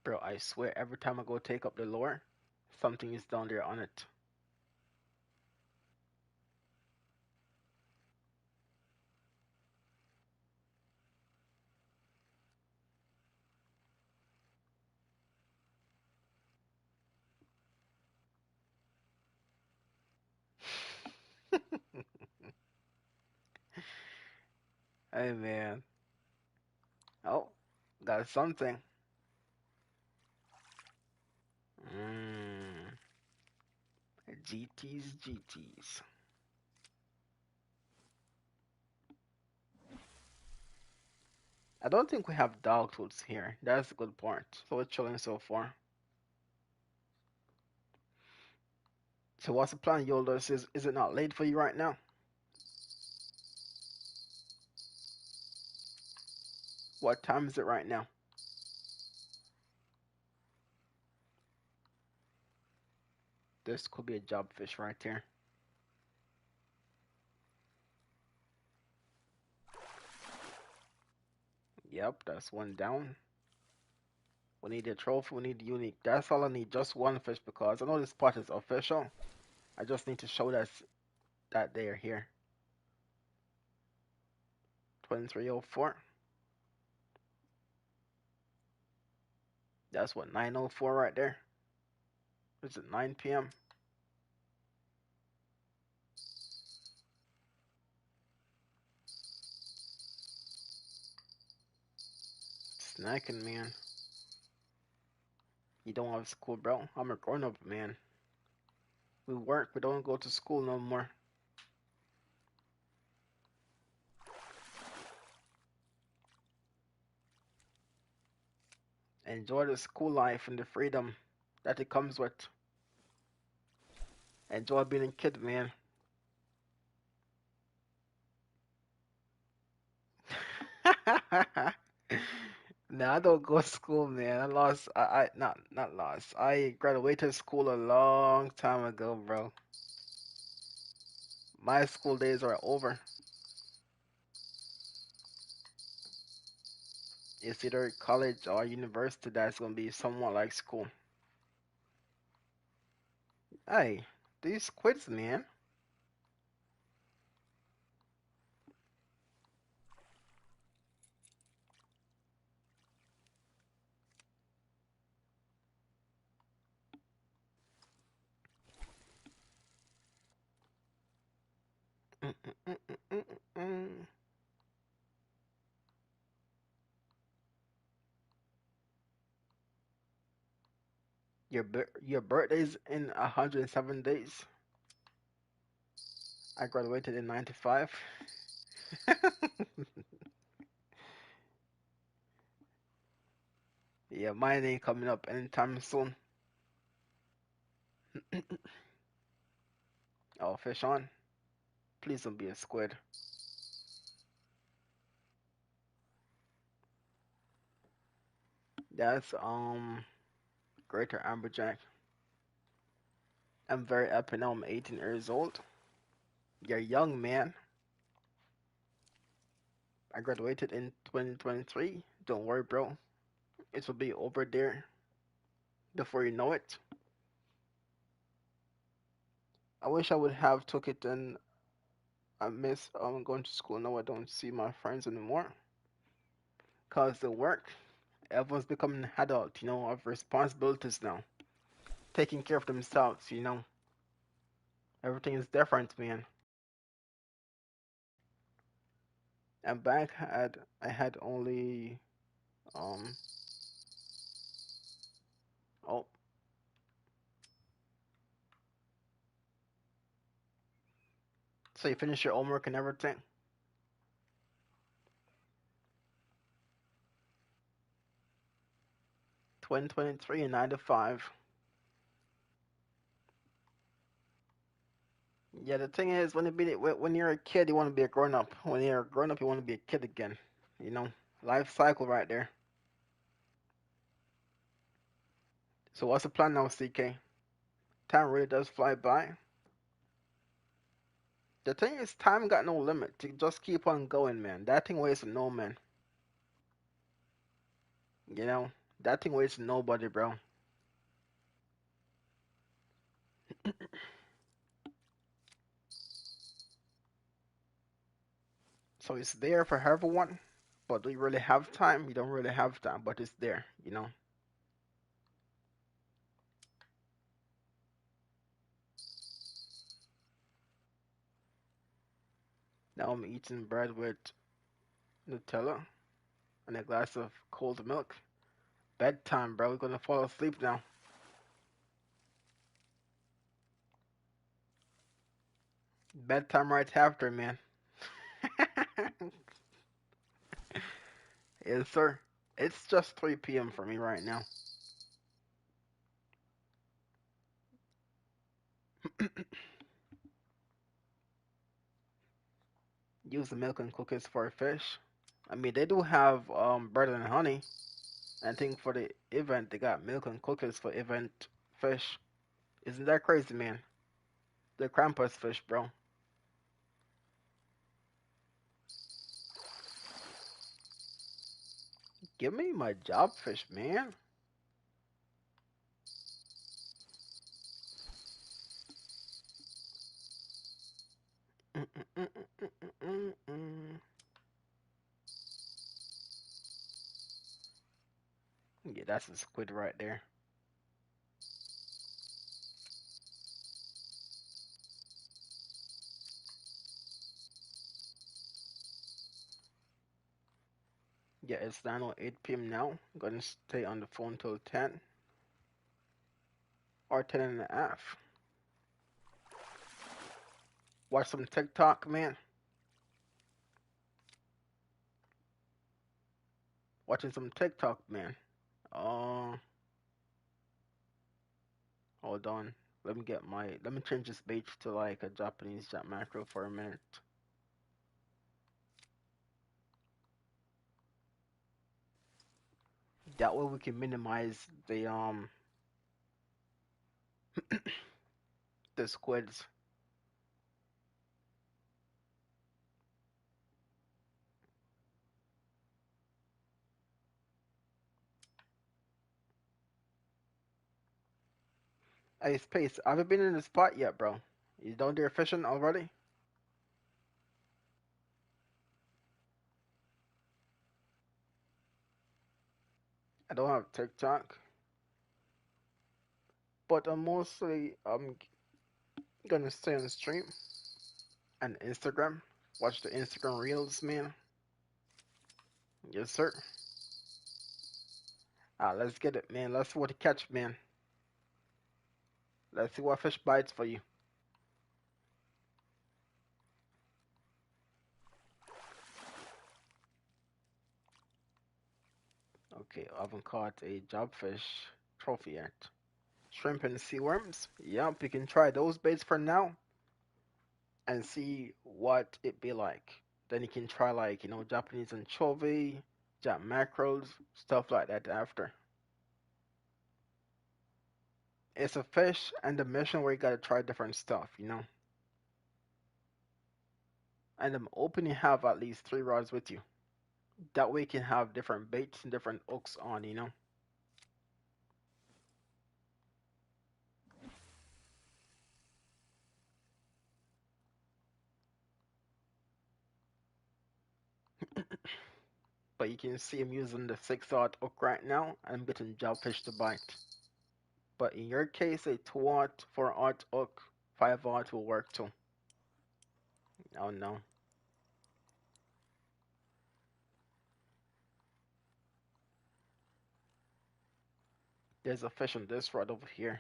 Bro, I swear every time I go take up the lure, something is down there on it. Hey man. Oh, got something. Mm. GTs, GTs. I don't think we have dog tools here. That's a good point. So we're chilling so far. So what's the plan, Yolders? Is it not late for you right now? What time is it right now? This could be a job fish right there. Yep, that's one down. We need a trophy, we need unique. That's all I need, just one fish because I know this spot is official. I just need to show that they are here. 2304. That's what 904 right there. Is it 9 p.m.? Snacking, man. You don't have school, bro. I'm a grown up, man. We work, we don't go to school no more. Enjoy the school life and the freedom that it comes with. Enjoy being a kid, man. No, I don't go to school, man. I lost. I not lost. I graduated school a long time ago, bro. My school days are over. It's either college or university that's gonna be somewhat like school. Hey, these quiz, man. Mm, mm, mm, mm, mm, mm. Your birthday's in 107 days. I graduated in 95. Yeah, mine ain't coming up anytime soon. Oh, fish on. Please don't be a squid. That's Greater Amberjack. I'm very happy now. I'm 18 years old. You're young, man. I graduated in 2023. Don't worry, bro. It will be over there before you know it. I wish I would have took it and I miss going to school. Now I don't see my friends anymore. Cause the work, everyone's becoming an adult, have responsibilities now. Taking care of themselves. Everything is different, man. And back I had only um oh so you finish your homework and everything. 2023 and 9 to 5. Yeah, the thing is, when you're a kid, you want to be a grown up. When you're a grown up, you want to be a kid again. You know, life cycle right there. So what's the plan now, CK? Time really does fly by. The thing is, time got no limit. You just keep on going, man. That thing waits for no man. You know, that thing waits for nobody, bro. So it's there for everyone. But do you really have time? You don't really have time, but it's there. Now I'm eating bread with Nutella, and a glass of cold milk. Bedtime, bro. We're gonna fall asleep now. Bedtime right after, man. Yes, sir. It's just 3 p.m. for me right now. Use the milk and cookies for fish. I mean, they do have bread and honey. I think for the event, they got milk and cookies for event fish. Isn't that crazy, man? The Krampus fish, bro. Give me my job fish, man. Mm-mm-mm-mm-mm-mm-mm. Yeah, that's a squid right there. Yeah, it's 9:08 p.m. now. I'm gonna stay on the phone till 10 or 10 and a half. Watch some TikTok, man. Watching some TikTok, man. Uh, Hold on. Let me change this page to like a Japanese chat macro for a minute. That way we can minimize the squids. Hey, Space, have you been in the spot yet, bro? You down there fishing already? I don't have TikTok, but I'm gonna stay on the stream and Instagram. Watch the Instagram reels, man. Yes, sir. Let's get it, man. Let's see what to catch, man. Let's see what fish bites for you. Okay, I haven't caught a jobfish trophy yet. Shrimp and sea worms. Yep, you can try those baits for now and see what it be like. Then you can try like, Japanese anchovy, Jap mackerels, stuff like that after. It's a fish and a mission where you gotta try different stuff. And I'm hoping you have at least 3 rods with you. That way you can have different baits and different hooks on. But you can see I'm using the 6-aught hook right now and I'm getting jobfish to bite. But in your case, a 2-aught, 4-aught hook, 5-aught will work too. Oh no. There's a fish on this rod over here.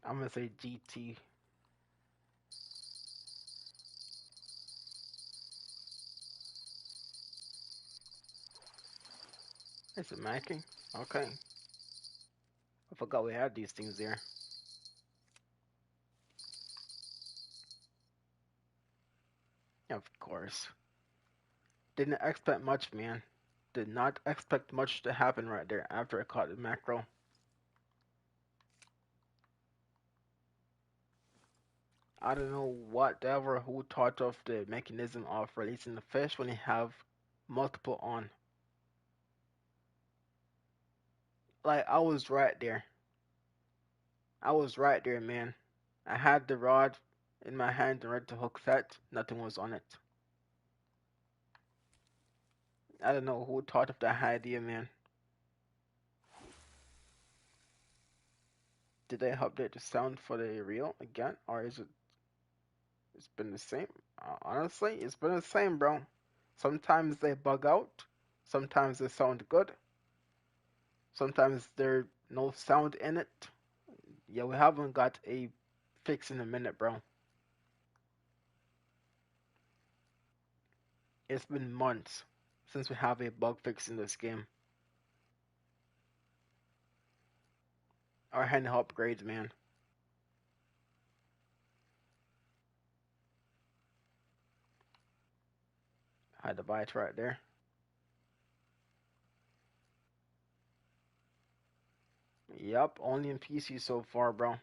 I'm gonna say GT. It's a macking. Okay. I forgot we had these things there. Of course. Didn't expect much, man. Did not expect much to happen right there after I caught the mackerel. I don't know whatever who thought of the mechanism of releasing the fish when you have multiple on. Like I was right there. I was right there, man. I had the rod in my hand and ready to hook set. Nothing was on it. I don't know who thought of that idea, man. Did they update the sound for the reel again, or is it? It's been the same. Honestly, it's been the same, bro. Sometimes they bug out. Sometimes they sound good. Sometimes there's no sound in it. Yeah, we haven't got a fix in a minute, bro. It's been months since we have a bug fix in this game. Our hand upgrades, man. I had to buy it right there. Yup, only in PC so far, bro.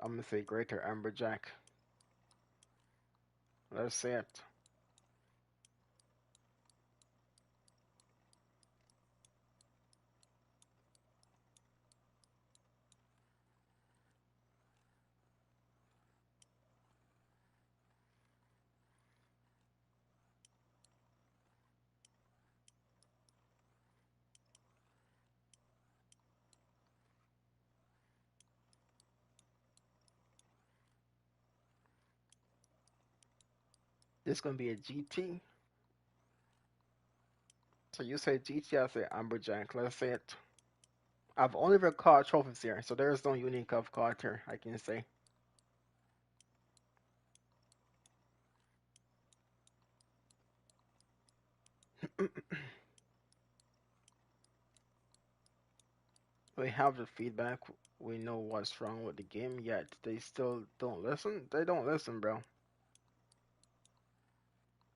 I'm gonna say Greater Amberjack. Let's say it. This gonna be a GT. So you say GT, I say Amberjack. Let's say it. I've only ever caught trophies here, so there is no unique I've caught here, I can say. We have the feedback. We know what's wrong with the game, yet they still don't listen. They don't listen, bro.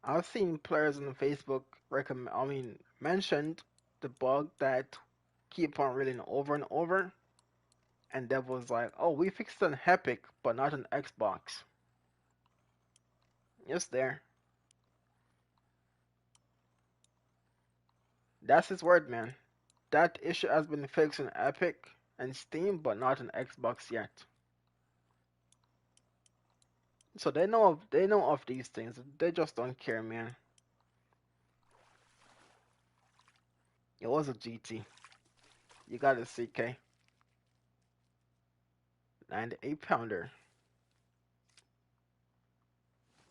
I've seen players on Facebook mentioned the bug that keep on reeling over and over, and that was like, oh, we fixed it on Epic, but not on Xbox. It's there. That's his word, man. That issue has been fixed on Epic and Steam, but not on Xbox yet. So they know of these things. They just don't care, man. It was a GT. You got a CK. 98 pounder.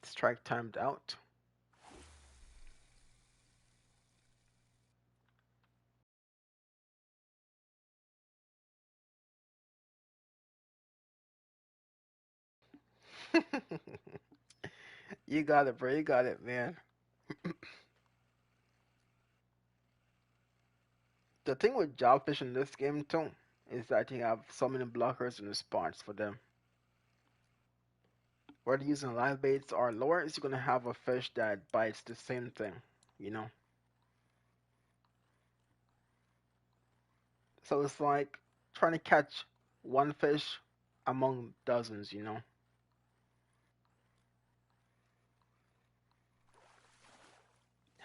Strike timed out. You got it, bro. You got it, man. The thing with jobfish in this game too is that you have so many blockers and spots for them. Whether using live baits or lures, you're gonna have a fish that bites the same thing, you know. So it's like trying to catch one fish among dozens, you know.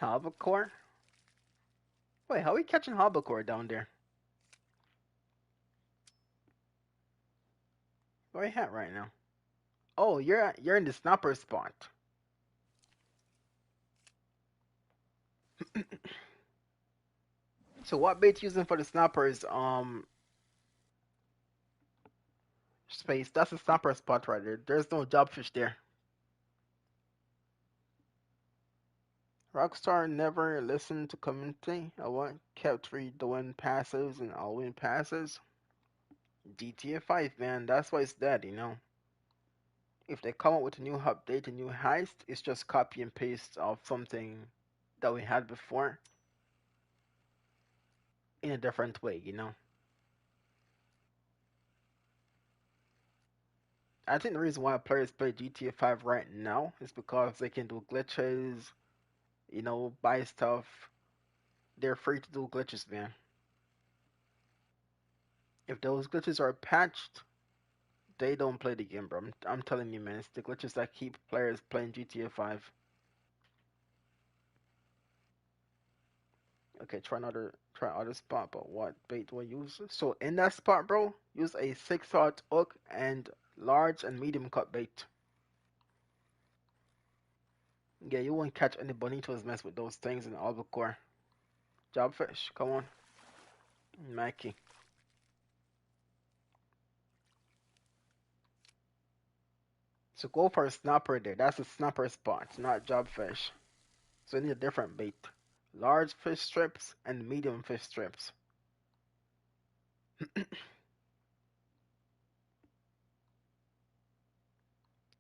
Albacore? Wait, how are we catching albacore down there? Where are you at right now? Oh, you're in the snapper spot. So what bait using for the snappers? Space. That's a snapper spot right there. There's no jobfish there. Rockstar never listened to community. I want kept redoing passives and all win passes. GTA 5, man, that's why it's dead, you know. If they come up with a new update, a new heist, it's just copy and paste of something that we had before in a different way, you know. I think the reason why players play GTA 5 right now is because they can do glitches, buy stuff. They're free to do glitches, man. If those glitches are patched, they don't play the game, bro. I'm telling you, man, it's the glitches that keep players playing GTA 5. Okay, try other spot, but what bait do I use? So in that spot, bro, use a 6-aught hook and large and medium cut bait. Yeah, you won't catch any bonitos mess with those things in albacore. Jobfish, come on. Mikey. So go for a snapper there. That's a snapper spot, not jobfish. So you need a different bait. Large fish strips and medium fish strips.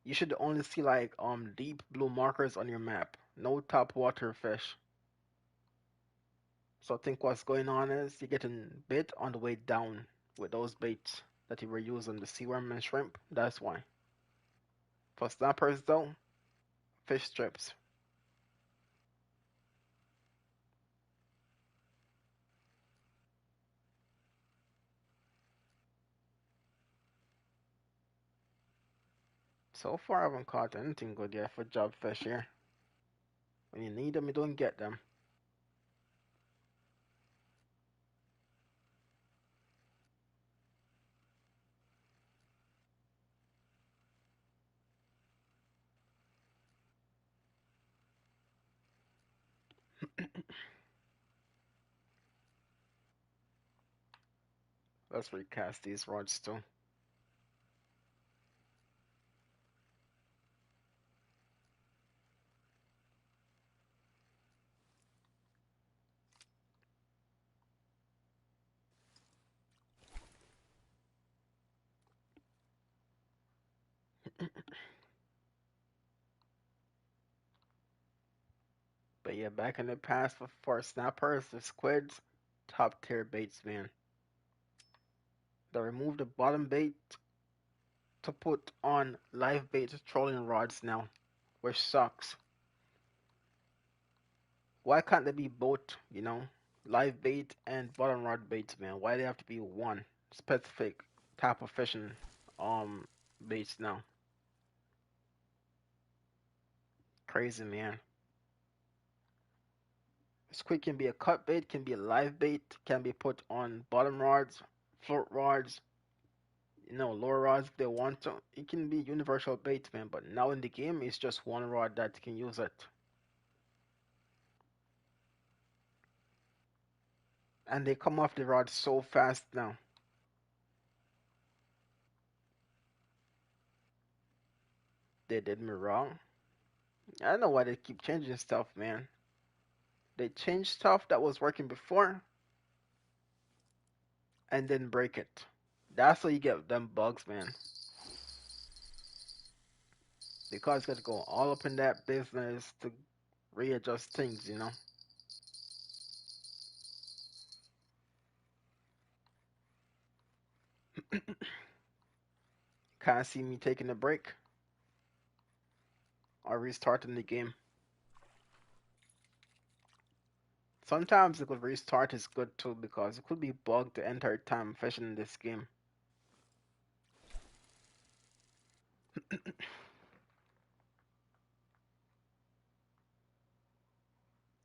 You should only see like deep blue markers on your map. No top water fish. So I think what's going on is you're getting bit on the way down with those baits that you were using, the sea worm and shrimp. That's why. For snappers though, fish strips. So far I haven't caught anything good yet for job fish here. When you need them, you don't get them. Let's recast these rods too. But yeah, back in the past for snappers, the squids, top tier baits, man. They removed the bottom bait to put on live bait trolling rods now, which sucks. Why can't they be both, live bait and bottom rod baits, man? Why they have to be one specific type of fishing baits now? Crazy, man. Squid can be a cut bait, can be a live bait, can be put on bottom rods, float rods, lower rods if they want to. It can be universal bait, man, but now in the game it's just one rod that can use it. And they come off the rod so fast now. They did me wrong. I don't know why they keep changing stuff, man. They change stuff that was working before and then break it. That's how you get them bugs, man. Because you got to go all up in that business to readjust things. Kind of see me taking a break or restarting the game. Sometimes a good restart is good too because it could be bugged the entire time fishing in this game.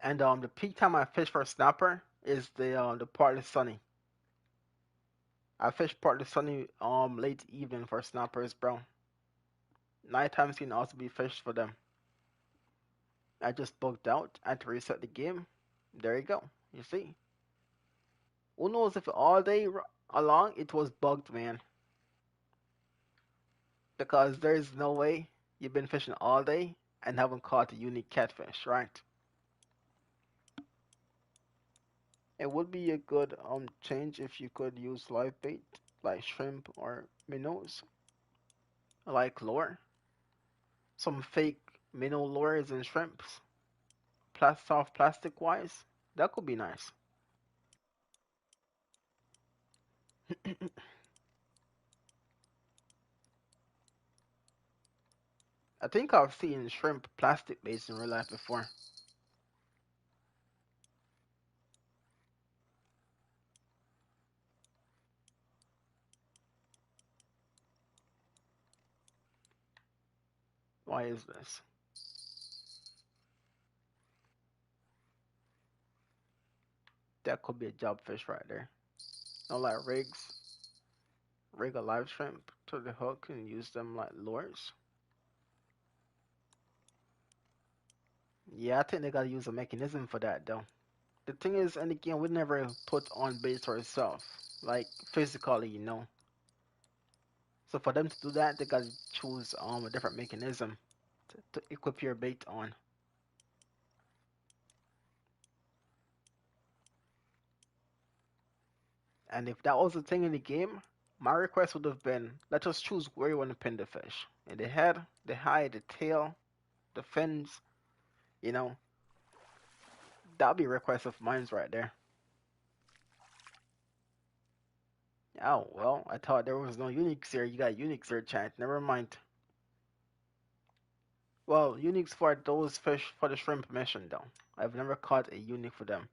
And the peak time I fish for a snapper is the partly sunny. I fish partly sunny late evening for snappers, bro. Nighttime can also be fished for them. I just bugged out. I had to reset the game. There you go. You see. Who knows if all day along it was bugged, man? Because there's no way you've been fishing all day and haven't caught a unique catfish, right? It would be a good change if you could use live bait like shrimp or minnows, like lure. Some fake minnow lures and shrimps, soft plastic wise. That could be nice. I think I've seen shrimp plastic baits in real life before. Why is this? That could be a job fish right there. No, like rig a live shrimp to the hook and use them like lures. Yeah, I think they gotta use a mechanism for that though. The thing is, in the game, we never put on baits ourselves, like physically, you know. So for them to do that, they gotta choose a different mechanism to equip your bait on. And if that was the thing in the game, my request would have been let us choose where you want to pin the fish. In the head, the eye, the tail, the fins, you know, that'd be a request of mine's right there. Oh, well, I thought there was no uniques here. You got uniques here, chat. Never mind. Well, uniques for those fish for the shrimp mission, though. I've never caught a unique for them.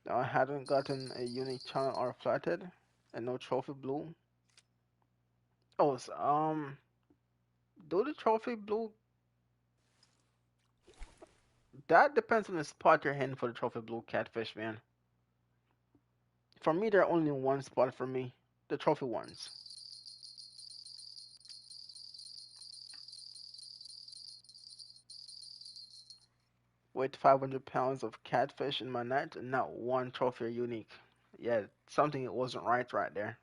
I hadn't gotten a unique channel or flatted, and no trophy blue. Oh, do the trophy blue? That depends on the spot you're hitting for the trophy blue catfish, man. For me, there are only one spot for me, the trophy ones. With 500 pounds of catfish in my net, and not one trophy or unique. Yeah, something wasn't right there.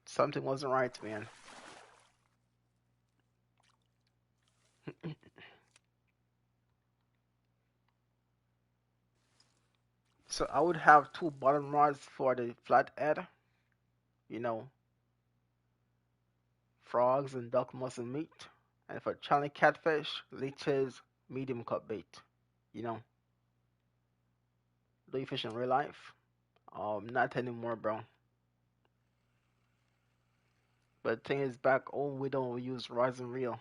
Something wasn't right, man. So I would have two bottom rods for the flathead, you know, frogs and duck muscle meat. And for channel catfish, leeches, medium cut bait. You know, do you fish in real life? Not anymore, bro. But the thing is, back home we don't use rods and reel.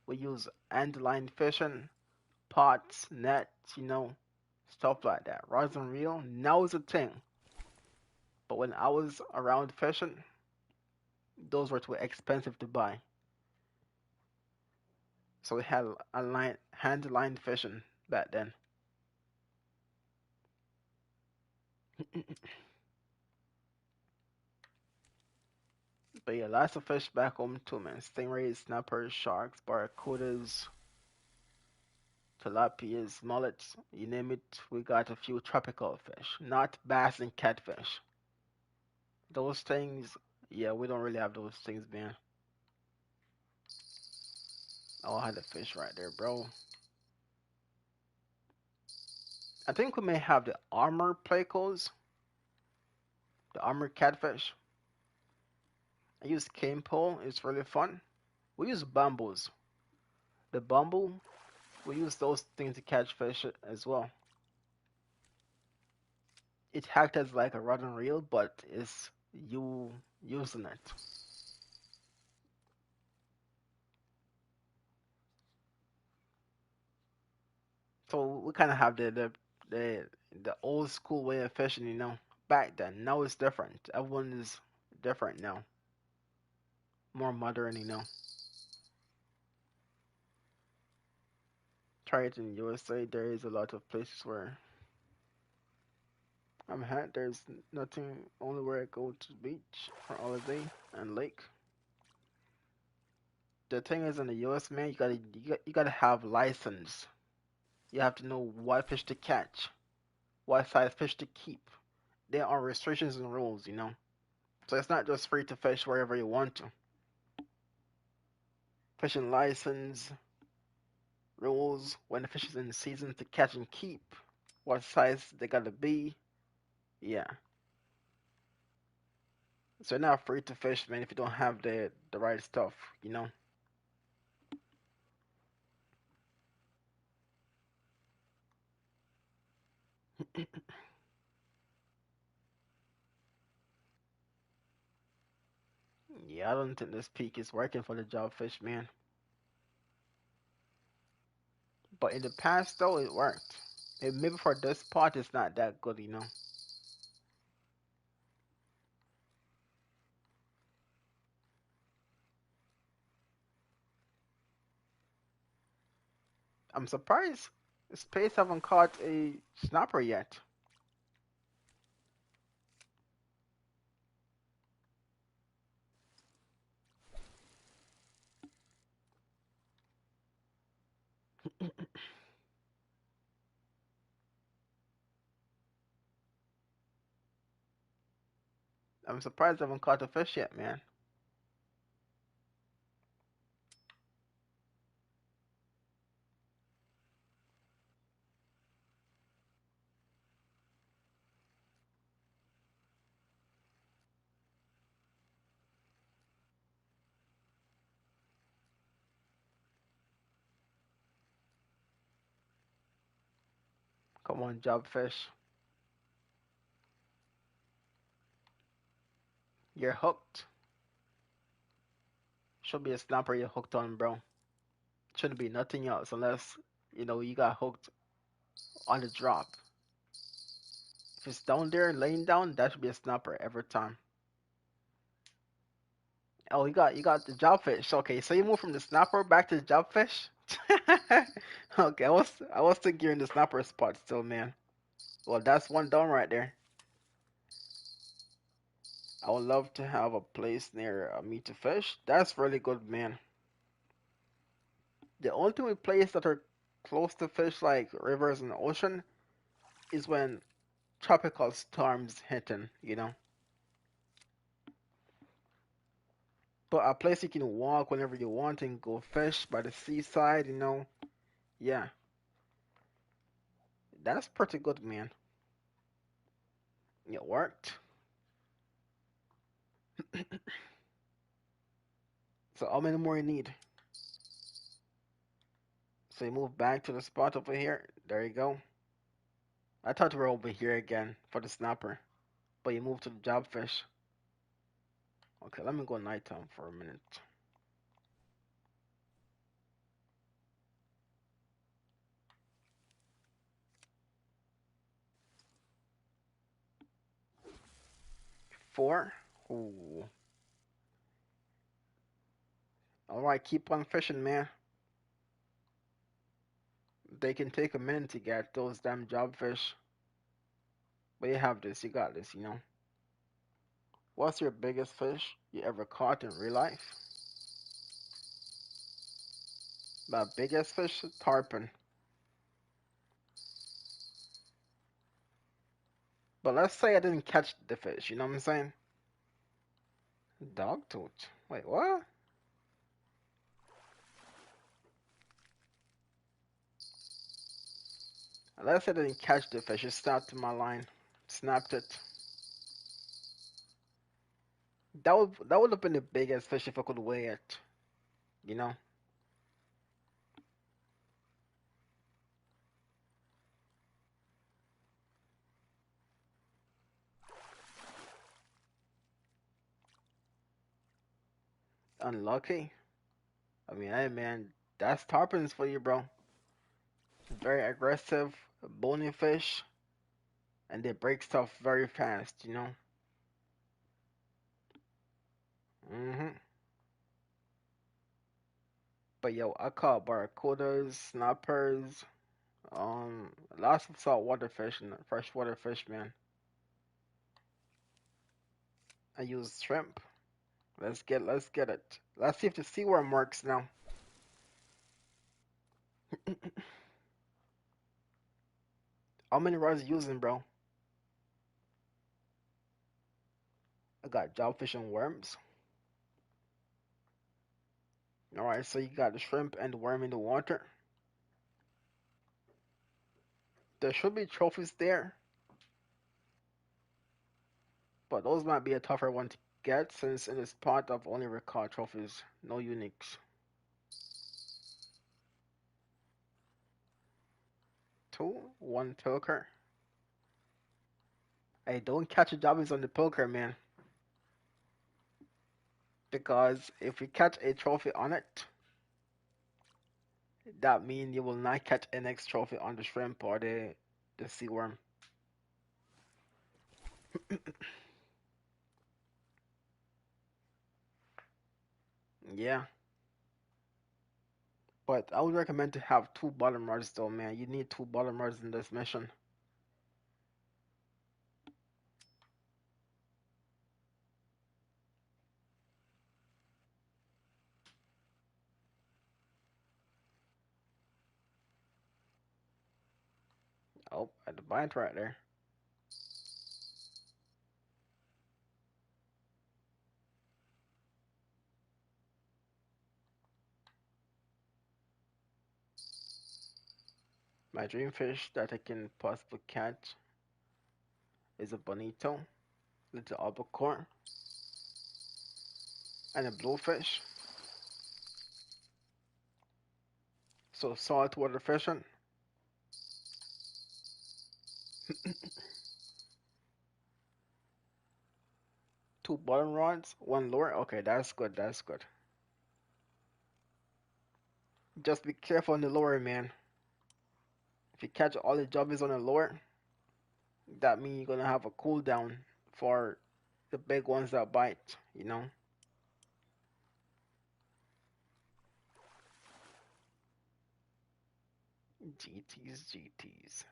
We use end line fishing, pots, nets, you know, stuff like that. Rods and reel now is a thing. But when I was around fishing, those were too expensive to buy. So we had a line, hand line fishing back then. But yeah, lots of fish back home too, man. Stingrays, snappers, sharks, barracudas, tilapias, mullets, you name it. We got a few tropical fish, not bass and catfish. Those things, yeah, we don't really have those things, man. Oh, I had a fish right there, bro. I think we may have the armor plecos, the armor catfish. I use cane pole, it's really fun. We use bamboos. The bamboo, we use those things to catch fish as well. It acts as like a rod and reel, but it's you using it. So we kind of have the the old school way of fishing, you know. Back then, now it's different. Everyone is different now, more modern, you know. Try it in USA. There is a lot of places where I'm at. There's nothing. Only where I go to beach for holiday and lake. The thing is, in the US, man, you gotta have license. You have to know what fish to catch, what size fish to keep. There are restrictions and rules, you know. So it's not just free to fish wherever you want to. Fishing license, rules, when the fish is in season to catch and keep, what size they gotta be. Yeah. So you're not free to fish, man, if you don't have the right stuff, you know. Yeah, I don't think this peak is working for the job fish, man. But in the past, though, it worked. Maybe for this part, it's not that good, you know. I'm surprised Space haven't caught a snapper yet. I'm surprised I haven't caught a fish yet, man. Come on, job fish. You're hooked. Should be a snapper you're hooked on, bro. Shouldn't be nothing else unless, you got hooked on the drop. If it's down there laying down, that should be a snapper every time. Oh, you got the job fish. Okay, so you move from the snapper back to the job fish. Okay, I was thinking you're in the snapper spot still, man. Well, that's one down right there. I would love to have a place near me to fish. That's really good, man. The only thing with places that are close to fish, like rivers and ocean, is when tropical storms hitting. But a place you can walk whenever you want and go fish by the seaside. Yeah, that's pretty good, man. It worked. So how many more you need? So you move back to the spot over here. There you go. I thought we were over here again for the snapper, but you moved to the job fish. Okay, let me go nighttime for a minute. 4. Ooh. All right, keep on fishing, man. They can take a minute to get those damn job fish, but you have this. You got this. What's your biggest fish you ever caught in real life? My biggest fish, tarpon. But let's say I didn't catch the fish. You know what I'm saying? Dogtooth. Wait, what? Let's say I didn't catch the fish. It snapped my line. Snapped it. That would have been the biggest fish if I could weigh it. You know? Unlucky. I mean, hey man, that's tarpons for you, bro. Very aggressive, bony fish, and they break stuff very fast. hmm But yo, I caught barracudas, snappers, lots of saltwater fish and freshwater fish, man. I use shrimp. Let's get it. Let's see if the seaworm works now. How many rods you using, bro? I got jobfish and worms. All right, so you got the shrimp and the worm in the water. There should be trophies there, but those might be a tougher one to get since in this part I've only recorded trophies, no uniques. 2, 1 pilker. Hey, don't catch a jobbies on the pilker, man, because if you catch a trophy on it, that means you will not catch a next trophy on the shrimp or the sea worm. Yeah, but I would recommend to have 2 bottom rods though, man. You need 2 bottom rods in this mission. Oh, at the bind right there. My dream fish that I can possibly catch is a bonito, little albacore, and a bluefish. So saltwater fishing, two bottom rods, one lure. Okay, that's good. That's good. Just be careful on the lure, man. If you catch all the jobbies on the lure, that means you're gonna have a cooldown for the big ones that bite. You know, GTs, GTs.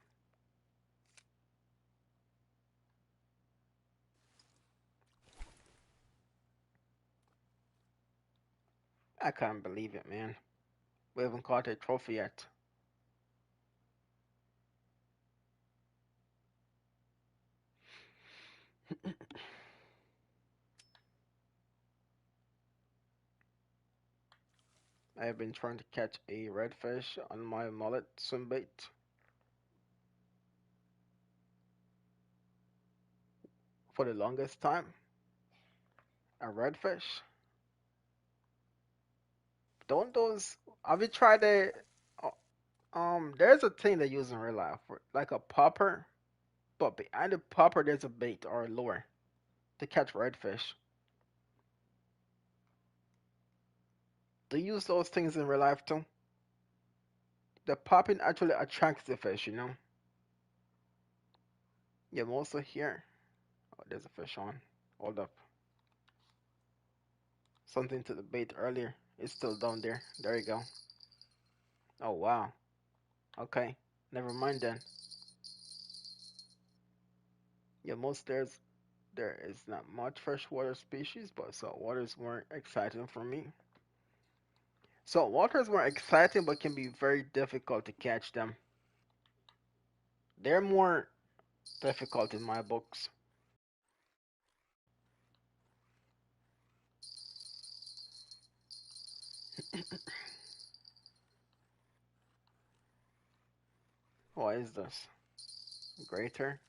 I can't believe it, man. We haven't caught a trophy yet. I have been trying to catch a redfish on my mullet swim bait for the longest time. A redfish. Don't those? Have you tried a? There's a thing they use in real life, like a popper, but behind the popper there's a bait or a lure to catch redfish. Do you use those things in real life too? The popping actually attracts the fish, you know. Yeah, mostly here. Oh, there's a fish on. Hold up. Something to the bait earlier. It's still down there. There you go. Oh wow. Okay. Never mind then. Yeah, most there is not much freshwater species, but saltwaters weren't exciting for me. Saltwaters were exciting, but can be very difficult to catch them. They're more difficult in my books. What is this? Greater?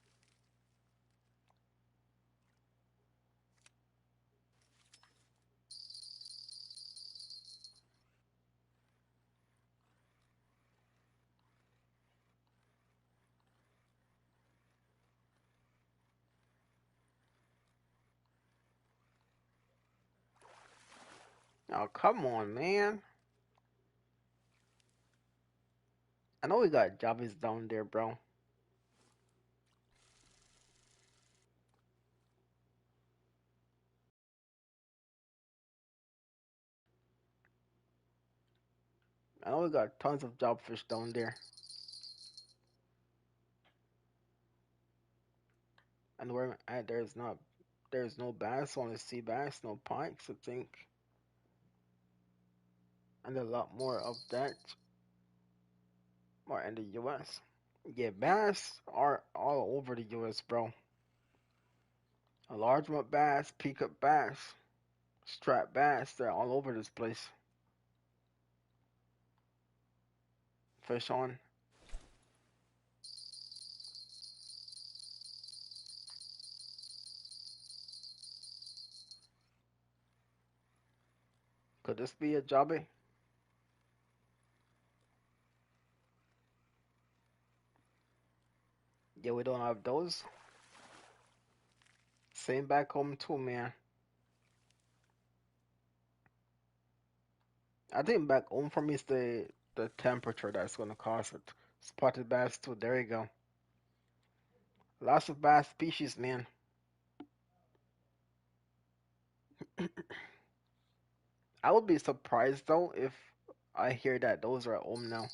Oh, come on, man. I know we got Javis down there, bro. I know we got tons of jobfish down there. And where I'm at, there's no bass, only sea bass, no pikes, I think. And a lot more of that are in the US. Yeah, bass are all over the US, bro. A largemouth bass, peacock bass, striped bass, they're all over this place. Fish on. Could this be a jobby? Yeah, we don't have those. Same back home too, man. I think back home for me is the temperature that's gonna cause it. Spotted bass too. There you go. Lots of bass species, man. I would be surprised though if I hear that those are at home now.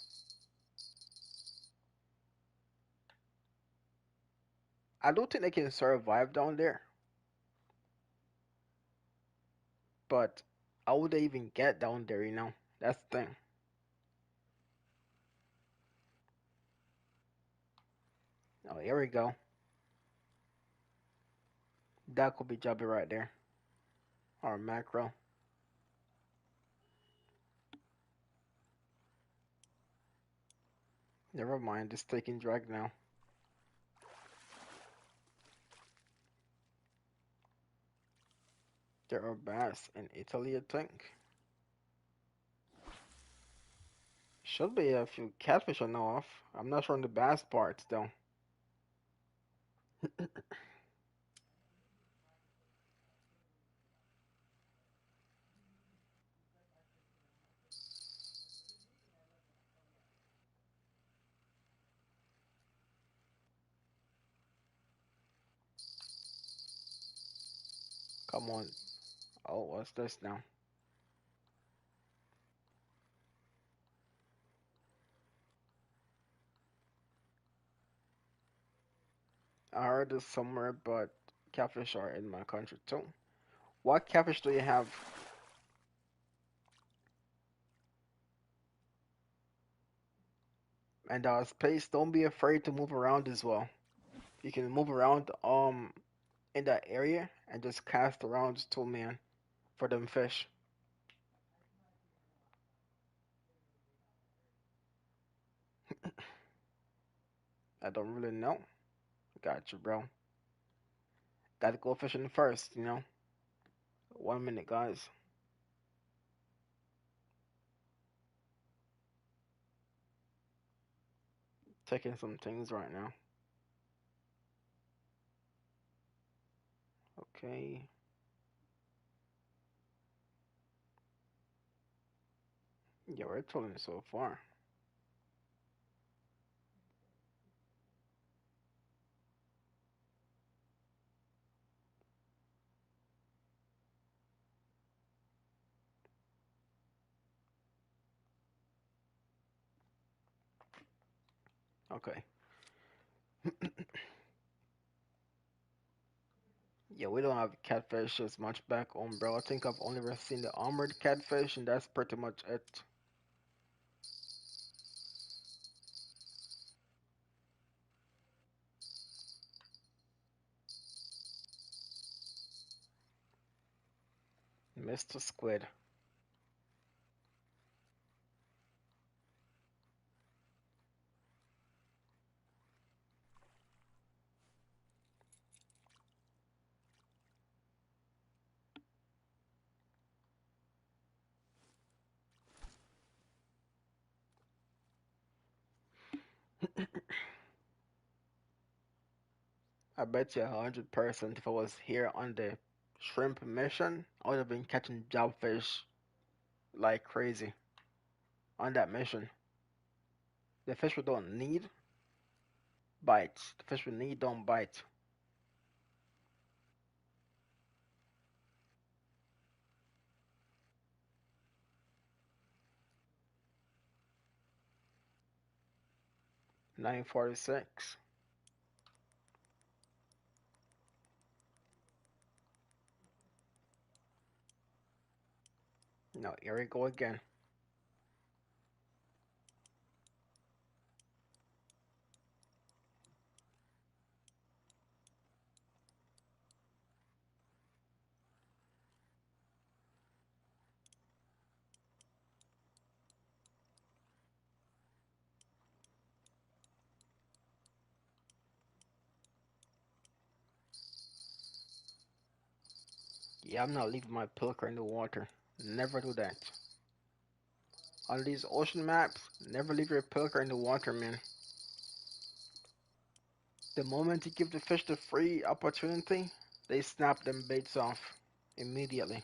I do think they can survive down there, but how would they even get down there? You know, that's the thing. Oh, here we go. That could be Jubby right there. Or macro. Never mind, it's taking drag now. There are bass in Italy, I think. Should be a few catfish I know of. I'm not sure on the bass parts though. Come on. Oh, what's this now? I heard this somewhere, but catfish are in my country too. What catfish do you have? And space, don't be afraid to move around as well. You can move around in that area and just cast around too, man, for them fish. I don't really know. Got you, bro. Gotta go fishing first, you know. 1 minute, guys. Checking some things right now. Okay. Yeah, we're chilling so far. Okay. Yeah, we don't have catfish as much back home, bro. I think I've only ever seen the armored catfish, and that's pretty much it. Mr. Squid. I bet you 100% if I was here on the shrimp mission, I would have been catching jobfish like crazy on that mission. The fish we don't need bites. The fish we need don't bite. 946. No, here we go again. Yeah, I'm not leaving my pilker in the water. Never do that. On these ocean maps, never leave your pilker in the water, man. The moment you give the fish the free opportunity, they snap them baits off immediately.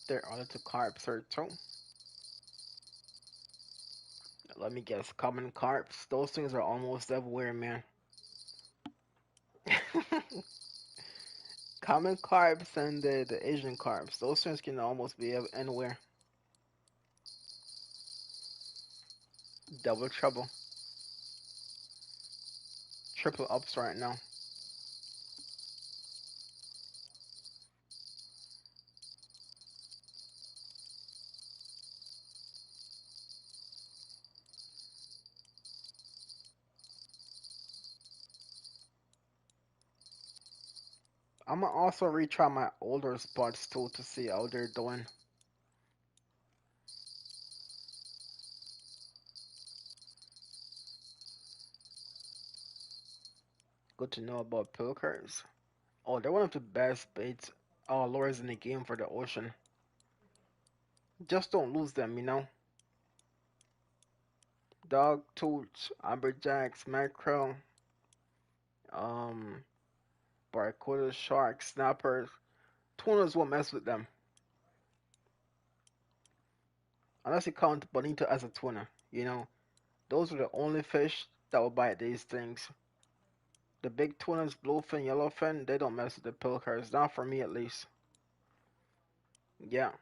There are little carps here too. Let me guess, common carps. Those things are almost everywhere, man. Common carps and the Asian carps. Those things can almost be anywhere. Double trouble. triple ups right now. I'm gonna also retry my older spots too to see how they're doing. Good to know about pilkers. Oh, they're one of the best baits, lures in the game for the ocean. Just don't lose them, you know. Dog tooth, amberjacks, mackerel, um, barracuda, sharks, snappers. Tunas won't mess with them unless you count bonito as a tuna. You know, those are the only fish that will bite these things. The big tunas, bluefin, yellowfin, they don't mess with the pilkers. Not for me, at least. Yeah,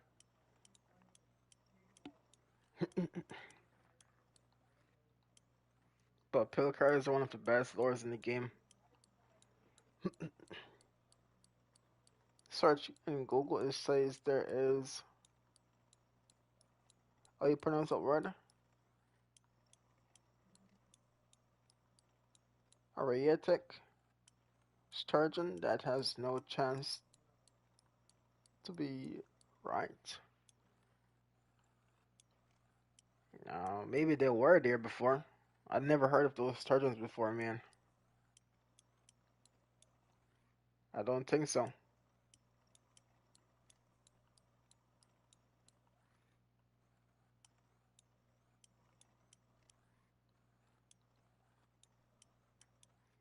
but pilkers are one of the best lures in the game. Search in Google, it says there is. How you pronounce that word? Ariatic sturgeon that has no chance to be right. Maybe they were there before. I'd never heard of those sturgeons before, man. I don't think so.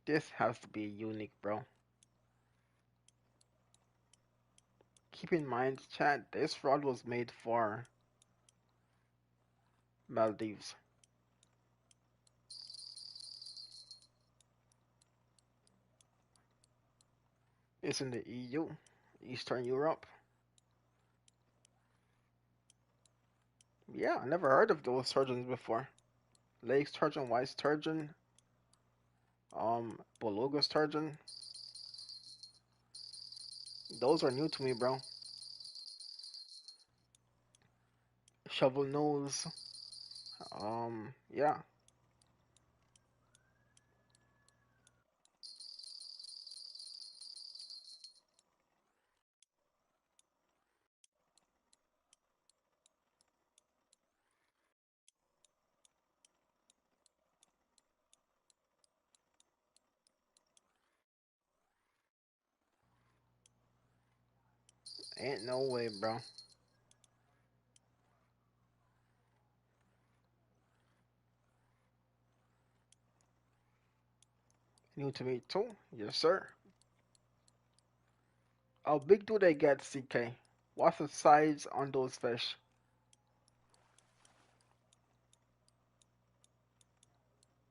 This has to be unique, bro. Keep in mind, chat, this rod was made for Maldives. It's in the EU, Eastern Europe. Yeah, I never heard of those sturgeons before. Lake sturgeon, white sturgeon, beluga sturgeon. Those are new to me, bro. Shovel nose. Yeah, ain't no way, bro. New to me too. Yes, sir. How big do they get, CK? What's the size on those fish?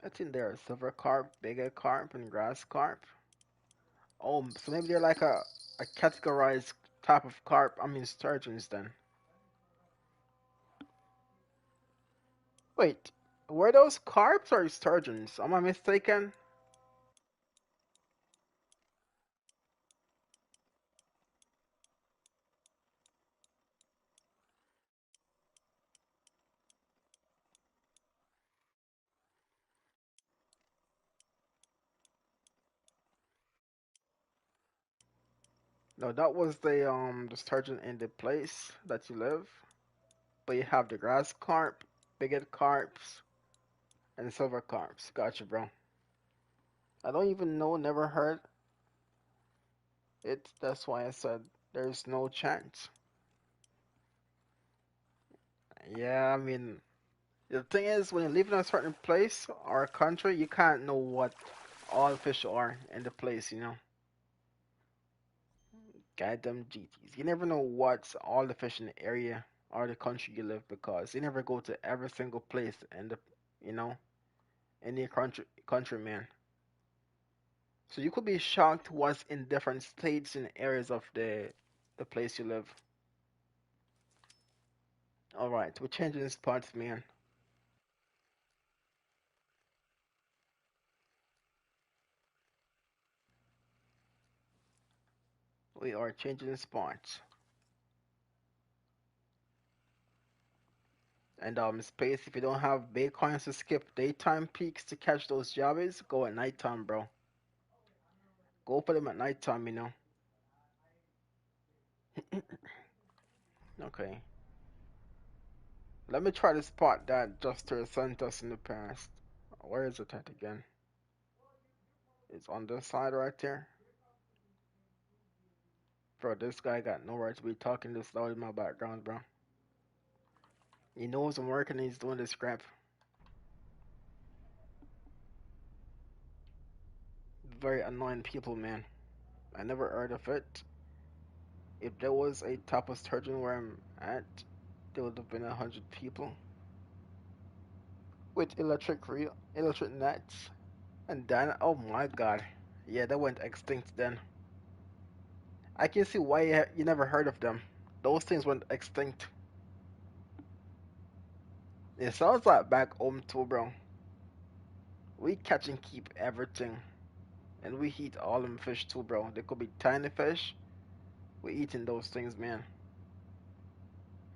I think they're silver carp, bigger carp, and grass carp. Oh, so maybe they're like a categorized type of carp. I mean sturgeons then. Wait, were those carps or sturgeons? Am I mistaken? No, that was the sturgeon in the place that you live. But you have the grass carp, bigot carps, and silver carps. Gotcha, bro. I don't even know, never heard it. That's why I said there's no chance. Yeah, I mean, the thing is, when you live in a certain place or a country, you can't know what all fish are in the place, you know? Goddamn GTs. You never know what's all the fish in the area or the country you live because you never go to every single place in the, you know, in your country, man. So you could be shocked what's in different states and areas of the place you live. All right, we're changing spots, man. We are changing spots. And space, if you don't have Bitcoins to skip daytime peaks to catch those jobbies, go at nighttime, bro. Go for them at nighttime, you know. Okay. Let me try to spot that Juster sent us in the past. Where is it at again? It's on this side right there. Bro, this guy got no right to be talking this loud in my background, bro. He knows I'm working and he's doing this crap. Very annoying people, man. I never heard of it. If there was a type of sturgeon where I'm at, there would have been 100 people with electric nets. And then, oh my god, yeah, they went extinct then. I can see why you never heard of them. Those things went extinct. It sounds like back home too, bro. We catch and keep everything, and we eat all them fish too, bro. They could be tiny fish. We eating those things, man.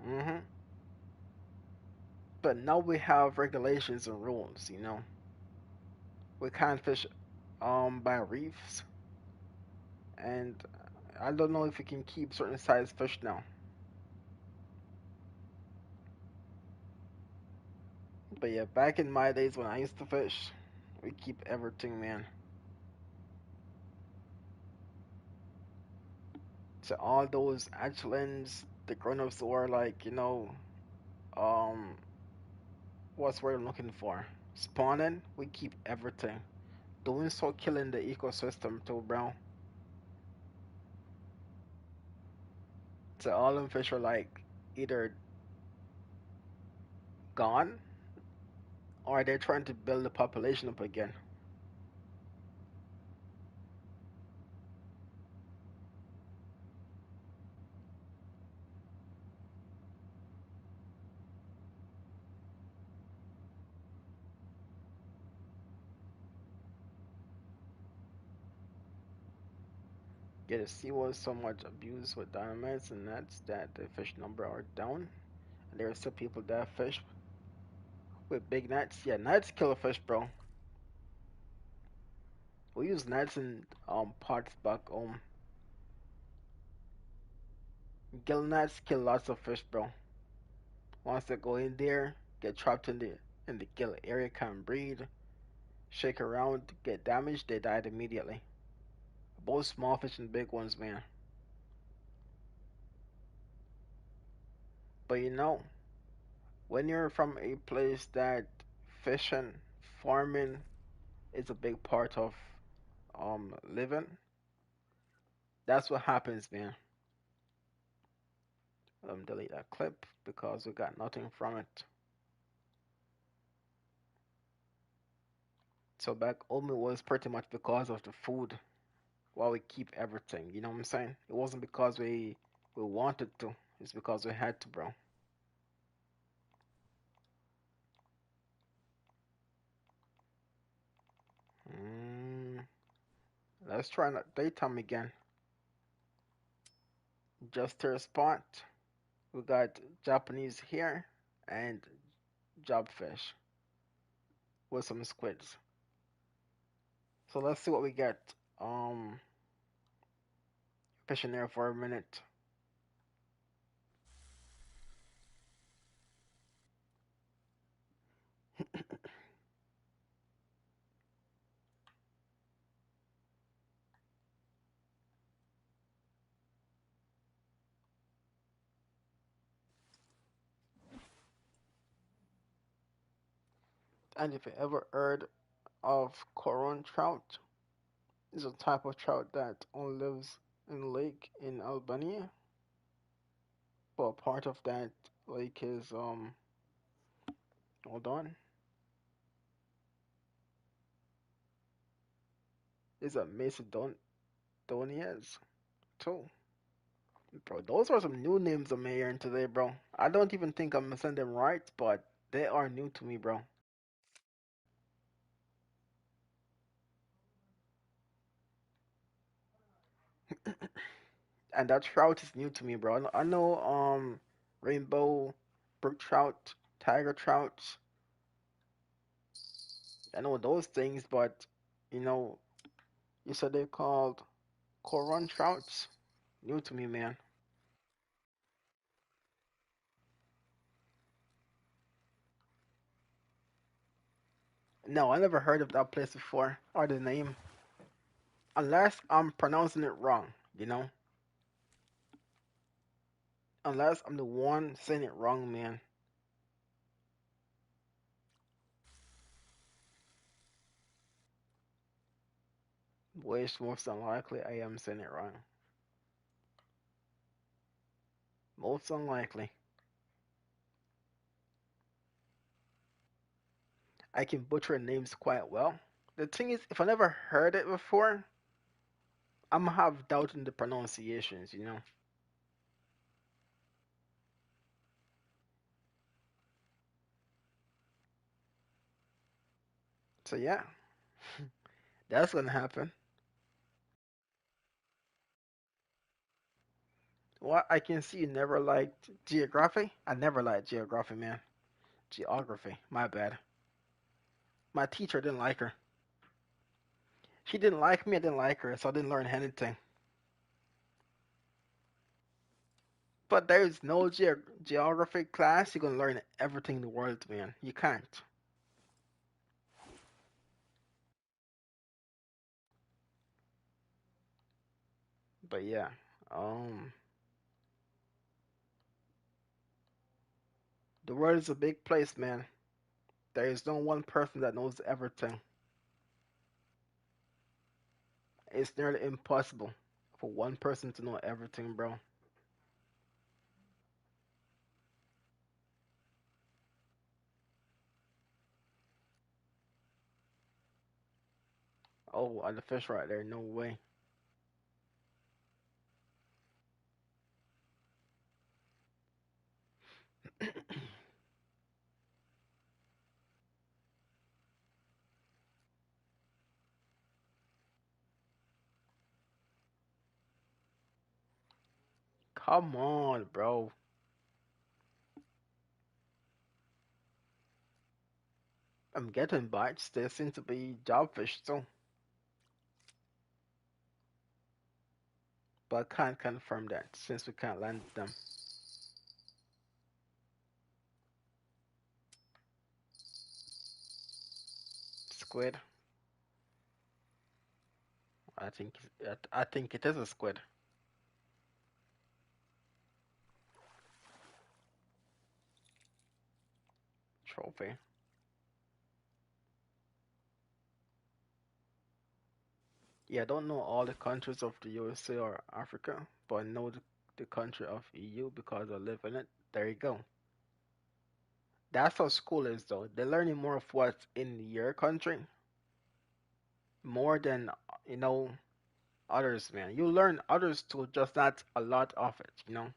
Mhm. But now we have regulations and rules. You know, we can't fish by reefs, and I don't know if we can keep certain size fish now. But yeah, back in my days when I used to fish, we keep everything, man. So all those Ashlands, the grown-ups were like, um, what's what I'm looking for? Spawning, we keep everything. Doing so killing the ecosystem too, bro. So all them fish are like either gone or they're trying to build the population up again. Yeah, the sea was so much abused with dynamites and nets that the fish number are down. And there are still people that fish with big nets. Yeah, nets kill a fish, bro. We use nets in pots back home. Gill nets kill lots of fish, bro. Once they go in there, get trapped in the gill area, can't breathe, shake around, get damaged, they died immediately. Both small fish and big ones, man. But when you're from a place that fishing, farming is a big part of living, that's what happens, man. Delete that clip because we got nothing from it. So back home it was pretty much because of the food why we keep everything. You know what I'm saying? It wasn't because we wanted to. It's because we had to, bro. Mm, let's try that daytime again. Just a spot. We got Japanese here and jobfish with some squids. So let's see what we get. Um, Fishing there for a minute. And if you ever heard of coron trout, it's a type of trout that only lives in a lake in Albania. But part of that lake is hold on, is a Macedonians too. Bro, those are some new names I'm hearing today, bro. I don't even think I'm saying them right, but they are new to me, bro. And that trout is new to me, bro. I know rainbow, brook trout, tiger trouts. I know those things, but you know, you said they're called coron trouts. New to me, man. No, I never heard of that place before or the name, unless I'm pronouncing it wrong. You know, unless I'm the one saying it wrong, man. Which most unlikely I am saying it wrong. Most unlikely. I can butcher names quite well. The thing is, if I never heard it before, I'm gonna have doubt in the pronunciations, you know. So yeah, that's gonna happen. Well, I can see you never liked geography. I never liked geography, man. Geography, my bad. My teacher didn't like her. She didn't like me. I didn't like her, so I didn't learn anything. But there's no geography class. You're gonna learn everything in the world, man. You can't. But yeah, um, the world is a big place, man. There is no one person that knows everything. It's nearly impossible for one person to know everything, bro. Oh, the fish right there. No way. Come on, bro. I'm getting bites. There seem to be jobfish too, but I can't confirm that since we can't land them. Squid. I think it is a squid. Trophy. Yeah, I don't know all the countries of the USA or Africa, but I know the country of EU because I live in it. There you go. That's how school is, though. They're learning more of what's in your country more than, you know, others, man. You learn others too, just not a lot of it, you know.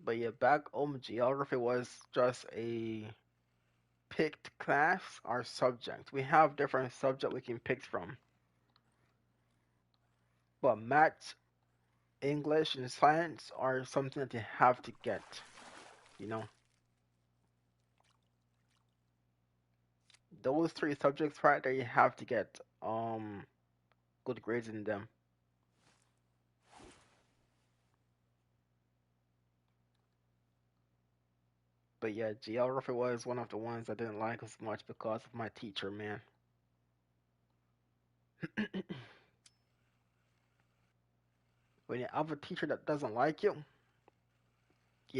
But yeah, back home, geography was just a picked class or subject. We have different subject we can pick from, but maths, English, and science are something that you have to get. You know, those three subjects right there, you have to get good grades in them. But yeah, geography was one of the ones I didn't like as much because of my teacher, man. When you have a teacher that doesn't like you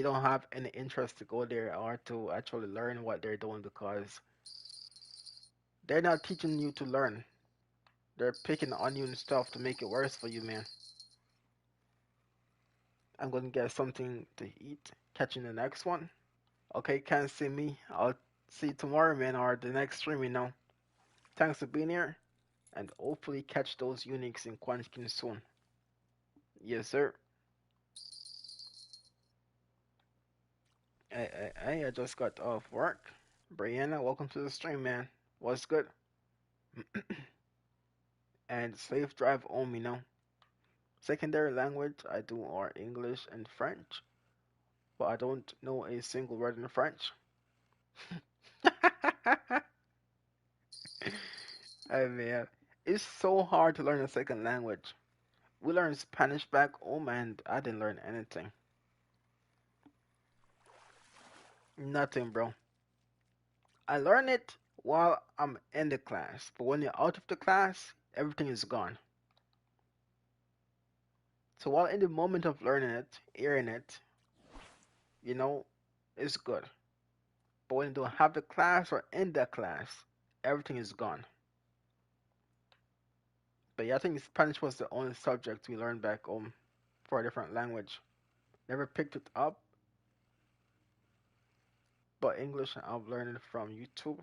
don't have any interest to go there or to actually learn what they're doing because they're not teaching you to learn. They're picking on you and stuff to make it worse for you, man. I'm gonna get something to eat. Catch you in the next one. Okay, can't see me. I'll see you tomorrow, man, or the next stream, you know. Thanks for being here, and hopefully catch those uniques in Quanchkin soon. Yes, sir. Hey, I just got off work. Brianna, welcome to the stream, man. What's good? And safe drive home, you know. Secondary language I do are English and French, but I don't know a single word in French. Hey man, it's so hard to learn a second language. We learned Spanish back home and I didn't learn anything. Nothing, bro. I learn it while I'm in the class, but when you're out of the class, everything is gone. So while in the moment of learning it, hearing it, you know, it's good. But when you don't have the class or in the class, everything is gone. But yeah, I think Spanish was the only subject we learned back home for a different language. Never picked it up, but English I've learned it from YouTube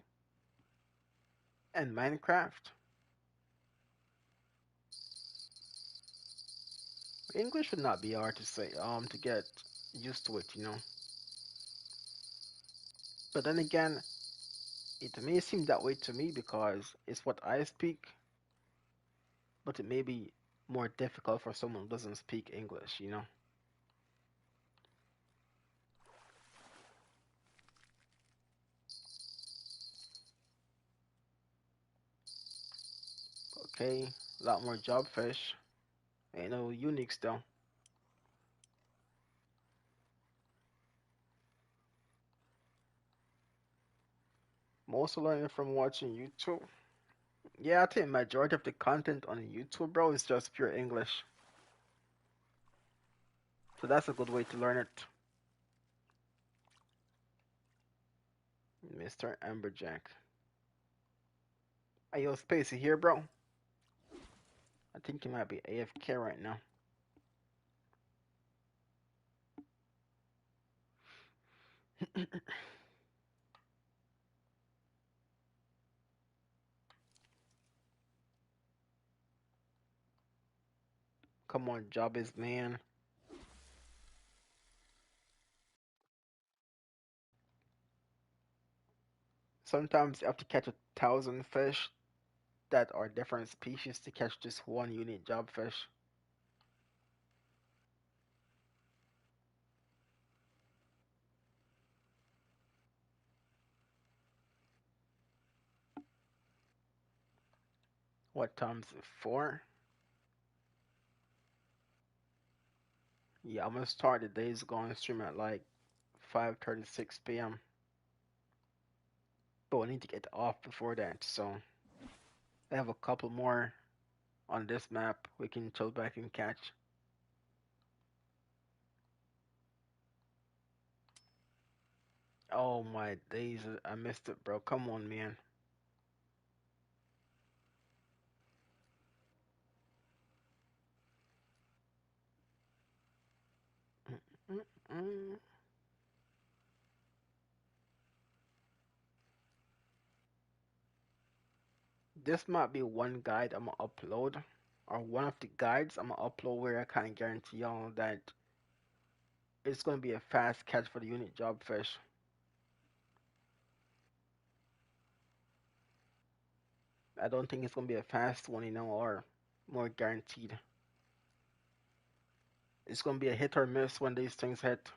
and Minecraft. English would not be hard to say, to get used to it, you know. But then again, it may seem that way to me because it's what I speak, but it may be more difficult for someone who doesn't speak English, you know. Okay, a lot more jobfish. Ain't no Unix though. Most learning from watching YouTube. Yeah, I think majority of the content on YouTube, bro, is just pure English. So that's a good way to learn it. Mr. Amberjack. Hey, yo, Spacey here, bro. I think he might be AFK right now. Come on, job is man. Sometimes you have to catch 1,000 fish that are different species to catch this one unique jobfish. What time's it for? Yeah, I'm gonna start the days going stream at like 5:36 p.m. But I need to get off before that, so I have a couple more on this map we can chill back and catch. Oh my days, I missed it, bro. Come on, man. Mm-mm. This might be one guide I'm gonna upload, or one of the guides I'm gonna upload where I can't guarantee y'all that it's gonna be a fast catch for the unit job fish. I don't think it's gonna be a fast one, you know, or more guaranteed. It's gonna be a hit or miss when these things hit.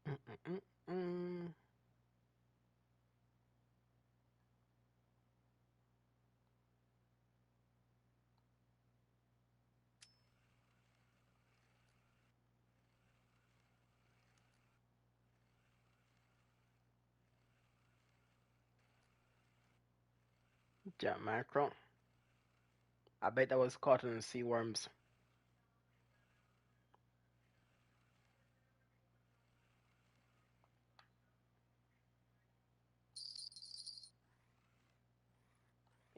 Mm-mm-mm-mm. Jet mackerel. I bet that was caught in the sea worms.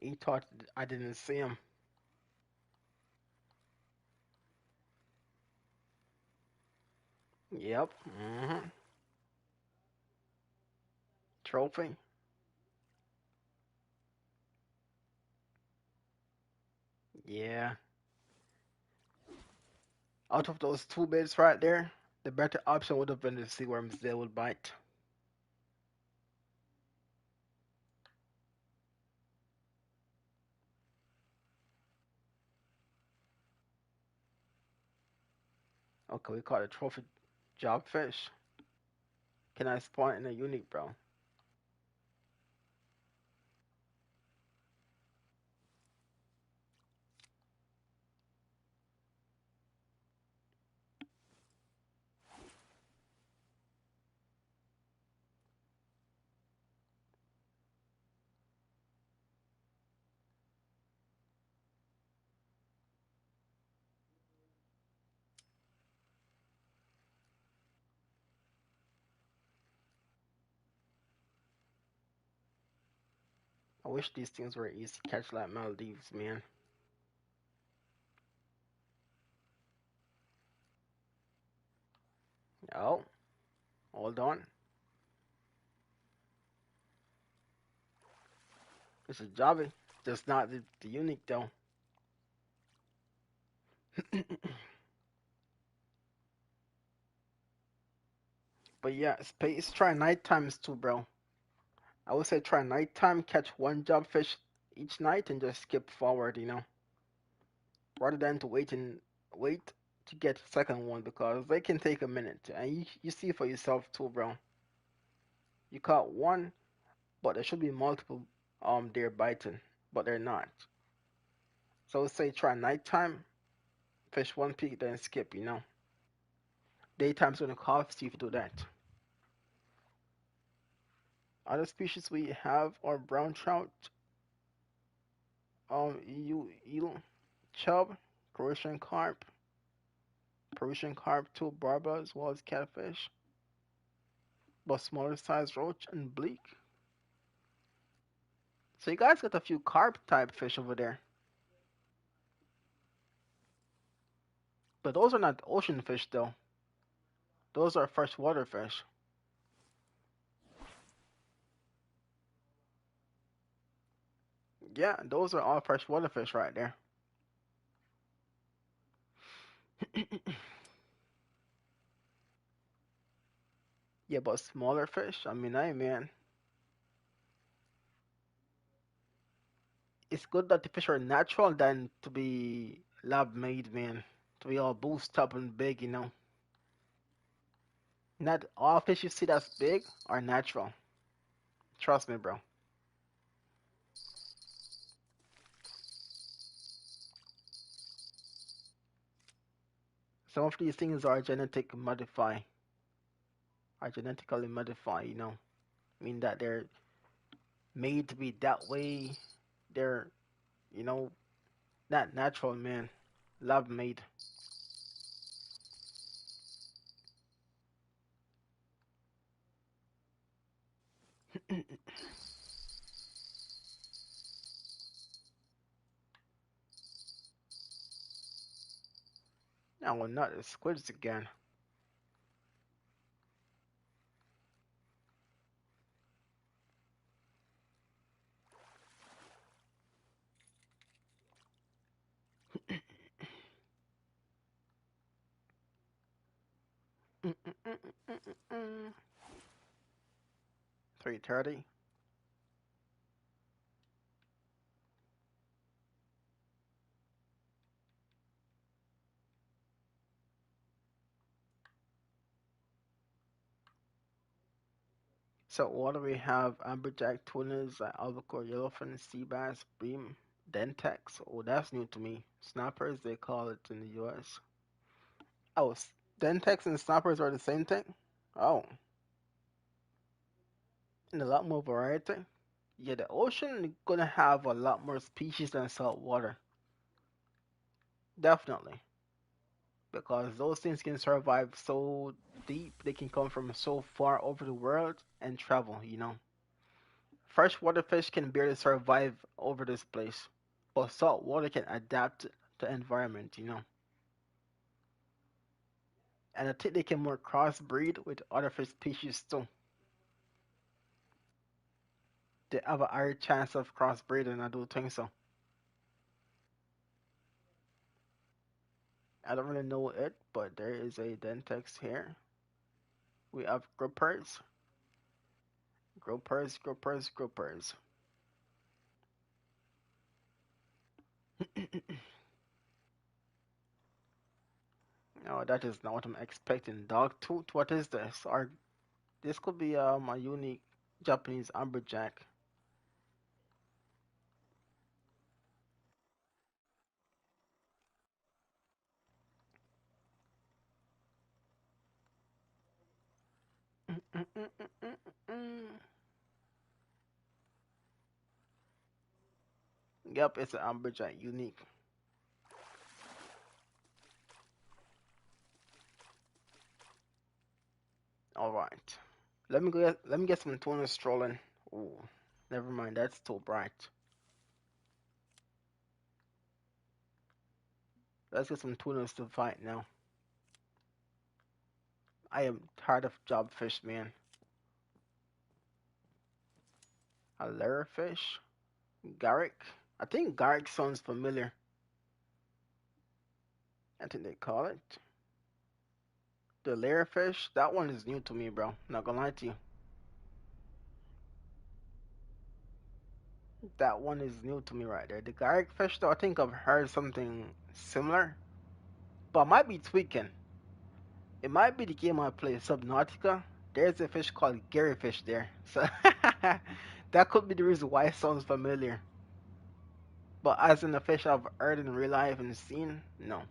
He thought I didn't see him. Yep. trophy. Yeah. Out of those two bids right there, the better option would have been to see where they would bite. Okay, we caught a trophy jobfish. Can I spawn in a unique, bro? I wish these things were easy to catch like Maldives, man. Oh, hold on. It's a jobby. Just not the unique though. But yeah, space try night times too, bro. I would say try nighttime, catch one jobfish each night, and just skip forward, rather than to wait to get second one because they can take a minute. And you see for yourself too, bro. You caught one, but there should be multiple there biting, but they're not. So say try nighttime, fish one peak, then skip. Daytime's gonna cost you if you do that. Other species we have are brown trout, eel, chub, Croatian carp, Persian carp, two barba, as well as catfish, but smaller size roach and bleak. So you guys got a few carp type fish over there, but those are not ocean fish though. Those are freshwater fish. Yeah, those are all freshwater fish right there. Yeah, but smaller fish. I mean, hey man, it's good that the fish are natural than to be lab made, man. To be all boosted up and big. Not all fish you see that's big are natural. Trust me, bro. Some of these things are genetically modified. I mean that they're made to be that way. They're, you know, not natural, man. Lab made. Now we're not the squids again. Mm, mm, mm, mm, mm, mm. 3:30. So what do we have? Amberjack tunas, albacore, yellowfin, sea bass, bream, dentex. Oh, that's new to me. Snappers, they call it in the U.S. Oh, dentex and snappers are the same thing? Oh, and a lot more variety. Yeah, the ocean gonna have a lot more species than salt water. Definitely. Because those things can survive so deep, they can come from so far over the world and travel. Freshwater fish can barely survive over this place, but salt water can adapt to environment. And I think they can more crossbreed with other fish species too. They have a higher chance of crossbreeding. I do think so. I don't really know it, but there is a Dentex here. We have groupers, groupers. No, that is not what I'm expecting. Dog tooth. What is this? Or this could be a unique Japanese amberjack. Yep, it's an amberjack unique. All right. Let me get some tuna strolling. Ooh, never mind. That's too bright. Let's get some tunas to fight now. I am tired of jobfish, man. A larefish, Garrick. I think Garrick sounds familiar. I think they call it the larefish. That one is new to me, bro. Not gonna lie to you. That one is new to me right there. The Garrick fish, though, I think I've heard something similar, but I might be tweaking. It might be the game I play, Subnautica. There's a fish called Gary fish there, so that could be the reason why it sounds familiar. But as in a fish I've heard in real life and seen, no.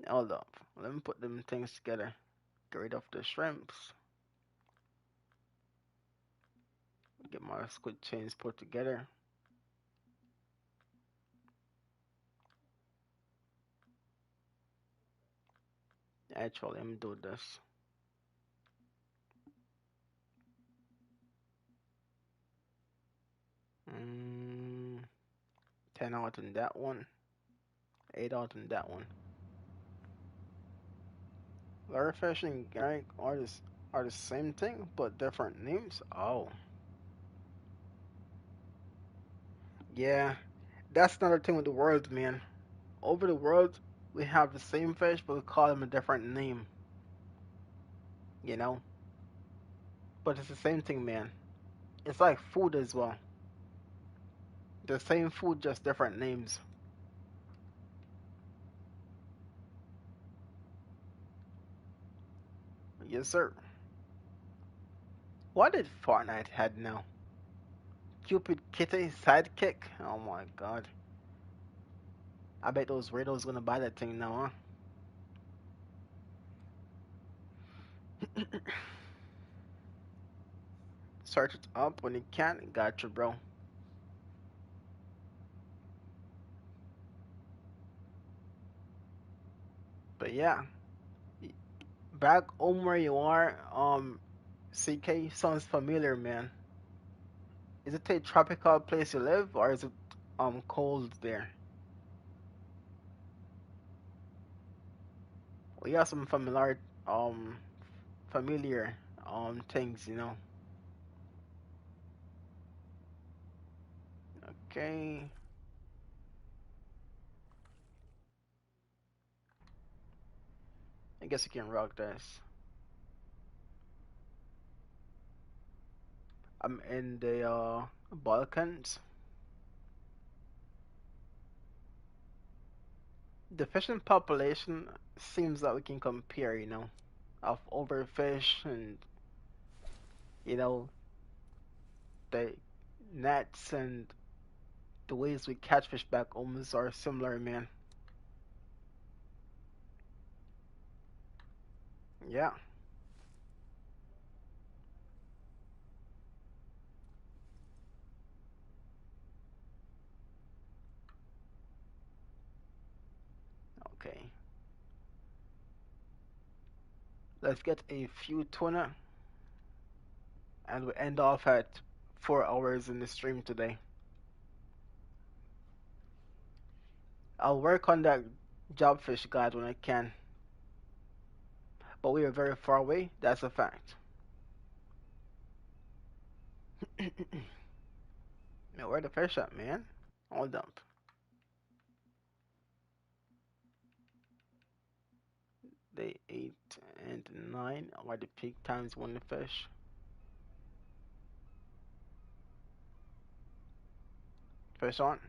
Hold up, let me put them things together. Get rid of the shrimps. Get my squid chains put together. Actually, let me do this. Mm, 10 out in that one, 8 out in that one. Lure and Garrick are the same thing, but different names. Oh, yeah, that's another thing with the world, man. Over the world, we have the same fish, but we call them a different name, you know? But it's the same thing, man. It's like food as well. The same food, just different names. Yes, sir. What did Fortnite had now? Cupid Kitty Sidekick? Oh my god. I bet those weirdos gonna buy that thing now, huh? Search it up when you can. Gotcha, bro. But yeah, back home where you are, CK sounds familiar, man. Is it a tropical place you live, or is it cold there? We have some um familiar things, you know. Okay, I guess you can rock this. I'm in the Balkans. The fishing population seems that we can compare, you know, of overfish and you know the nets and the ways we catch fish back home are similar, man. Yeah. Okay. Let's get a few tuna, and we end off at 4 hours in the stream today. I'll work on that jobfish guide when I can, but we are very far away. That's a fact. Man, where the fish at, man? Hold up. Day 8 and 9 are the peak times when the fish. Fish on.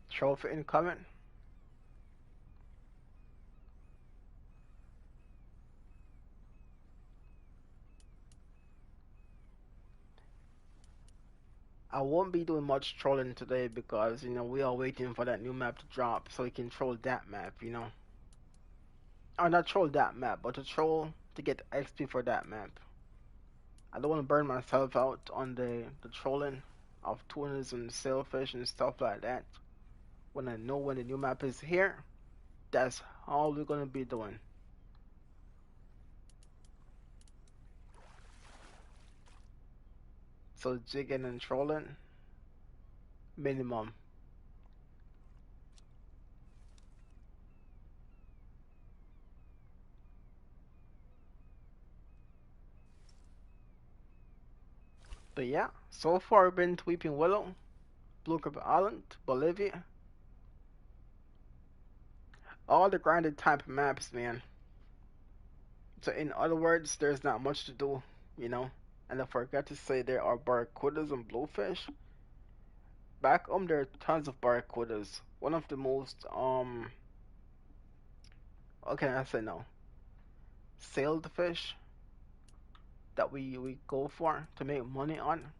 Trophy incoming. I won't be doing much trolling today because, we are waiting for that new map to drop so we can troll that map. Or not troll that map, but to troll to get XP for that map. I don't want to burn myself out on the trolling of tunas and sailfish and stuff like that. When I know when the new map is here, that's all we're gonna be doing. So jigging and trolling, minimum. But yeah, so far we've been to Weeping Willow, Blue Crab Island, Bolivia, all the grinded type maps, man. So in other words, there's not much to do, you know. And I forgot to say there are barracudas and bluefish. Back home there are tons of barracudas. One of the most okay, I say no, sailed fish that we go for to make money on.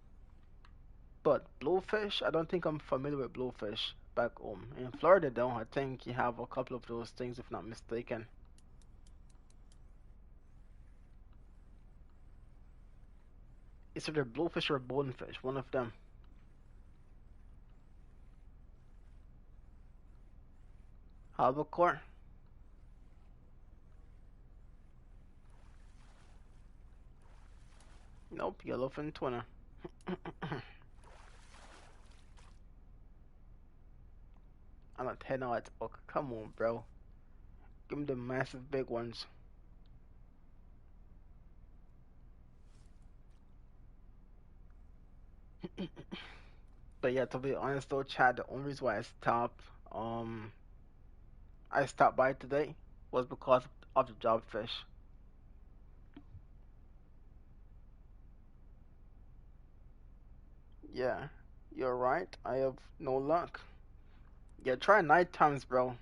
But bluefish, I don't think I'm familiar with bluefish back home. In Florida though, I think you have a couple of those things if not mistaken. It's either bluefish or bonefish, one of them. Albacore? Nope, yellowfin tuna. I'm a 10 out. Oh, come on, bro. Give me the massive big ones. But yeah, to be honest though, Chad, the only reason why um, I stopped by today was because of the job fish. Yeah, you're right. I have no luck. Yeah, try night times, bro,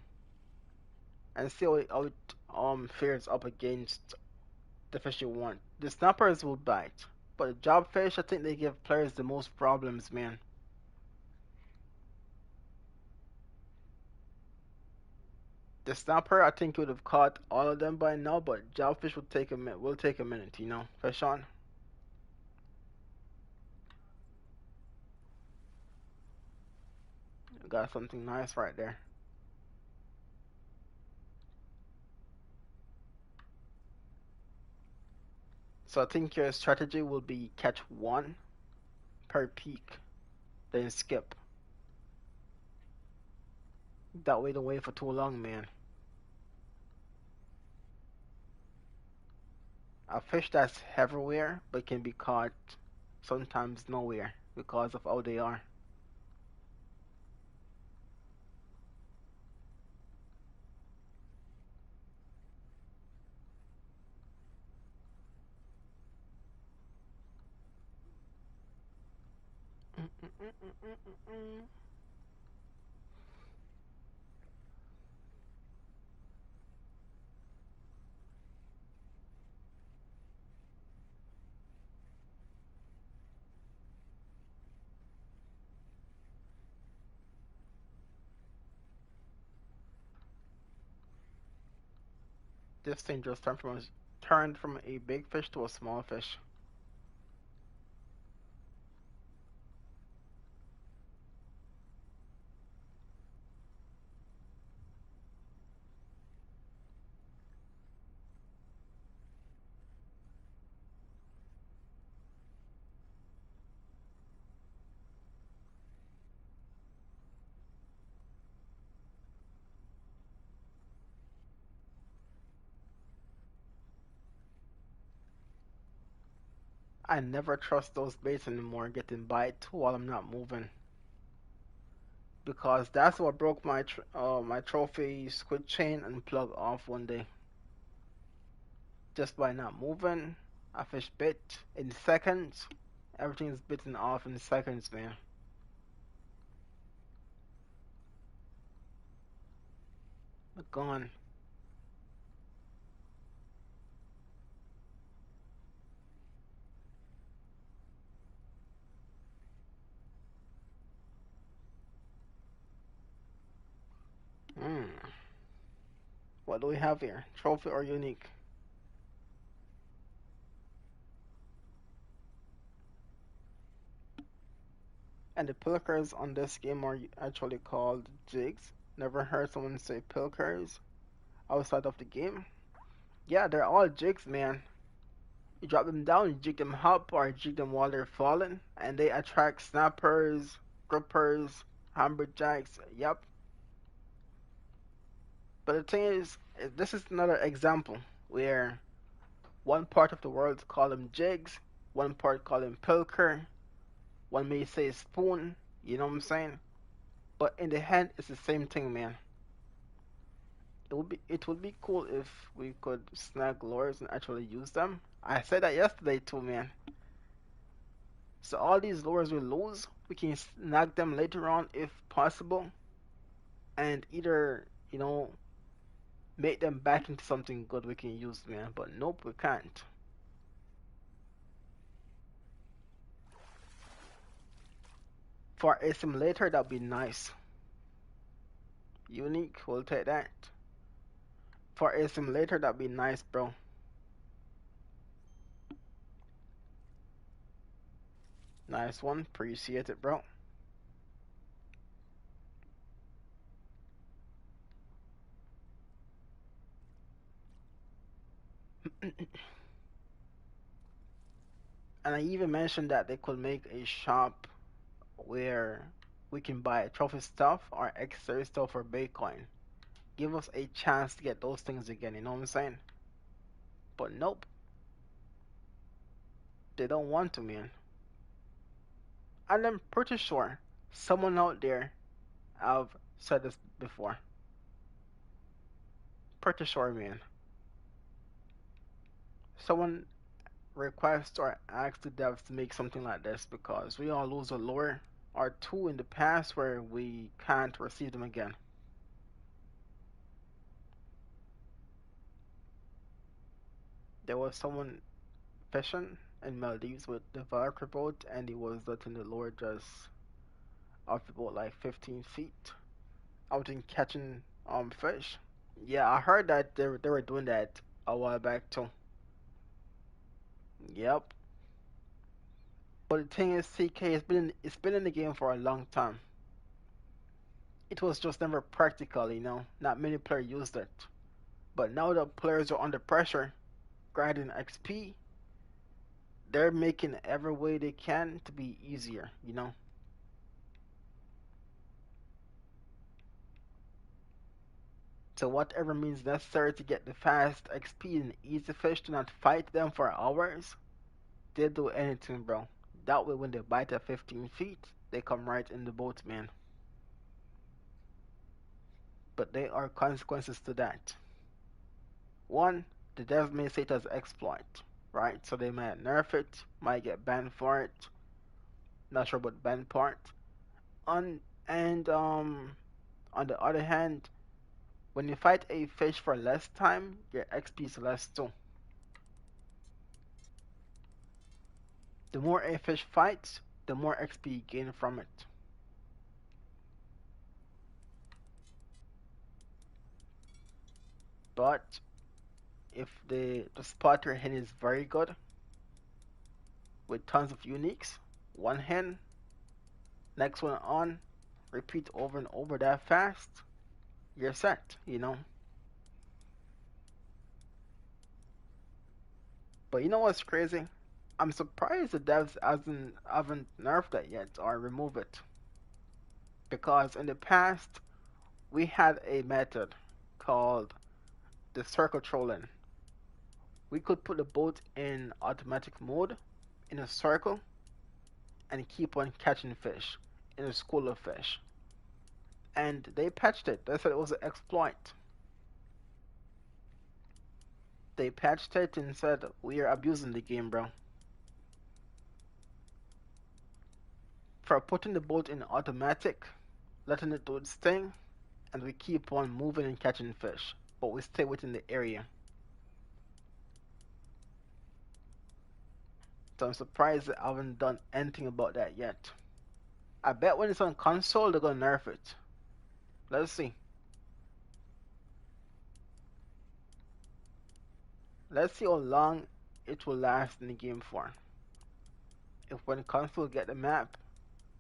and see how it fares up against the fish you want. The snappers will bite, but the job fish, I think they give players the most problems, man. The snapper, I think would have caught all of them by now, but jobfish will take a minute. Will take a minute, Fish on. Got something nice right there. So I think your strategy will be catch one per peak, then skip. That way, don't wait for too long, man. A fish that's everywhere but can be caught sometimes nowhere because of how they are. This thing just turned from a big fish to a small fish. I never trust those baits anymore getting bite while I'm not moving because that's what broke my trophy squid chain and plug off one day just by not moving. I fish bit in seconds. Everything's bitten off in seconds, man. Gone. Hmm. What do we have here? Trophy or unique? And the pilkers on this game are actually called jigs. Never heard someone say pilkers outside of the game. Yeah, they're all jigs, man. You drop them down, you jig them up, or jig them while they're falling, and they attract snappers, grippers, hammerjacks. Yep. But the thing is, this is another example where one part of the world call them jigs, one part call them pilker, one may say spoon. You know what I'm saying? But in the end, it's the same thing, man. It would be cool if we could snag lures and actually use them. I said that yesterday too, man. So all these lures we lose, we can snag them later on if possible, and either make them back into something good we can use, man. But nope, we can't. For a simulator, that'd be nice. Unique, we'll take that. For a simulator, that'd be nice, bro. Nice one, appreciate it, bro. And I even mentioned that they could make a shop where we can buy trophy stuff or extra stuff for Bitcoin. Give us a chance to get those things again, you know what I'm saying? But nope, they don't want to, man. And I'm pretty sure someone out there have said this before. Pretty sure, man. Someone request or ask the devs to make something like this because we all lose a lure or two in the past where we can't receive them again. There was someone fishing in Maldives with the Valkyrie boat and he was letting the lure just off the boat like 15 feet out and catching fish. Yeah, I heard that they were doing that a while back too. Yep. But the thing is, CK, it's been in the game for a long time. It was just never practical, Not many players used it. But now that players are under pressure, grinding XP, they're making every way they can to be easier. So whatever means necessary to get the fast XP and easy fish to not fight them for hours, they'll do anything, bro. That way when they bite at 15 feet, they come right in the boat, man. But there are consequences to that. One, the devs may say it as exploit, right? So they might nerf it, might get banned for it. Not sure about ban part. On and on the other hand, when you fight a fish for less time, your XP is less too. The more a fish fights, the more XP you gain from it. But if the spotter hen is very good with tons of uniques, one hen, next one on, repeat over and over that fast, you're set. But you know what's crazy? I'm surprised the devs hasn't haven't nerfed that yet or removed it. Because in the past we had a method called the circle trolling. We could put the boat in automatic mode in a circle and keep on catching fish in a school of fish. And they patched it. They said it was an exploit. They patched it and said we are abusing the game, bro. For putting the boat in automatic, letting it do its thing, and we keep on moving and catching fish, but we stay within the area. So I'm surprised that I haven't done anything about that yet. I bet when it's on console, they're gonna nerf it. Let's see. Let's see how long it will last in the game for. If when console get the map,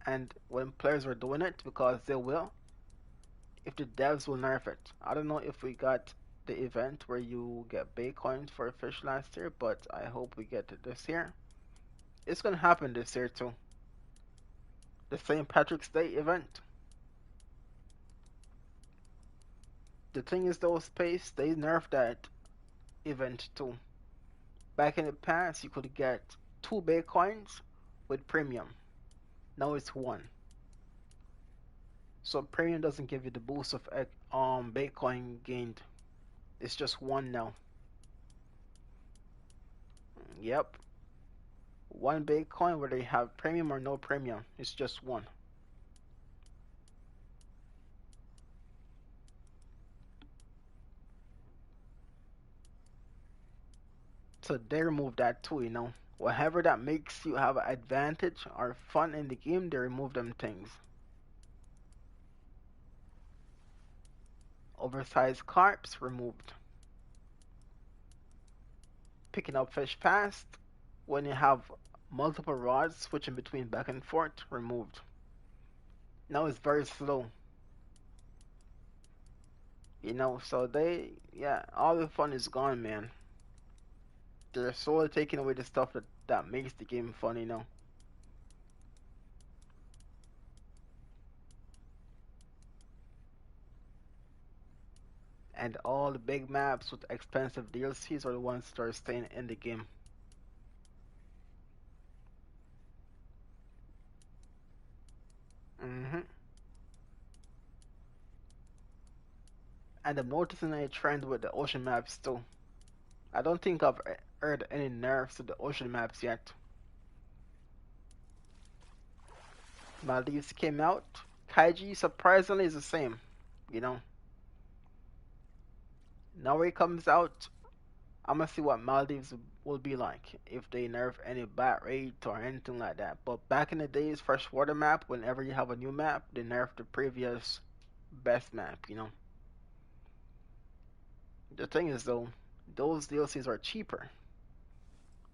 and when players are doing it, because they will, if the devs will nerf it. I don't know if we got the event where you get Baycoins for a fish last year, but I hope we get it this year. It's gonna happen this year too. The St. Patrick's Day event. The thing is though, Space, they nerfed that event too. Back in the past, you could get 2 Baycoins with premium. Now it's one. So premium doesn't give you the boost of Baycoin gained. It's just one now. Yep. 1 Baycoin whether you have premium or no premium. It's just one. So they remove that too, you know. Whatever that makes you have an advantage or fun in the game, they remove them things. Oversized carps removed. Picking up fish fast when you have multiple rods switching between back and forth removed. Now it's very slow. You know, so yeah, all the fun is gone, man. They're slowly taking away the stuff that makes the game fun, you know. And all the big maps with expensive DLCs are the ones that are staying in the game. hmm And I'm noticing a trend with the ocean maps too. I don't think I've heard any nerfs to the ocean maps yet. Maldives came out. Kaiji surprisingly is the same. You know, now it comes out, I'm gonna see what Maldives will be like if they nerf any bat rate or anything like that. But back in the days, freshwater map, whenever you have a new map, they nerf the previous best map. You know, the thing is though, those DLCs are cheaper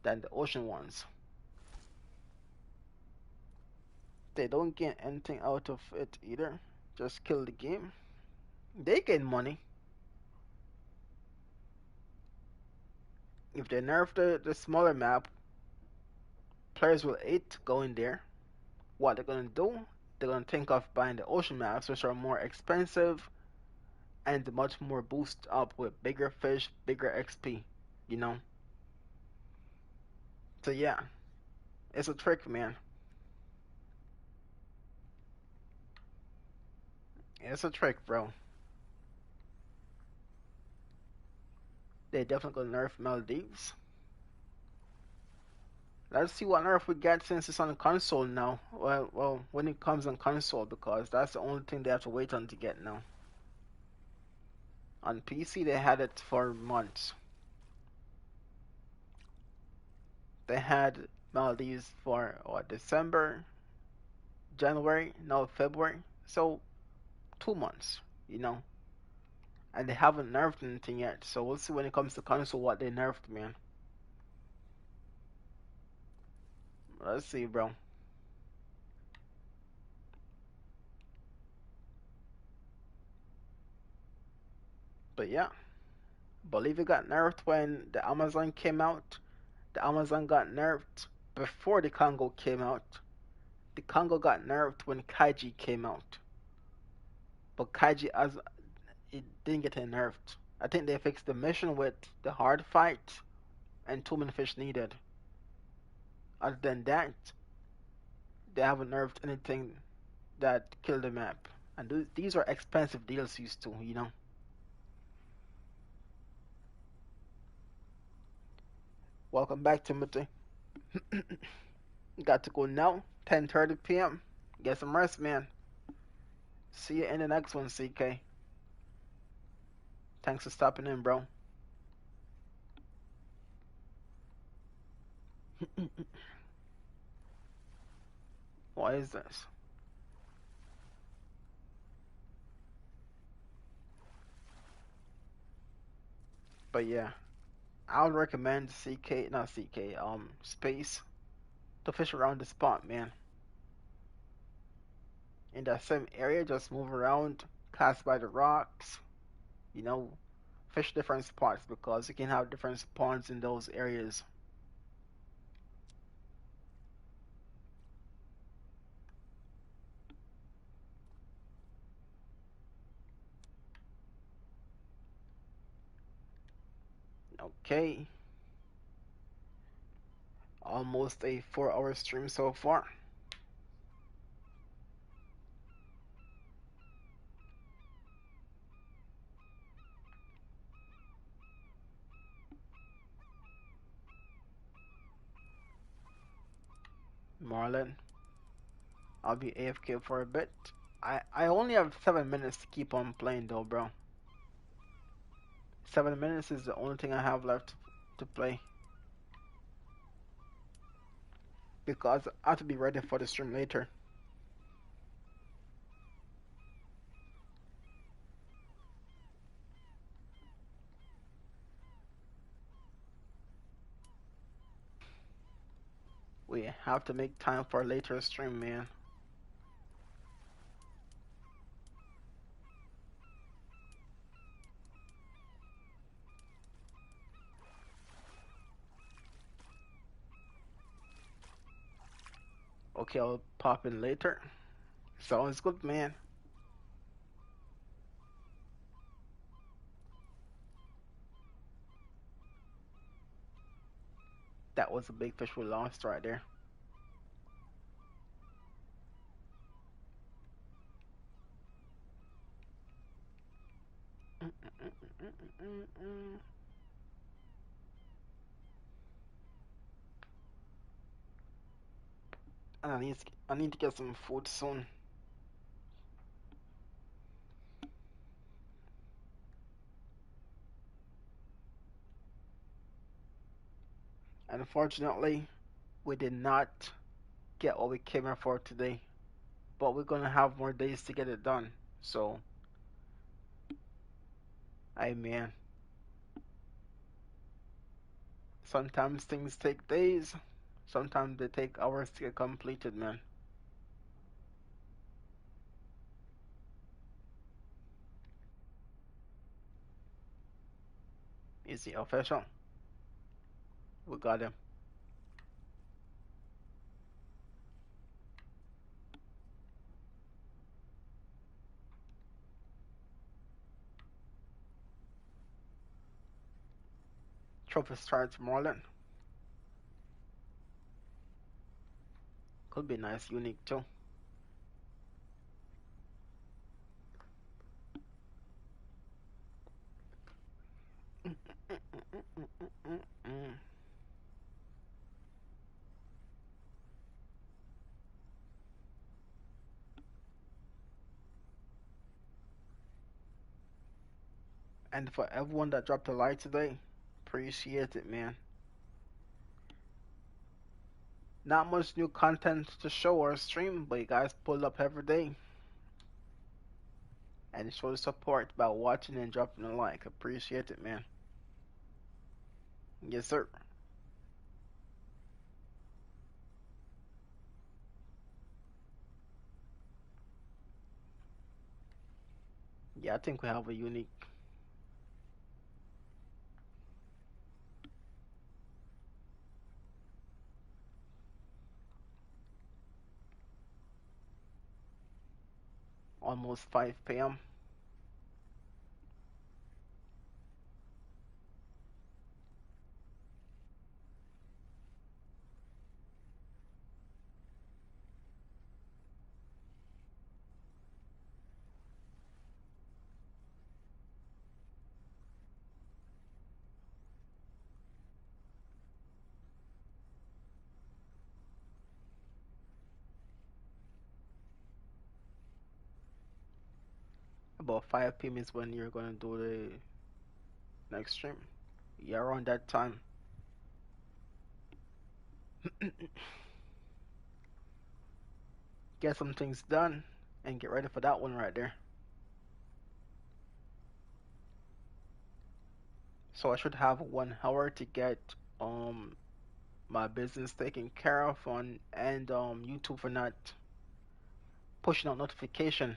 than the ocean ones. They don't get anything out of it either. Just kill the game. They get money. If they nerf the smaller map, players will hate going there. What they're gonna do? They're gonna think of buying the ocean maps, which are more expensive and much more boost up with bigger fish, bigger XP. You know. So yeah, it's a trick, man. It's a trick, bro. They definitely gonna nerf Maldives. Let's see what nerf we get since it's on console now. Well, when it comes on console, because that's the only thing they have to wait on to get now. On PC, they had it for months. They had Maldives for what, December, January, no February. So 2 months, you know. And they haven't nerfed anything yet. So we'll see when it comes to console what they nerfed, man. Let's see, bro. But yeah, believe it got nerfed when the Amazon came out. The Amazon got nerfed before the Congo came out. The Congo got nerfed when Kaiji came out. But Kaiji as it didn't get nerfed. I think they fixed the mission with the hard fight and too many fish needed. Other than that, they haven't nerfed anything that killed the map. And these are expensive DLCs too, you know. Welcome back, Timothy. Got to go now. 10:30 p.m. Get some rest, man. See you in the next one, CK. Thanks for stopping in, bro. What is this? But yeah, I would recommend CK, not CK, Space to fish around the spot, man. In that same area, just move around, cast by the rocks, you know, fish different spots because you can have different spawns in those areas. Okay, almost a 4 hour stream so far. Marlin, I'll be AFK for a bit. I only have 7 minutes to keep on playing though, bro. 7 minutes is the only thing I have left to play because I have to be ready for the stream later. We have to make time for a later stream, man. Okay, I'll pop in later. Sounds good, man. That was a big fish we lost right there. And I need to get some food soon. Unfortunately, we did not get what we came here for today, but we're gonna have more days to get it done. So, hey man, sometimes things take days, sometimes they take hours to get completed, man. Easy official. We got him. Trophy starts Marlin. Could be nice, unique too. And for everyone that dropped a like today, appreciate it, man. Not much new content to show or stream, but you guys pull up every day and show the support by watching and dropping a like. Appreciate it, man. Yes, sir. Yeah, I think we have a unique. Almost 5 p.m. about 5 p.m. is when you're gonna do the next stream. Yeah, around that time. Get some things done and get ready for that one right there. So I should have 1 hour to get um my business taken care of on and YouTube for not pushing out notification.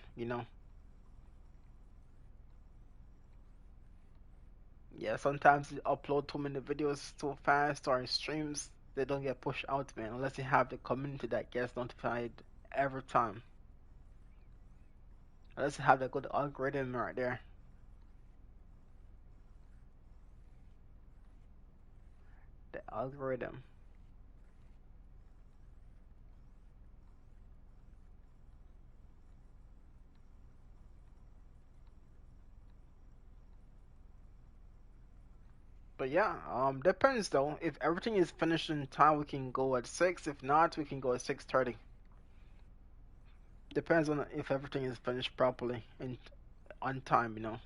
Yeah, sometimes you upload too many videos too fast or streams, they don't get pushed out, man, unless you have the community that gets notified every time. Unless you have the good algorithm right there. The algorithm. But yeah, depends though. If everything is finished in time, we can go at 6. If not, we can go at 6:30. Depends on if everything is finished properly and on time.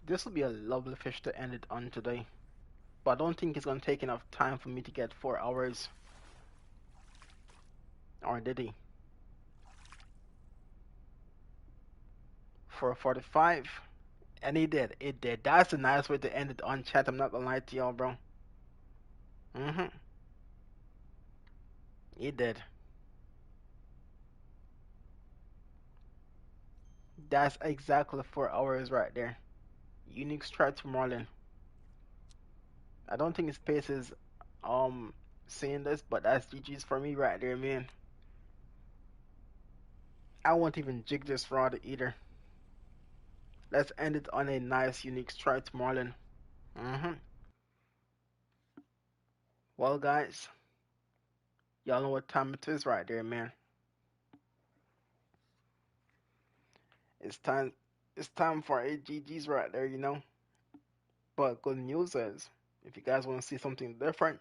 This will be a lovely fish to end it on today. But I don't think it's gonna take enough time for me to get 4 hours. Or did he? 4:45. And he did. It did. That's a nice way to end it on chat. I'm not gonna lie to y'all, bro. Mm-hmm. He did. That's exactly 4 hours right there. Unique strike to Marlin. I don't think his pace is seeing this, but that's GG's for me right there, man. I won't even jig this rod either. Let's end it on a nice unique strike to Marlin. Mm-hmm. Well, guys, y'all know what time it is right there, man. It's time. It's time for a GG's right there. But good news is, if you guys want to see something different,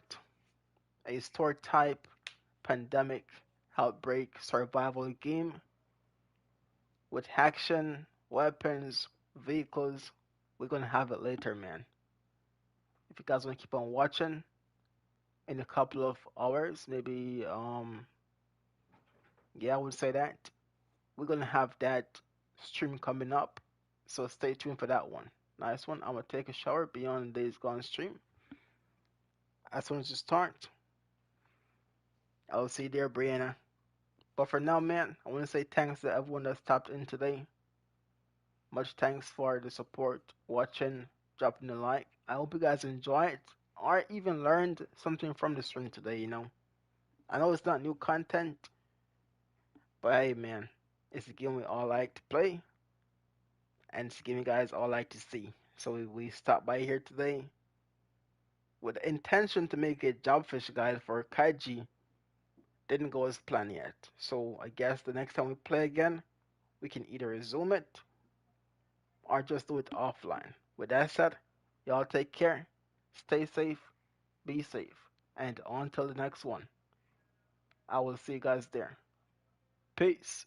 a store type pandemic outbreak survival game with action, weapons, vehicles, we're gonna have it later, man. If you guys want to keep on watching, in a couple of hours, maybe, yeah, I would say that we're gonna have that stream coming up, so stay tuned for that one. Nice one. I'm gonna take a shower beyond Days Gone stream. As soon as you start, I'll see you there, Brianna. But for now, man, I want to say thanks to everyone that's tapped in today. Much thanks for the support, watching, dropping a like. I hope you guys enjoy it or even learned something from the stream today. I know it's not new content, but hey, man, it's a game we all like to play, and it's a game you guys all like to see. So we stopped by here today with the intention to make a jobfish guide for Kaiji. Didn't go as planned yet. So I guess the next time we play again, we can either resume it or just do it offline. With that said, y'all take care, stay safe, be safe, and until the next one, I will see you guys there. Peace.